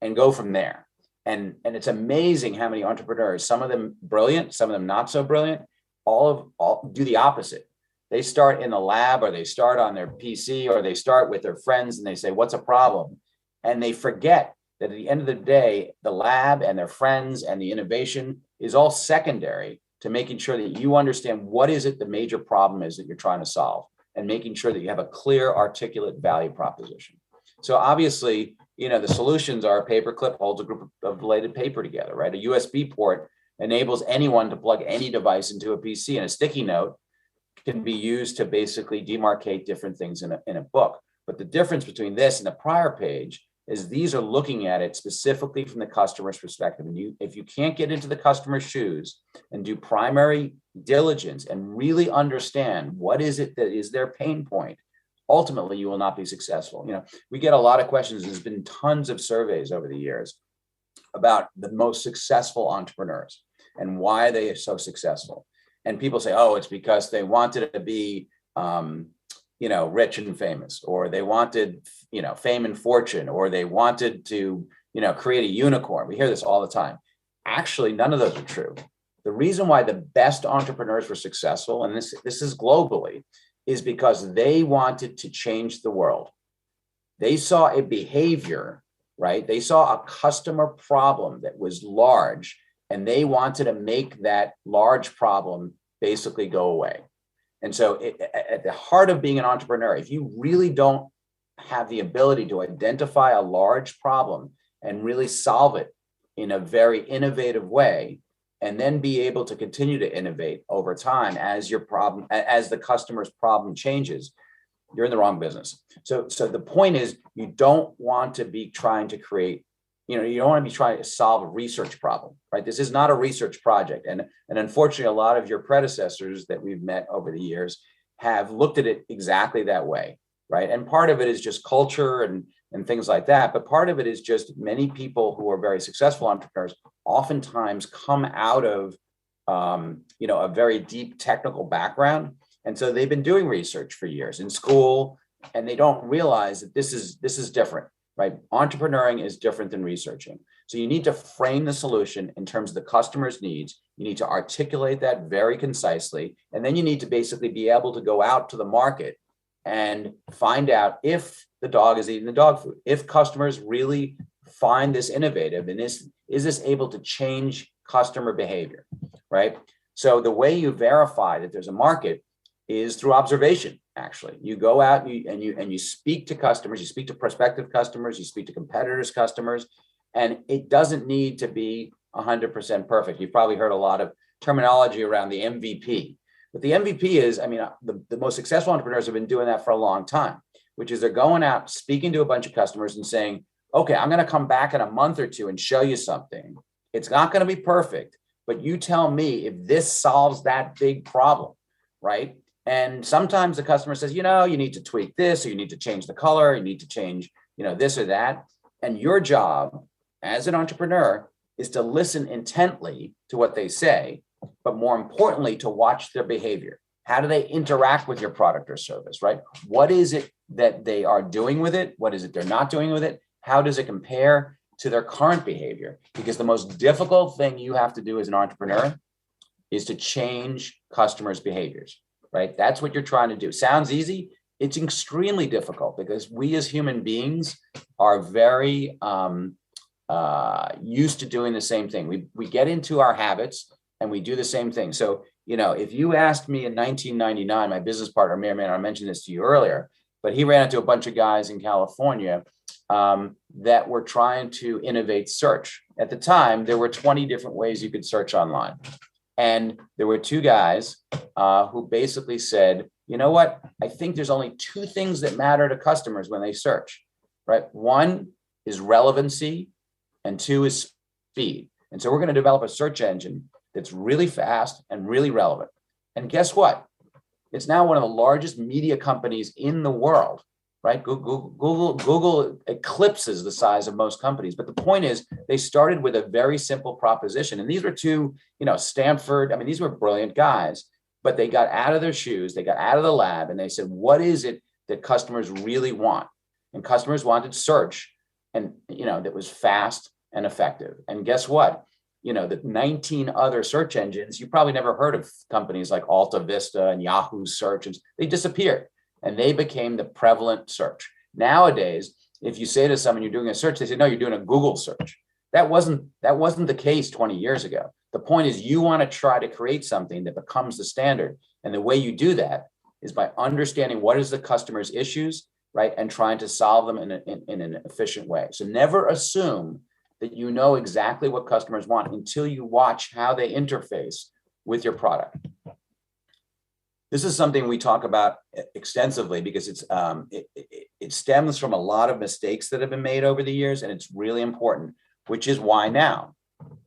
and go from there. And it's amazing how many entrepreneurs, some of them brilliant, some of them not so brilliant, all do the opposite. They start in the lab, or they start on their PC, or they start with their friends and they say, what's a problem? And they forget that at the end of the day, the lab and their friends and the innovation is all secondary to making sure that you understand what is it the major problem is that you're trying to solve, and making sure that you have a clear, articulate value proposition. So obviously, the solutions are a paperclip holds a group of related paper together, right? A USB port enables anyone to plug any device into a PC, and a sticky note can be used to basically demarcate different things in a book. But the difference between this and the prior page is these are looking at it specifically from the customer's perspective. And if you can't get into the customer's shoes and do primary diligence and really understand what is it that is their pain point, ultimately you will not be successful. We get a lot of questions. There's been tons of surveys over the years about the most successful entrepreneurs and why they are so successful. And people say, oh, it's because they wanted to be, rich and famous, or they wanted, fame and fortune, or they wanted to, create a unicorn. We hear this all the time. Actually, none of those are true. The reason why the best entrepreneurs were successful, and this is globally, is because they wanted to change the world. They saw a behavior, right? They saw a customer problem that was large, and they wanted to make that large problem basically go away. And so at the heart of being an entrepreneur, if you really don't have the ability to identify a large problem and really solve it in a very innovative way, and then be able to continue to innovate over time as the customer's problem changes, you're in the wrong business. So the point is, you don't want to be trying to create, you don't want to be trying to solve a research problem, right? This is not a research project. And unfortunately, a lot of your predecessors that we've met over the years have looked at it exactly that way, right? And part of it is just culture and things like that. But part of it is just many people who are very successful entrepreneurs oftentimes come out of, a very deep technical background. And so they've been doing research for years in school, and they don't realize that this is different, right? Entrepreneuring is different than researching. So you need to frame the solution in terms of the customer's needs. You need to articulate that very concisely. And then you need to basically be able to go out to the market and find out if the dog is eating the dog food, if customers really find this innovative, and is this able to change customer behavior, right? So the way you verify that there's a market is through observation. Actually, you go out and you speak to customers, you speak to prospective customers, you speak to competitors' customers, and it doesn't need to be 100% perfect. You've probably heard a lot of terminology around the MVP. But the MVP is, I mean, the most successful entrepreneurs have been doing that for a long time, which is they're going out, speaking to a bunch of customers and saying, okay, I'm going to come back in a month or two and show you something. It's not going to be perfect, but you tell me if this solves that big problem, right? And sometimes the customer says, you know, you need to tweak this, or you need to change the color, you need to change, you know, this or that. And your job as an entrepreneur is to listen intently to what they say, but more importantly, to watch their behavior. How do they interact with your product or service, right? What is it that they are doing with it? What is it they're not doing with it? How does it compare to their current behavior? Because the most difficult thing you have to do as an entrepreneur is to change customers' behaviors, right? That's what you're trying to do. Sounds easy. It's extremely difficult because we as human beings are very used to doing the same thing. We get into our habits and we do the same thing. So, you know, if you asked me in 1999, my business partner, Mayor, I mentioned this to you earlier, but he ran into a bunch of guys in California that were trying to innovate search. At the time, there were 20 different ways you could search online. And there were two guys who basically said, you know what? I think there's only two things that matter to customers when they search, right? One is relevancy and two is speed. And so we're going to develop a search engine that's really fast and really relevant. And guess what? It's now one of the largest media companies in the world, right? Google eclipses the size of most companies. But the point is, they started with a very simple proposition. And these were two, you know, Stanford, I mean, these were brilliant guys, but they got out of their shoes, they got out of the lab, and they said, what is it that customers really want? And customers wanted search, and, you know, that was fast and effective. And guess what? You know, the 19 other search engines, you probably never heard of companies like Alta Vista and Yahoo Search, and they disappeared and they became the prevalent search. Nowadays, if you say to someone you're doing a search, they say, no, you're doing a Google search. That wasn't the case 20 years ago. The point is, you want to try to create something that becomes the standard. And the way you do that is by understanding what is the customer's issues, right? And trying to solve them in an efficient way. So never assume that you know exactly what customers want until you watch how they interface with your product. This is something we talk about extensively because it stems from a lot of mistakes that have been made over the years, and it's really important, which is why now,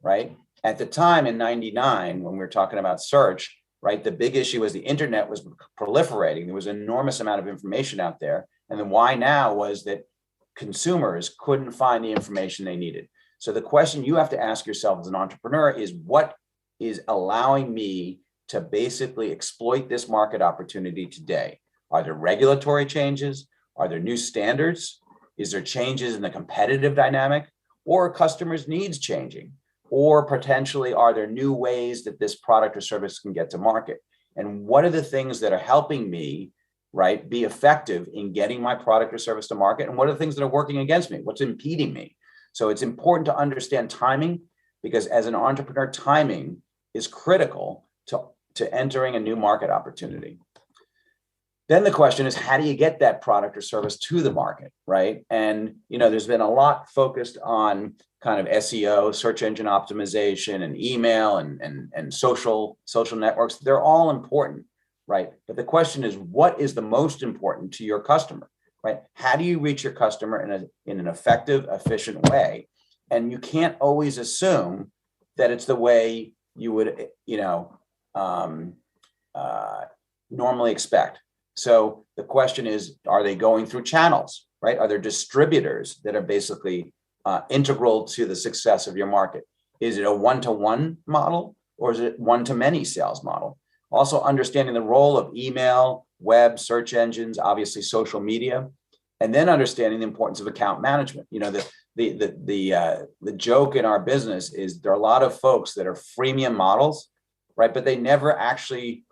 right? At the time in 99, when we were talking about search, right, the big issue was the internet was proliferating. There was an enormous amount of information out there. And then why now was that consumers couldn't find the information they needed. So the question you have to ask yourself as an entrepreneur is, what is allowing me to basically exploit this market opportunity today? Are there regulatory changes? Are there new standards? Is there changes in the competitive dynamic? Or are customers' needs changing? Or potentially, are there new ways that this product or service can get to market? And what are the things that are helping me, right, be effective in getting my product or service to market? And what are the things that are working against me? What's impeding me? So it's important to understand timing, because as an entrepreneur, timing is critical to entering a new market opportunity. Then the question is, how do you get that product or service to the market, right? And, you know, there's been a lot focused on kind of SEO, search engine optimization, and email and social networks. They're all important, right? But the question is, what is the most important to your customer, right? How do you reach your customer in an effective, efficient way? And you can't always assume that it's the way you would, you know, normally expect. So the question is, are they going through channels, right? Are there distributors that are basically integral to the success of your market? Is it a one-to-one model, or is it one-to-many sales model? Also understanding the role of email, web, search engines, obviously social media, and then understanding the importance of account management. You know, the joke in our business is there are a lot of folks that are freemium models, right? But they never actually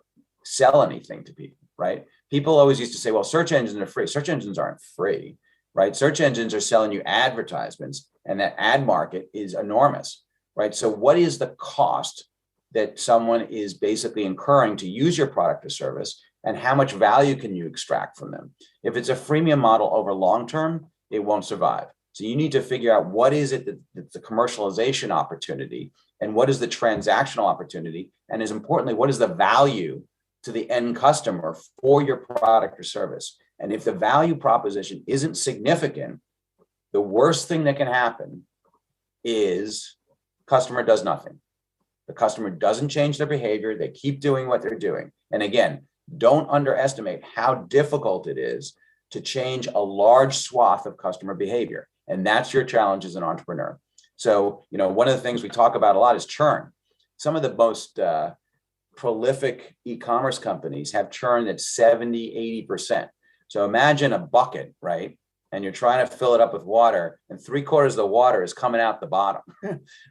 sell anything to people, right? People always used to say, well, search engines are free. Search engines aren't free, right? Search engines are selling you advertisements, and that ad market is enormous, right? So what is the cost that someone is basically incurring to use your product or service, and how much value can you extract from them? If it's a freemium model over long term, it won't survive. So you need to figure out what is it that's the commercialization opportunity and what is the transactional opportunity. And as importantly, what is the value to the end customer for your product or service? And if the value proposition isn't significant, the worst thing that can happen is customer does nothing. The customer doesn't change their behavior. They keep doing what they're doing. And again, don't underestimate how difficult it is to change a large swath of customer behavior. And that's your challenge as an entrepreneur. So, one of the things we talk about a lot is churn. Some of the most prolific e-commerce companies have churn that's 70, 80%. So imagine a bucket, right? And you're trying to fill it up with water and 3/4 of the water is coming out the bottom,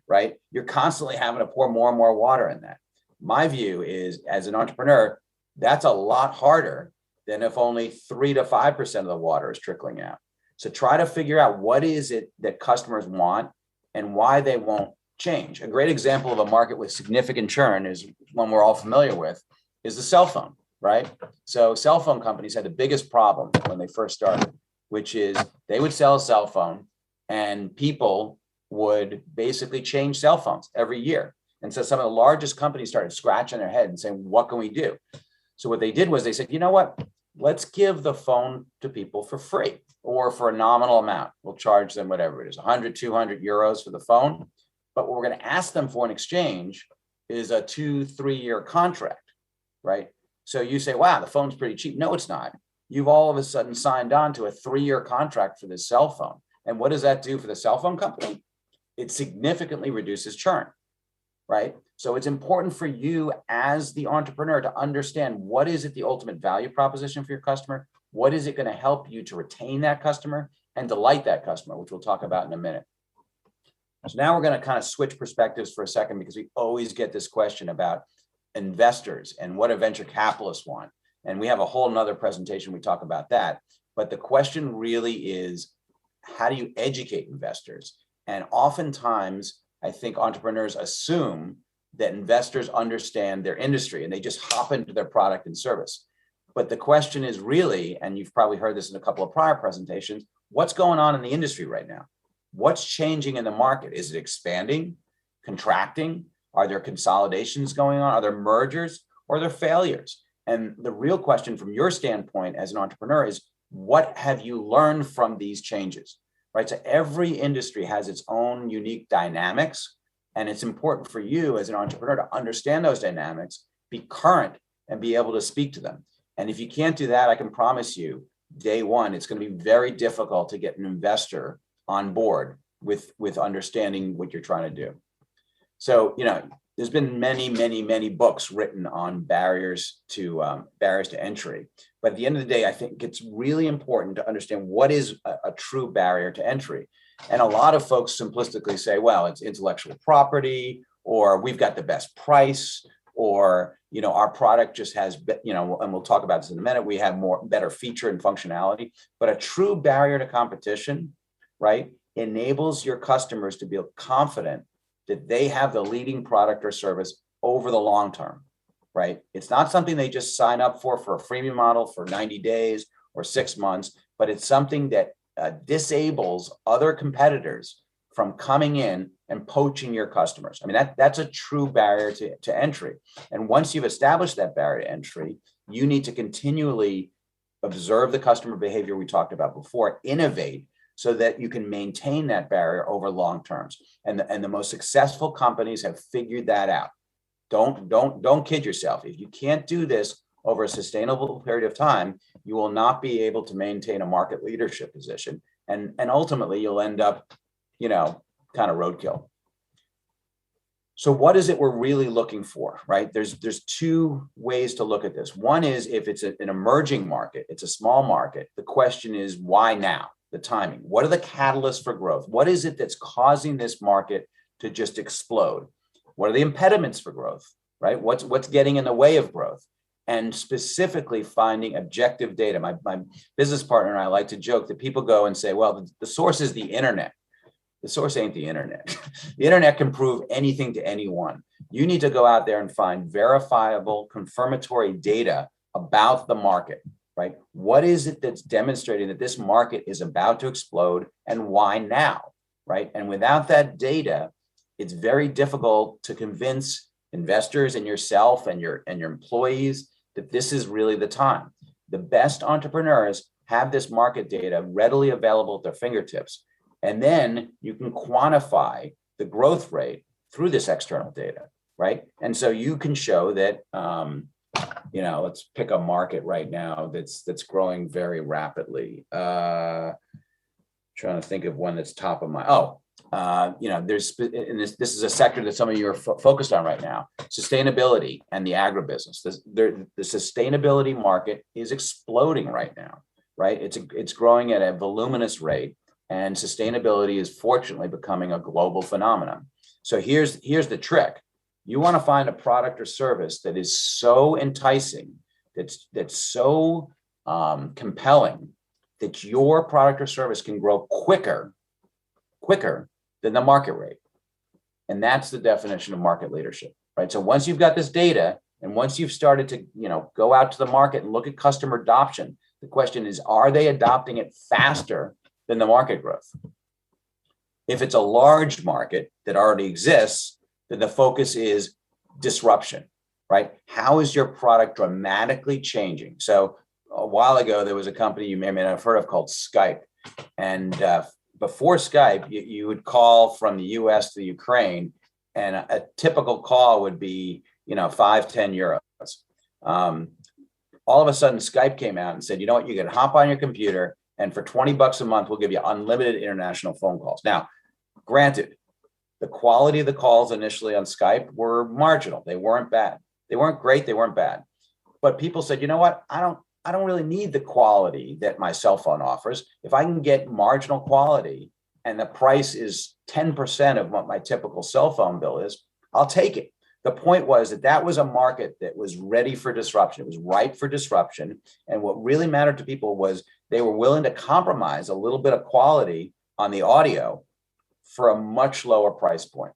right? You're constantly having to pour more and more water in that. My view is, as an entrepreneur, that's a lot harder than if only 3 to 5% of the water is trickling out. So try to figure out what is it that customers want and why they won't change. A great example of a market with significant churn is one we're all familiar with, is the cell phone, right? So cell phone companies had the biggest problem when they first started, which is they would sell a cell phone and people would basically change cell phones every year. And so some of the largest companies started scratching their head and saying, what can we do? So what they did was they said, you know what? Let's give the phone to people for free or for a nominal amount. We'll charge them whatever it is, 100, 200 euros for the phone. But what we're going to ask them for in exchange is a 2-3 year contract, right? So you say, wow, the phone's pretty cheap. No, it's not. You've all of a sudden signed on to a 3-year contract for this cell phone. And what does that do for the cell phone company? It significantly reduces churn, right? So it's important for you as the entrepreneur to understand what is it the ultimate value proposition for your customer? What is it going to help you to retain that customer and delight that customer, which we'll talk about in a minute. So now we're going to kind of switch perspectives for a second because we always get this question about investors and what a venture capitalist want. And we have a whole nother presentation, we talk about that. But the question really is, how do you educate investors? And oftentimes, I think entrepreneurs assume that investors understand their industry and they just hop into their product and service. But the question is really, and you've probably heard this in a couple of prior presentations, what's going on in the industry right now? What's changing in the market? Is it expanding, contracting? Are there consolidations going on? Are there mergers or are there failures? And the real question from your standpoint as an entrepreneur is, what have you learned from these changes, right? So every industry has its own unique dynamics, and it's important for you as an entrepreneur to understand those dynamics, be current, and be able to speak to them. And if you can't do that, I can promise you, day one, it's going to be very difficult to get an investor on board with understanding what you're trying to do. So, there's been many books written on barriers to entry. But at the end of the day, I think it's really important to understand what is a true barrier to entry. And a lot of folks simplistically say, well, it's intellectual property, or we've got the best price, or, our product just has, and we'll talk about this in a minute, we have better feature and functionality. But a true barrier to competition, right, enables your customers to be confident that they have the leading product or service over the long term, right? It's not something they just sign up for a freemium model for 90 days or 6 months, but it's something that disables other competitors from coming in and poaching your customers. I mean, that's a true barrier to entry. And once you've established that barrier to entry, you need to continually observe the customer behavior we talked about before, innovate, so that you can maintain that barrier over long terms. And the most successful companies have figured that out. Don't kid yourself. If you can't do this over a sustainable period of time, you will not be able to maintain a market leadership position. And ultimately you'll end up, kind of roadkill. So what is it we're really looking for, right? There's two ways to look at this. One is if it's an emerging market, it's a small market. The question is, why now? The timing. What are the catalysts for growth? What is it that's causing this market to just explode? What are the impediments for growth, right? What's getting in the way of growth? And specifically finding objective data. My business partner and I like to joke that people go and say, well, the source is the internet. The source ain't the internet. The internet can prove anything to anyone. You need to go out there and find verifiable, confirmatory data about the market, right? What is it that's demonstrating that this market is about to explode, and why now, right? And without that data, it's very difficult to convince investors and yourself and your employees that this is really the time. The best entrepreneurs have this market data readily available at their fingertips. And then you can quantify the growth rate through this external data, right? And so you can show that, let's pick a market right now that's growing very rapidly. Trying to think of one that's top of my, this is a sector that some of you are focused on right now, sustainability and the agribusiness. The sustainability market is exploding right now, right? It's growing at a voluminous rate, and sustainability is fortunately becoming a global phenomenon. So here's the trick. You want to find a product or service that is so enticing, that's so compelling, that your product or service can grow quicker than the market rate. And that's the definition of market leadership, right? So once you've got this data, and once you've started to go out to the market and look at customer adoption, the question is, are they adopting it faster than the market growth? If it's a large market that already exists, then the focus is disruption, right? How is your product dramatically changing? So a while ago, there was a company you may or may not have heard of called Skype. And before Skype, you would call from the US to Ukraine, and a typical call would be, 5-10 euros. All of a sudden, Skype came out and said, you know what, you can hop on your computer, and for $20 a month, we'll give you unlimited international phone calls. Now, granted, the quality of the calls initially on Skype were marginal. They weren't bad. They weren't great. They weren't bad. But people said, you know what, I don't really need the quality that my cell phone offers. If I can get marginal quality and the price is 10% of what my typical cell phone bill is, I'll take it. The point was that was a market that was ready for disruption. It was ripe for disruption. And what really mattered to people was they were willing to compromise a little bit of quality on the audio for a much lower price point.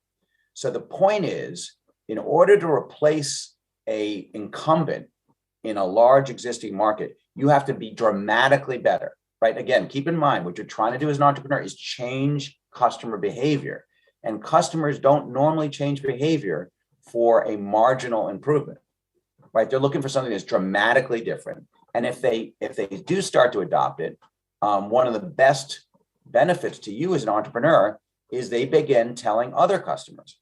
So the point is, in order to replace an incumbent in a large existing market, you have to be dramatically better, right? Again, keep in mind, what you're trying to do as an entrepreneur is change customer behavior. And customers don't normally change behavior for a marginal improvement, right? They're looking for something that's dramatically different. And if they do start to adopt it, one of the best benefits to you as an entrepreneur is they begin telling other customers.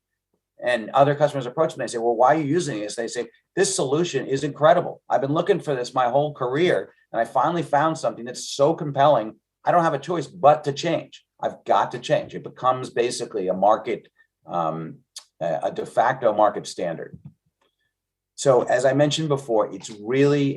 And other customers approach them and they say, well, why are you using this? They say, this solution is incredible. I've been looking for this my whole career, and I finally found something that's so compelling, I don't have a choice but to change. I've got to change. It becomes basically a market, a de facto market standard. So as I mentioned before, it's really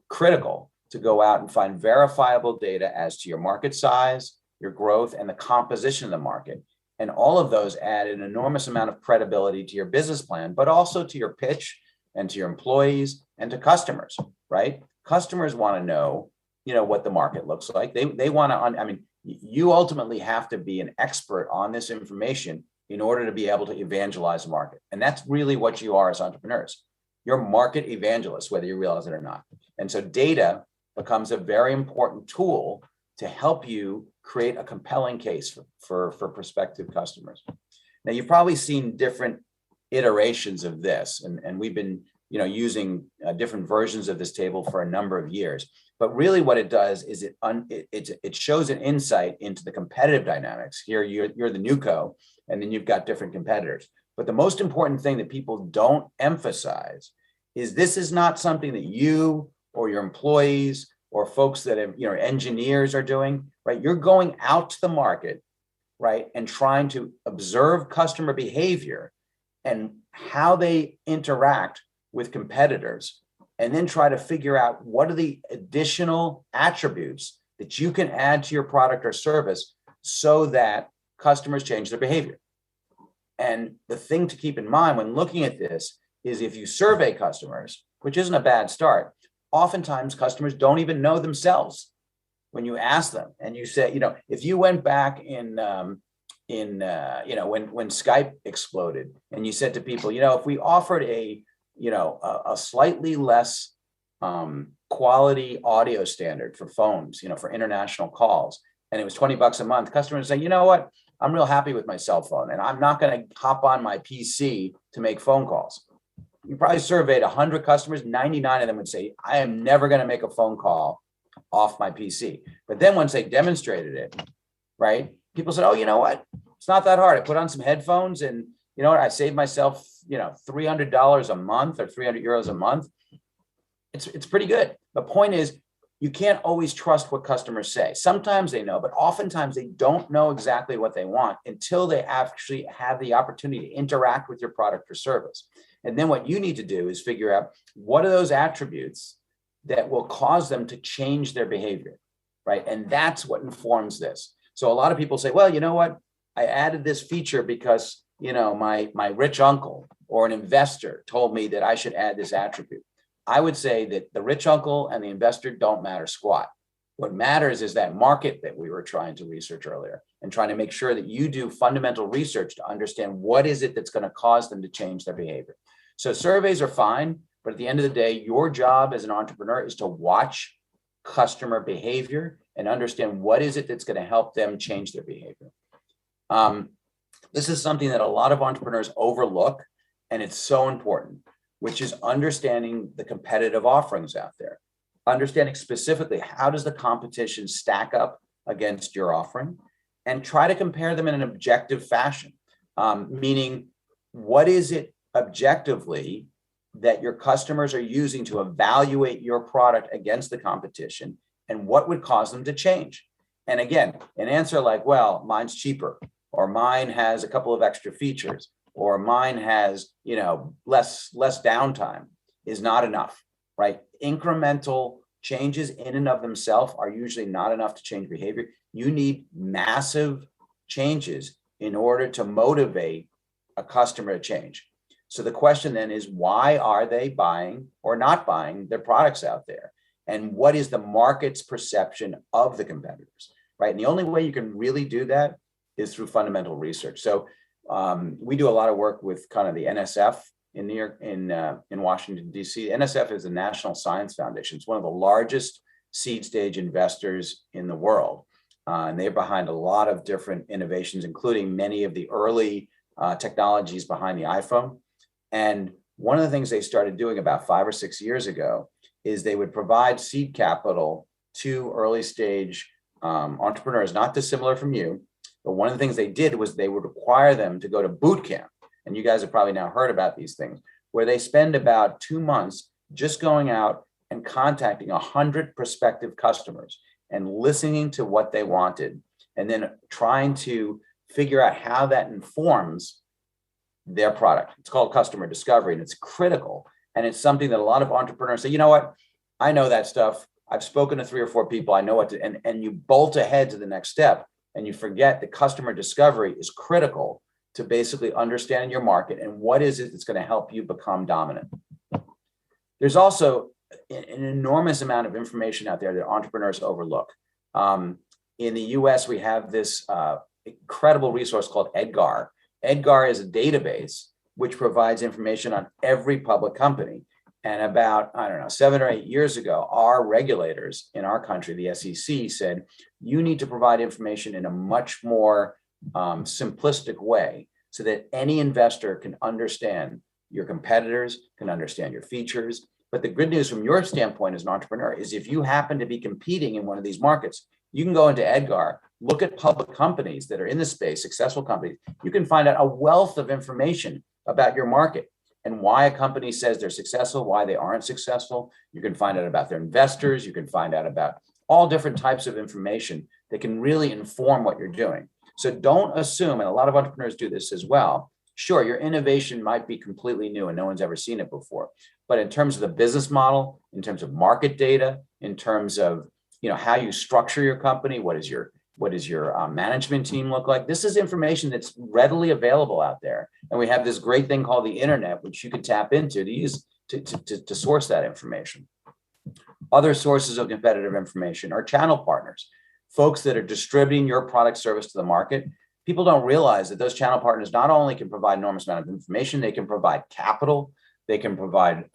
critical to go out and find verifiable data as to your market size, your growth, and the composition of the market. And all of those add an enormous amount of credibility to your business plan, but also to your pitch and to your employees and to customers, right? Customers want to know, what the market looks like. They want to, you ultimately have to be an expert on this information in order to be able to evangelize the market. And that's really what you are as entrepreneurs. You're market evangelists, whether you realize it or not. And so data becomes a very important tool to help you create a compelling case for prospective customers. Now, you've probably seen different iterations of this, and we've been using different versions of this table for a number of years. But really what it does is it shows an insight into the competitive dynamics. Here, you're the newco, and then you've got different competitors. But the most important thing that people don't emphasize is this is not something that you or your employees or folks that have, engineers are doing, right? You're going out to the market, right, and trying to observe customer behavior and how they interact with competitors, and then try to figure out what are the additional attributes that you can add to your product or service so that customers change their behavior. And the thing to keep in mind when looking at this is if you survey customers, which isn't a bad start, oftentimes customers don't even know themselves when you ask them. And you say, if you went back when Skype exploded and you said to people, if we offered a slightly less quality audio standard for phones, for international calls. And it was $20 a month. Customers say, you know what? I'm real happy with my cell phone and I'm not going to hop on my PC to make phone calls. You probably surveyed 100 customers, 99 of them would say, I am never going to make a phone call off my PC. But then once they demonstrated it, right, people said, oh, you know what? It's not that hard. I put on some headphones and you know what? I saved myself, $300 a month or 300 euros a month. It's pretty good. The point is, you can't always trust what customers say. Sometimes they know, but oftentimes they don't know exactly what they want until they actually have the opportunity to interact with your product or service. And then what you need to do is figure out what are those attributes that will cause them to change their behavior, right? And that's what informs this. So a lot of people say, well, you know what? I added this feature because, my rich uncle or an investor told me that I should add this attribute. I would say that the rich uncle and the investor don't matter squat. What matters is that market that we were trying to research earlier and trying to make sure that you do fundamental research to understand what is it that's going to cause them to change their behavior. So surveys are fine, but at the end of the day, your job as an entrepreneur is to watch customer behavior and understand what is it that's going to help them change their behavior. This is something that a lot of entrepreneurs overlook, and it's so important, which is understanding the competitive offerings out there. Understanding specifically how does the competition stack up against your offering, and try to compare them in an objective fashion. Meaning, what is it objectively that your customers are using to evaluate your product against the competition, and what would cause them to change? And again, an answer like, well, mine's cheaper, or mine has a couple of extra features, or mine has, less downtime is not enough, right? Incremental changes in and of themselves are usually not enough to change behavior. You need massive changes in order to motivate a customer to change. So the question then is, why are they buying or not buying their products out there? And what is the market's perception of the competitors, right? And the only way you can really do that is through fundamental research. So we do a lot of work with kind of the NSF in New York, in Washington, D.C. NSF is the National Science Foundation. It's one of the largest seed stage investors in the world. And they're behind a lot of different innovations, including many of the early technologies behind the iPhone. And one of the things they started doing about 5 or 6 years ago is they would provide seed capital to early stage entrepreneurs, not dissimilar from you. But one of the things they did was they would require them to go to Bootcamp. And you guys have probably now heard about these things, where they spend about 2 months just going out and contacting 100 prospective customers and listening to what they wanted, and then trying to figure out how that informs their product. It's called customer discovery, and it's critical. And it's something that a lot of entrepreneurs say, you know what, I know that stuff. I've spoken to 3 or 4 people. I know what to, and you bolt ahead to the next step. And you forget that customer discovery is critical to basically understanding your market and what is it that's going to help you become dominant. There's also an enormous amount of information out there that entrepreneurs overlook. In the US, we have this incredible resource called EDGAR. EDGAR is a database which provides information on every public company. And about, 7 or 8 years ago, our regulators in our country, the SEC, said, you need to provide information in a much more simplistic way so that any investor can understand your competitors, can understand your features. But the good news from your standpoint as an entrepreneur is if you happen to be competing in one of these markets, you can go into EDGAR, look at public companies that are in the space, successful companies. You can find out a wealth of information about your market and why a company says they're successful, why they aren't successful. You can find out about their investors. You can find out about all different types of information that can really inform what you're doing. So don't assume, and a lot of entrepreneurs do this as well. Sure, your innovation might be completely new and no one's ever seen it before. But in terms of the business model, in terms of market data, in terms of how you structure your company, what does your management team look like? This is information that's readily available out there. And we have this great thing called the internet, which you can tap into to use to source that information. Other sources of competitive information are channel partners, folks that are distributing your product service to the market. People don't realize that those channel partners not only can provide enormous amount of information, they can provide capital, they can provide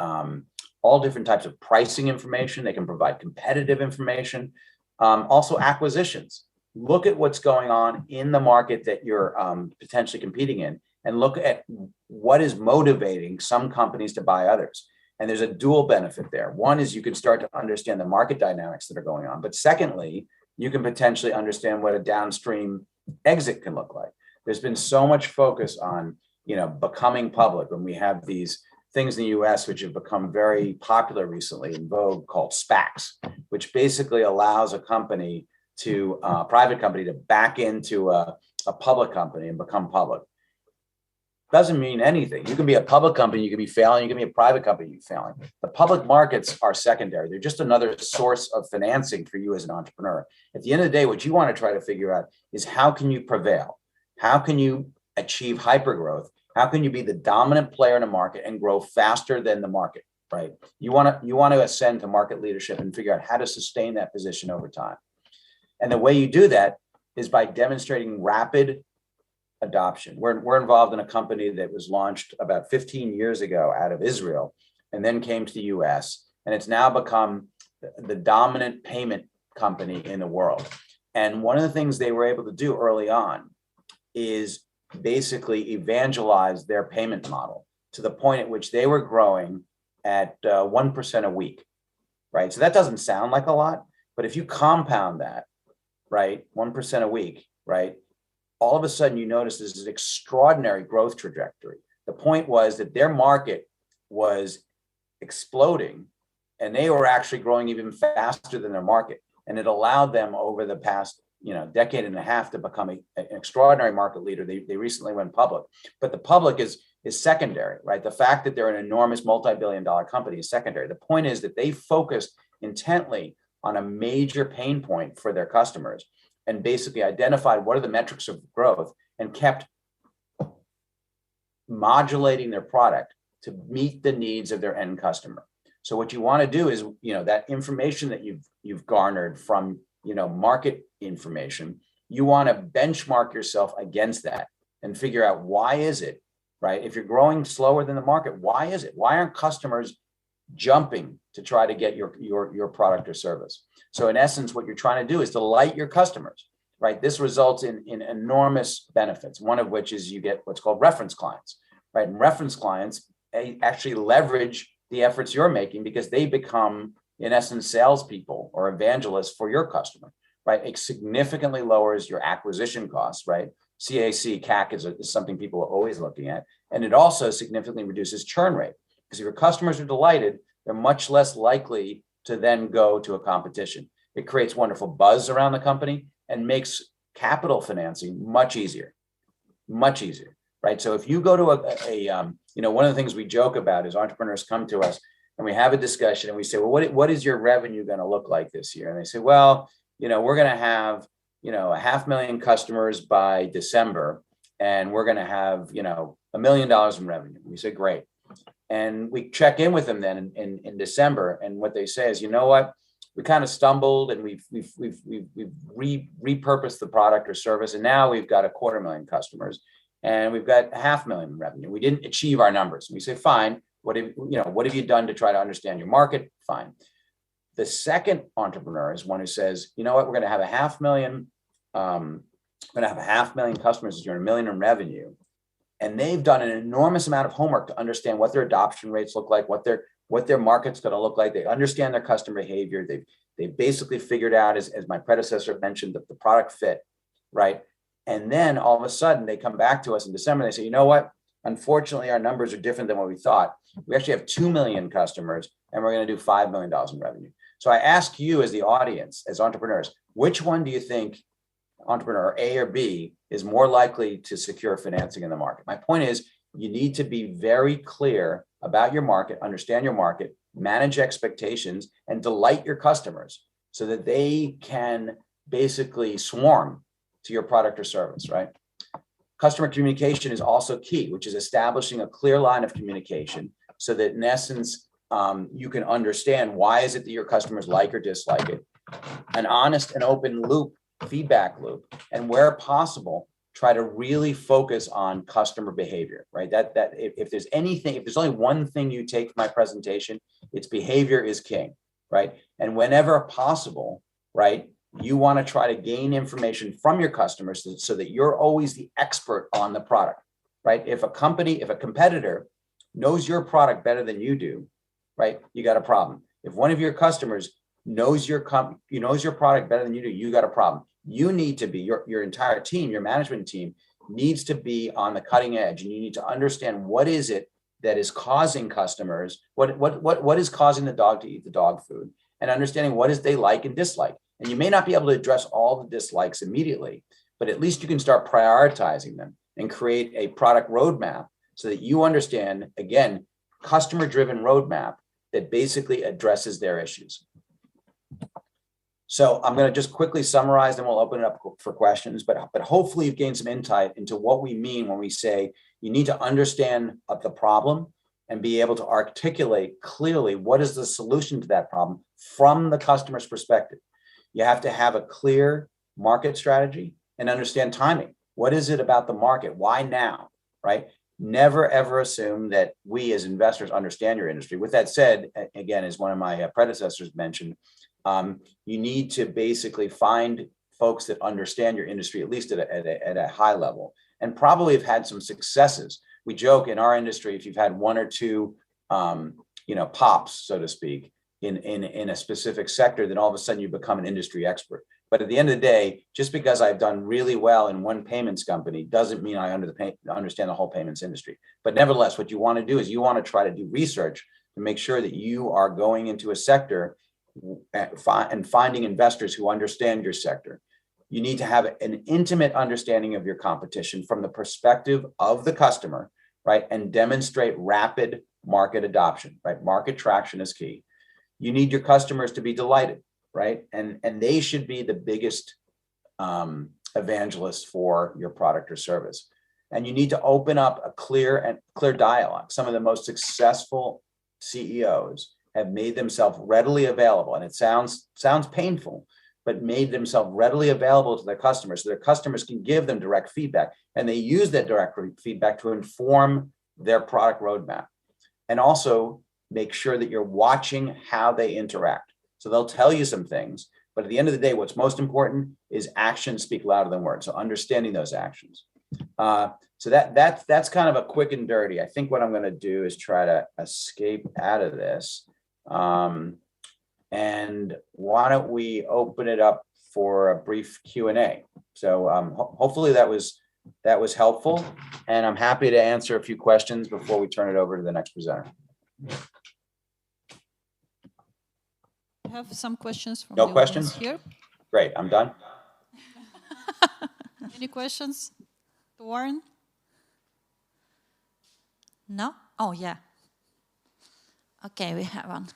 all different types of pricing information. They can provide competitive information, also acquisitions. Look at what's going on in the market that you're potentially competing in, and look at what is motivating some companies to buy others. And there's a dual benefit there. One is you can start to understand the market dynamics that are going on. But secondly, you can potentially understand what a downstream exit can look like. There's been so much focus on, becoming public, when we have these things in the US which have become very popular recently, in vogue, called SPACs, which basically allows a company to, a private company, to back into a public company and become public. Doesn't mean anything. You can be a public company, you can be failing, you can be a private company, you can be failing. The public markets are secondary. They're just another source of financing for you as an entrepreneur. At the end of the day, what you want to try to figure out is, how can you prevail? How can you achieve hypergrowth? How can you be the dominant player in a market and grow faster than the market, right? You want to ascend to market leadership and figure out how to sustain that position over time. And the way you do that is by demonstrating rapid adoption. We're involved in a company that was launched about 15 years ago out of Israel, and then came to the US, and it's now become the dominant payment company in the world. And one of the things they were able to do early on is basically evangelize their payment model to the point at which they were growing at 1% a week, right? So that doesn't sound like a lot, but if you compound that, right, 1% a week, right, all of a sudden you notice this is an extraordinary growth trajectory. The point was that their market was exploding, and they were actually growing even faster than their market. And it allowed them over the past decade and a half to become an extraordinary market leader. They recently went public, but the public is secondary, right? The fact that they're an enormous multi-billion-dollar company is secondary. The point is that they focused intently on a major pain point for their customers, and basically identified what are the metrics of growth, and kept modulating their product to meet the needs of their end customer. So what you want to do is, that information that you've garnered from, market information, you want to benchmark yourself against that and figure out, why is it, right? If you're growing slower than the market, why is it? Why aren't customers jumping to try to get your product or service? So in essence, what you're trying to do is delight your customers, right? This results in enormous benefits, one of which is you get what's called reference clients, right? And reference clients actually leverage the efforts you're making, because they become, in essence, salespeople or evangelists for your customer, right? It significantly lowers your acquisition costs, right? CAC is something people are always looking at. And it also significantly reduces churn rate, because if your customers are delighted, they're much less likely to then go to a competition. It creates wonderful buzz around the company and makes capital financing much easier, right? So if you go to one of the things we joke about is, entrepreneurs come to us and we have a discussion and we say, well, what is your revenue going to look like this year? And they say, well, we're going to have, 500,000 customers by December, and we're going to have, $1 million in revenue. We say, great. And we check in with them then in December, and what they say is, you know what, we kind of stumbled, and we've repurposed the product or service, and now we've got 250,000 customers, and we've got 500,000 in revenue. We didn't achieve our numbers. And we say, fine. What have you done to try to understand your market? Fine. The second entrepreneur is one who says, you know what, we're going to have 500,000. We're going to have 500,000 customers this year, $1 million in revenue. And they've done an enormous amount of homework to understand what their adoption rates look like, what their market's going to look like. They understand their customer behavior. They've basically figured out, as my predecessor mentioned, the product fit, right? And then all of a sudden they come back to us in December. And they say, you know what? Unfortunately, our numbers are different than what we thought. We actually have 2 million customers, and we're going to do $5 million in revenue. So I ask you, as the audience, as entrepreneurs, which one do you think, entrepreneur A or B, is more likely to secure financing in the market? My point is, you need to be very clear about your market, understand your market, manage expectations, and delight your customers so that they can basically swarm to your product or service, right? Customer communication is also key, which is establishing a clear line of communication so that, in essence, you can understand why is it that your customers like or dislike it. An honest and open loop, feedback loop, and where possible, try to really focus on customer behavior, right? If there's anything, if there's only one thing you take from my presentation, it's behavior is king, right? And whenever possible, right, you want to try to gain information from your customers so that you're always the expert on the product, right? If a competitor knows your product better than you do, right, you got a problem. If one of your customers knows your product better than you do, you got a problem. You need to be, your entire team, your management team needs to be on the cutting edge, and you need to understand what is it that is causing customers, what is causing the dog to eat the dog food, and understanding what is they like and dislike. And you may not be able to address all the dislikes immediately, but at least you can start prioritizing them and create a product roadmap so that you understand, again, customer-driven roadmap that basically addresses their issues. So I'm going to just quickly summarize, and we'll open it up for questions, but hopefully you've gained some insight into what we mean when we say you need to understand the problem and be able to articulate clearly what is the solution to that problem from the customer's perspective. You have to have a clear market strategy and understand timing. What is it about the market? Why now, right? Never, ever assume that we as investors understand your industry. With that said, again, as one of my predecessors mentioned, you need to basically find folks that understand your industry, at least at a high level, and probably have had some successes. We joke in our industry, if you've had one or two, pops, so to speak, in a specific sector, then all of a sudden you become an industry expert. But at the end of the day, just because I've done really well in one payments company doesn't mean I understand the whole payments industry. But nevertheless, what you want to do is you want to try to do research to make sure that you are going into a sector and finding investors who understand your sector. You need to have an intimate understanding of your competition from the perspective of the customer, right? And demonstrate rapid market adoption, right? Market traction is key. You need your customers to be delighted, right? And they should be the biggest evangelists for your product or service. And you need to open up a clear dialogue. Some of the most successful CEOs have made themselves readily available, and it sounds painful, but made themselves readily available to their customers so their customers can give them direct feedback, and they use that direct feedback to inform their product roadmap. And also make sure that you're watching how they interact. So they'll tell you some things, but at the end of the day, what's most important is actions speak louder than words. So understanding those actions. So that's kind of a quick and dirty. I think what I'm going to do is try to escape out of this. And why don't we open it up for a brief Q&A? So hopefully that was helpful, and I'm happy to answer a few questions before we turn it over to the next presenter. I have some questions from No the questions audience here. Great, I'm done. Any questions to Warren? No? Oh, yeah. Okay, we have one.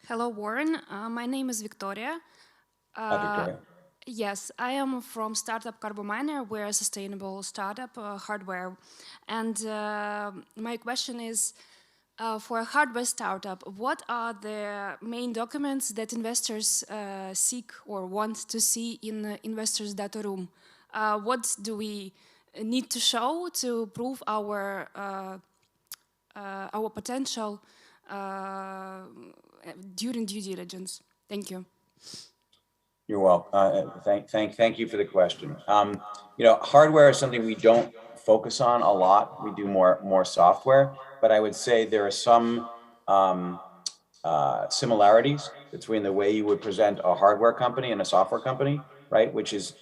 Hello, Warren. My name is Victoria. Hi, Victoria. Yes, I am from startup Carbominer. We're a sustainable startup, hardware. And my question is, for a hardware startup, what are the main documents that investors seek or want to see in the investors' data room? What do we need to show to prove our potential during due diligence? Thank you. You're welcome. Thank you for the question. Hardware is something we don't focus on a lot. We do more software, but I would say there are some similarities between the way you would present a hardware company and a software company, right? Which is,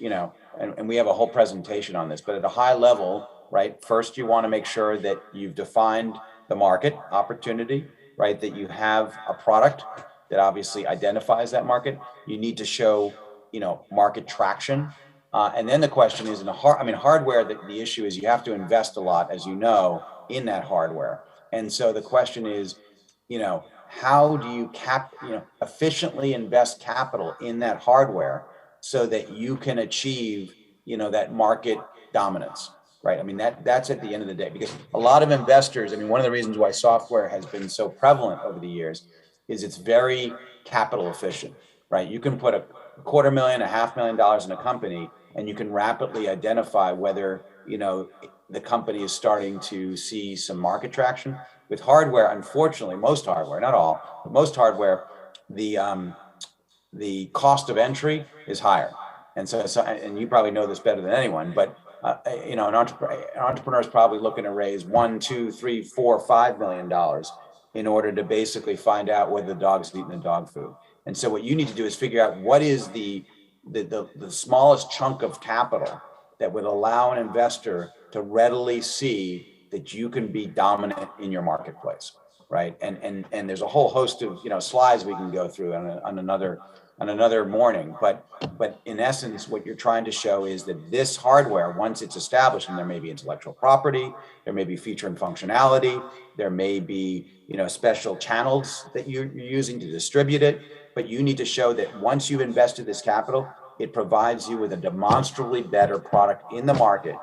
and we have a whole presentation on this, but at a high level, right? First, you want to make sure that you've defined the market opportunity, right? That you have a product that obviously identifies that market. You need to show, market traction. And then the question is, hardware, the issue is you have to invest a lot, as you know, in that hardware. And so the question is, how do you efficiently invest capital in that hardware so that you can achieve, that market dominance, right? That's at the end of the day, because a lot of investors, one of the reasons why software has been so prevalent over the years is it's very capital efficient, right? You can put $250,000, $500,000 in a company, and you can rapidly identify whether, you know, the company is starting to see some market traction. With hardware, unfortunately, most hardware, not all, but most hardware, the cost of entry is higher. And so, and you probably know this better than anyone, but you know, an entrepreneur is probably looking to raise $1, $2, $3, $4, $5 million in order to basically find out whether the dog's eating the dog food. And so what you need to do is figure out what is the smallest chunk of capital that would allow an investor to readily see that you can be dominant in your marketplace, right? And there's a whole host of, you know, slides we can go through on another morning, but in essence, what you're trying to show is that this hardware, once it's established, and there may be intellectual property, there may be feature and functionality, there may be, you know, special channels that you're using to distribute it, but you need to show that once you've invested this capital, it provides you with a demonstrably better product in the market,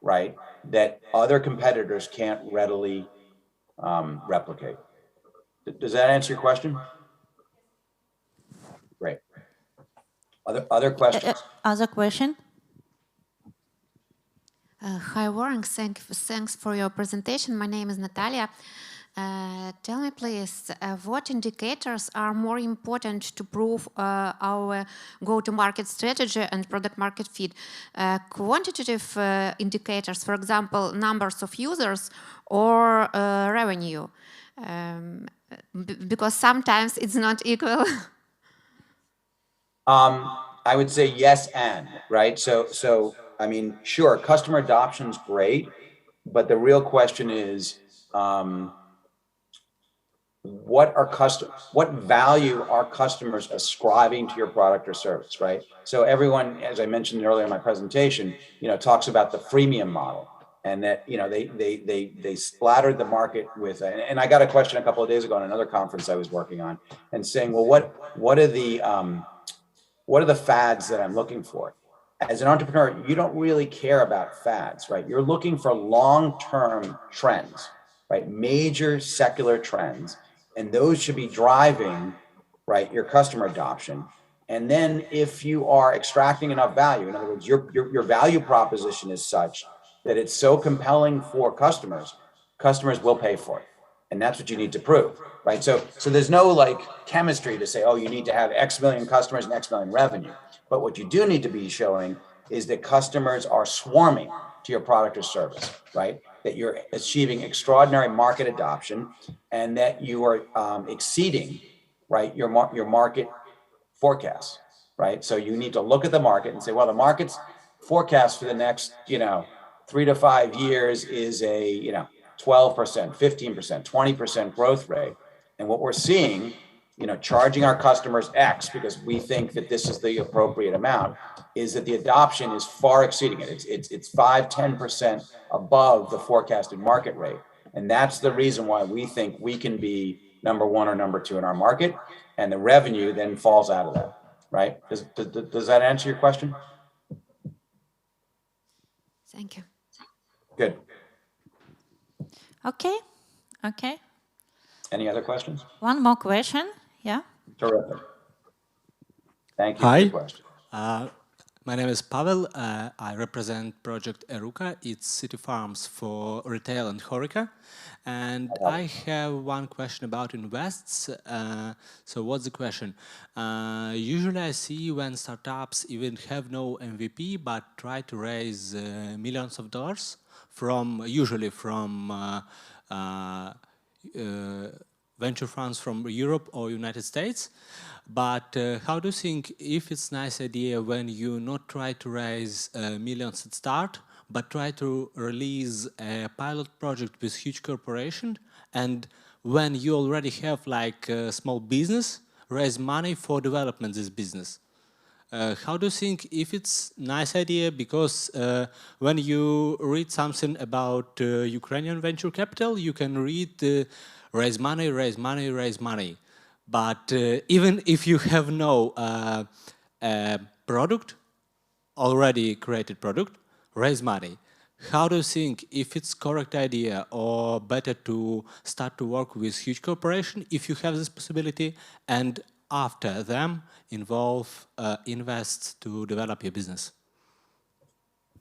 right, that other competitors can't readily replicate. Does that answer your question? Great. Other questions? Other question? Hi, Warren. Thanks for your presentation. My name is Natalia. Tell me, please, what indicators are more important to prove our go-to-market strategy and product market fit? Quantitative indicators, for example, numbers of users, or revenue? Because sometimes it's not equal. I would say yes and, right? So I mean, sure, customer adoption's great, but the real question is, what value are customers ascribing to your product or service, right? So everyone, as I mentioned earlier in my presentation, you know, talks about the freemium model, and that, you know, they splattered the market with, and I got a question a couple of days ago on another conference I was working on, and saying, well, what are the fads that I'm looking for? As an entrepreneur, you don't really care about fads, right? You're looking for long-term trends, right? Major secular trends, and those should be driving, right, your customer adoption. And then if you are extracting enough value, in other words, your value proposition is such that it's so compelling for customers will pay for it. And that's what you need to prove, right? So there's no like chemistry to say, oh, you need to have X million customers and X million revenue. But what you do need to be showing is that customers are swarming to your product or service, right? That you're achieving extraordinary market adoption, and that you are exceeding, right, your market forecasts, right? So you need to look at the market and say, well, the market's forecast for the next, you know, 3 to 5 years is a, you know, 12%, 15%, 20% growth rate. And what we're seeing, you know, charging our customers X because we think that this is the appropriate amount, is that the adoption is far exceeding it. It's 5, 10% above the forecasted market rate. And that's the reason why we think we can be number 1 or number 2 in our market, and the revenue then falls out of that, right? Does that answer your question? Thank you. Good. Okay. Okay. Any other questions? One more question. Yeah. Terrific. Thank you Hi. for the question. My name is Pavel. I represent Project Eruka. It's city farms for retail and HoReCa. And I have one question about invests. So what's the question? Usually I see when startups even have no MVP, but try to raise millions of dollars usually from venture funds from Europe or United States. But how do you think if it's a nice idea when you not try to raise millions at start, but try to release a pilot project with huge corporation, and when you already have like a small business, raise money for development this business? How do you think if it's a nice idea? Because when you read something about Ukrainian venture capital, you can read raise money, raise money, raise money. But even if you have no product, already created product, raise money. how do you think if it's correct idea or better to start to work with huge corporation if you have this possibility, and after them invest to develop your business?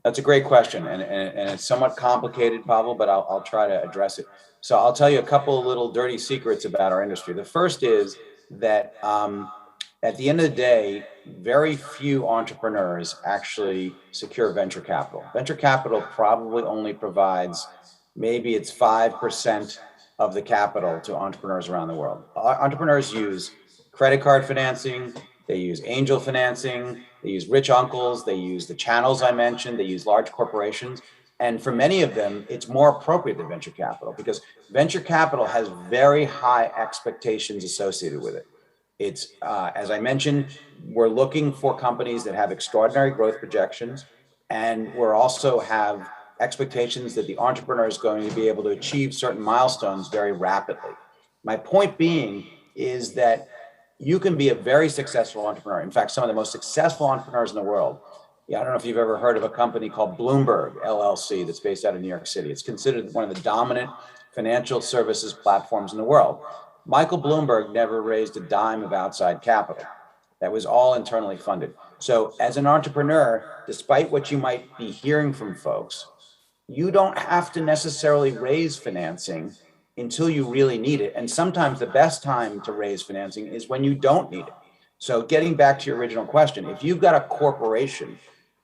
That's a great question, and it's somewhat complicated, Pavel, but I'll try to address it. So I'll tell you a couple of little dirty secrets about our industry. The first is that at the end of the day, very few entrepreneurs actually secure venture capital. Venture capital probably only provides, maybe it's 5% of the capital to entrepreneurs around the world. Entrepreneurs use credit card financing, they use angel financing, they use rich uncles, they use the channels I mentioned, they use large corporations. And for many of them, it's more appropriate than venture capital because venture capital has very high expectations associated with it. It's, as I mentioned, we're looking for companies that have extraordinary growth projections, and we're also have expectations that the entrepreneur is going to be able to achieve certain milestones very rapidly. My point being is that you can be a very successful entrepreneur. In fact, some of the most successful entrepreneurs in the world, I don't know if you've ever heard of a company called Bloomberg LLC that's based out of New York City. It's considered one of the dominant financial services platforms in the world. Michael Bloomberg never raised a dime of outside capital. That was all internally funded. So as an entrepreneur, despite what you might be hearing from folks, you don't have to necessarily raise financing until you really need it. And sometimes the best time to raise financing is when you don't need it. So getting back to your original question, if you've got a corporation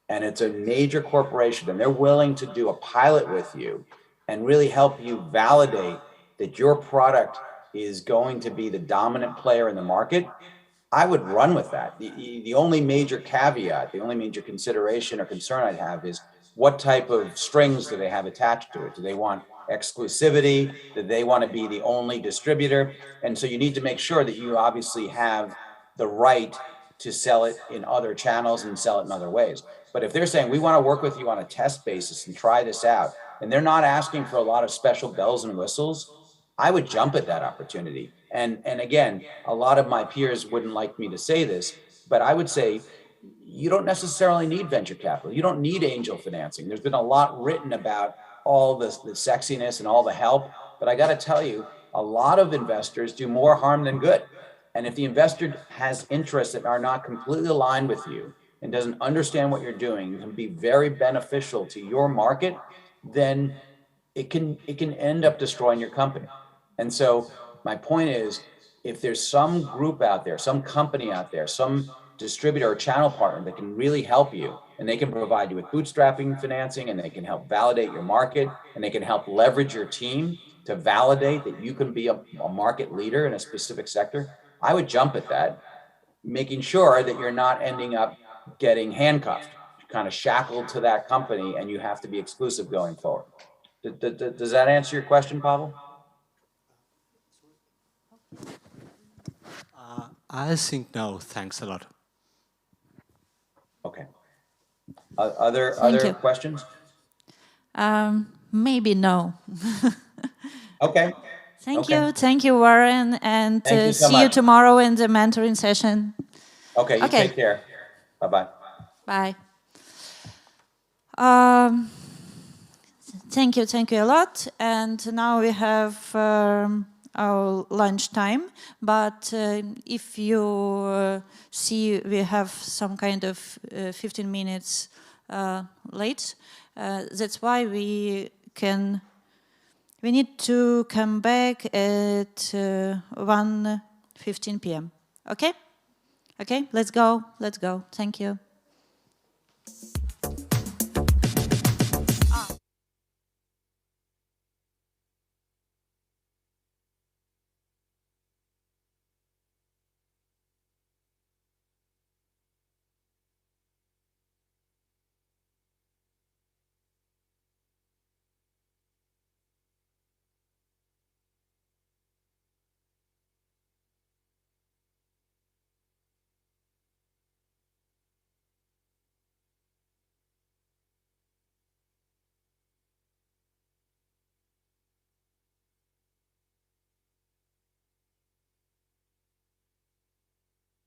and it's a major corporation and they're willing to do a pilot with you and really help you validate that your product is going to be the dominant player in the market, I would run with that. The only major caveat, the only major consideration or concern I'd have is what type of strings do they have attached to it? Do they want exclusivity? Do they want to be the only distributor? And so you need to make sure that you obviously have the right to sell it in other channels and sell it in other ways. But if they're saying, we want to work with you on a test basis and try this out, and they're not asking for a lot of special bells and whistles, I would jump at that opportunity. And again, a lot of my peers wouldn't like me to say this, but I would say you don't necessarily need venture capital. You don't need angel financing. There's been a lot written about all the sexiness and all the help, but I got to tell you, a lot of investors do more harm than good. And if the investor has interests that are not completely aligned with you and doesn't understand what you're doing, and can be very beneficial to your market, then it can end up destroying your company. And so my point is, if there's some group out there, some company out there, some distributor or channel partner that can really help you, and they can provide you with bootstrapping financing, and they can help validate your market, and they can help leverage your team to validate that you can be a market leader in a specific sector, I would jump at that, making sure that you're not ending up getting handcuffed, kind of shackled to that company, and you have to be exclusive going forward. Does that answer your question, Pavel? I think no, thanks a lot. Okay. Other questions? Maybe no. Okay. Thank you, Warren, and see you tomorrow in the mentoring session. Okay, you take care. Bye-bye. Bye. Thank you a lot. And now we have our lunch time. But if you see we have some kind of 15 minutes late, that's why we need to come back at 1:15 p.m. Okay? Okay, let's go. Thank you.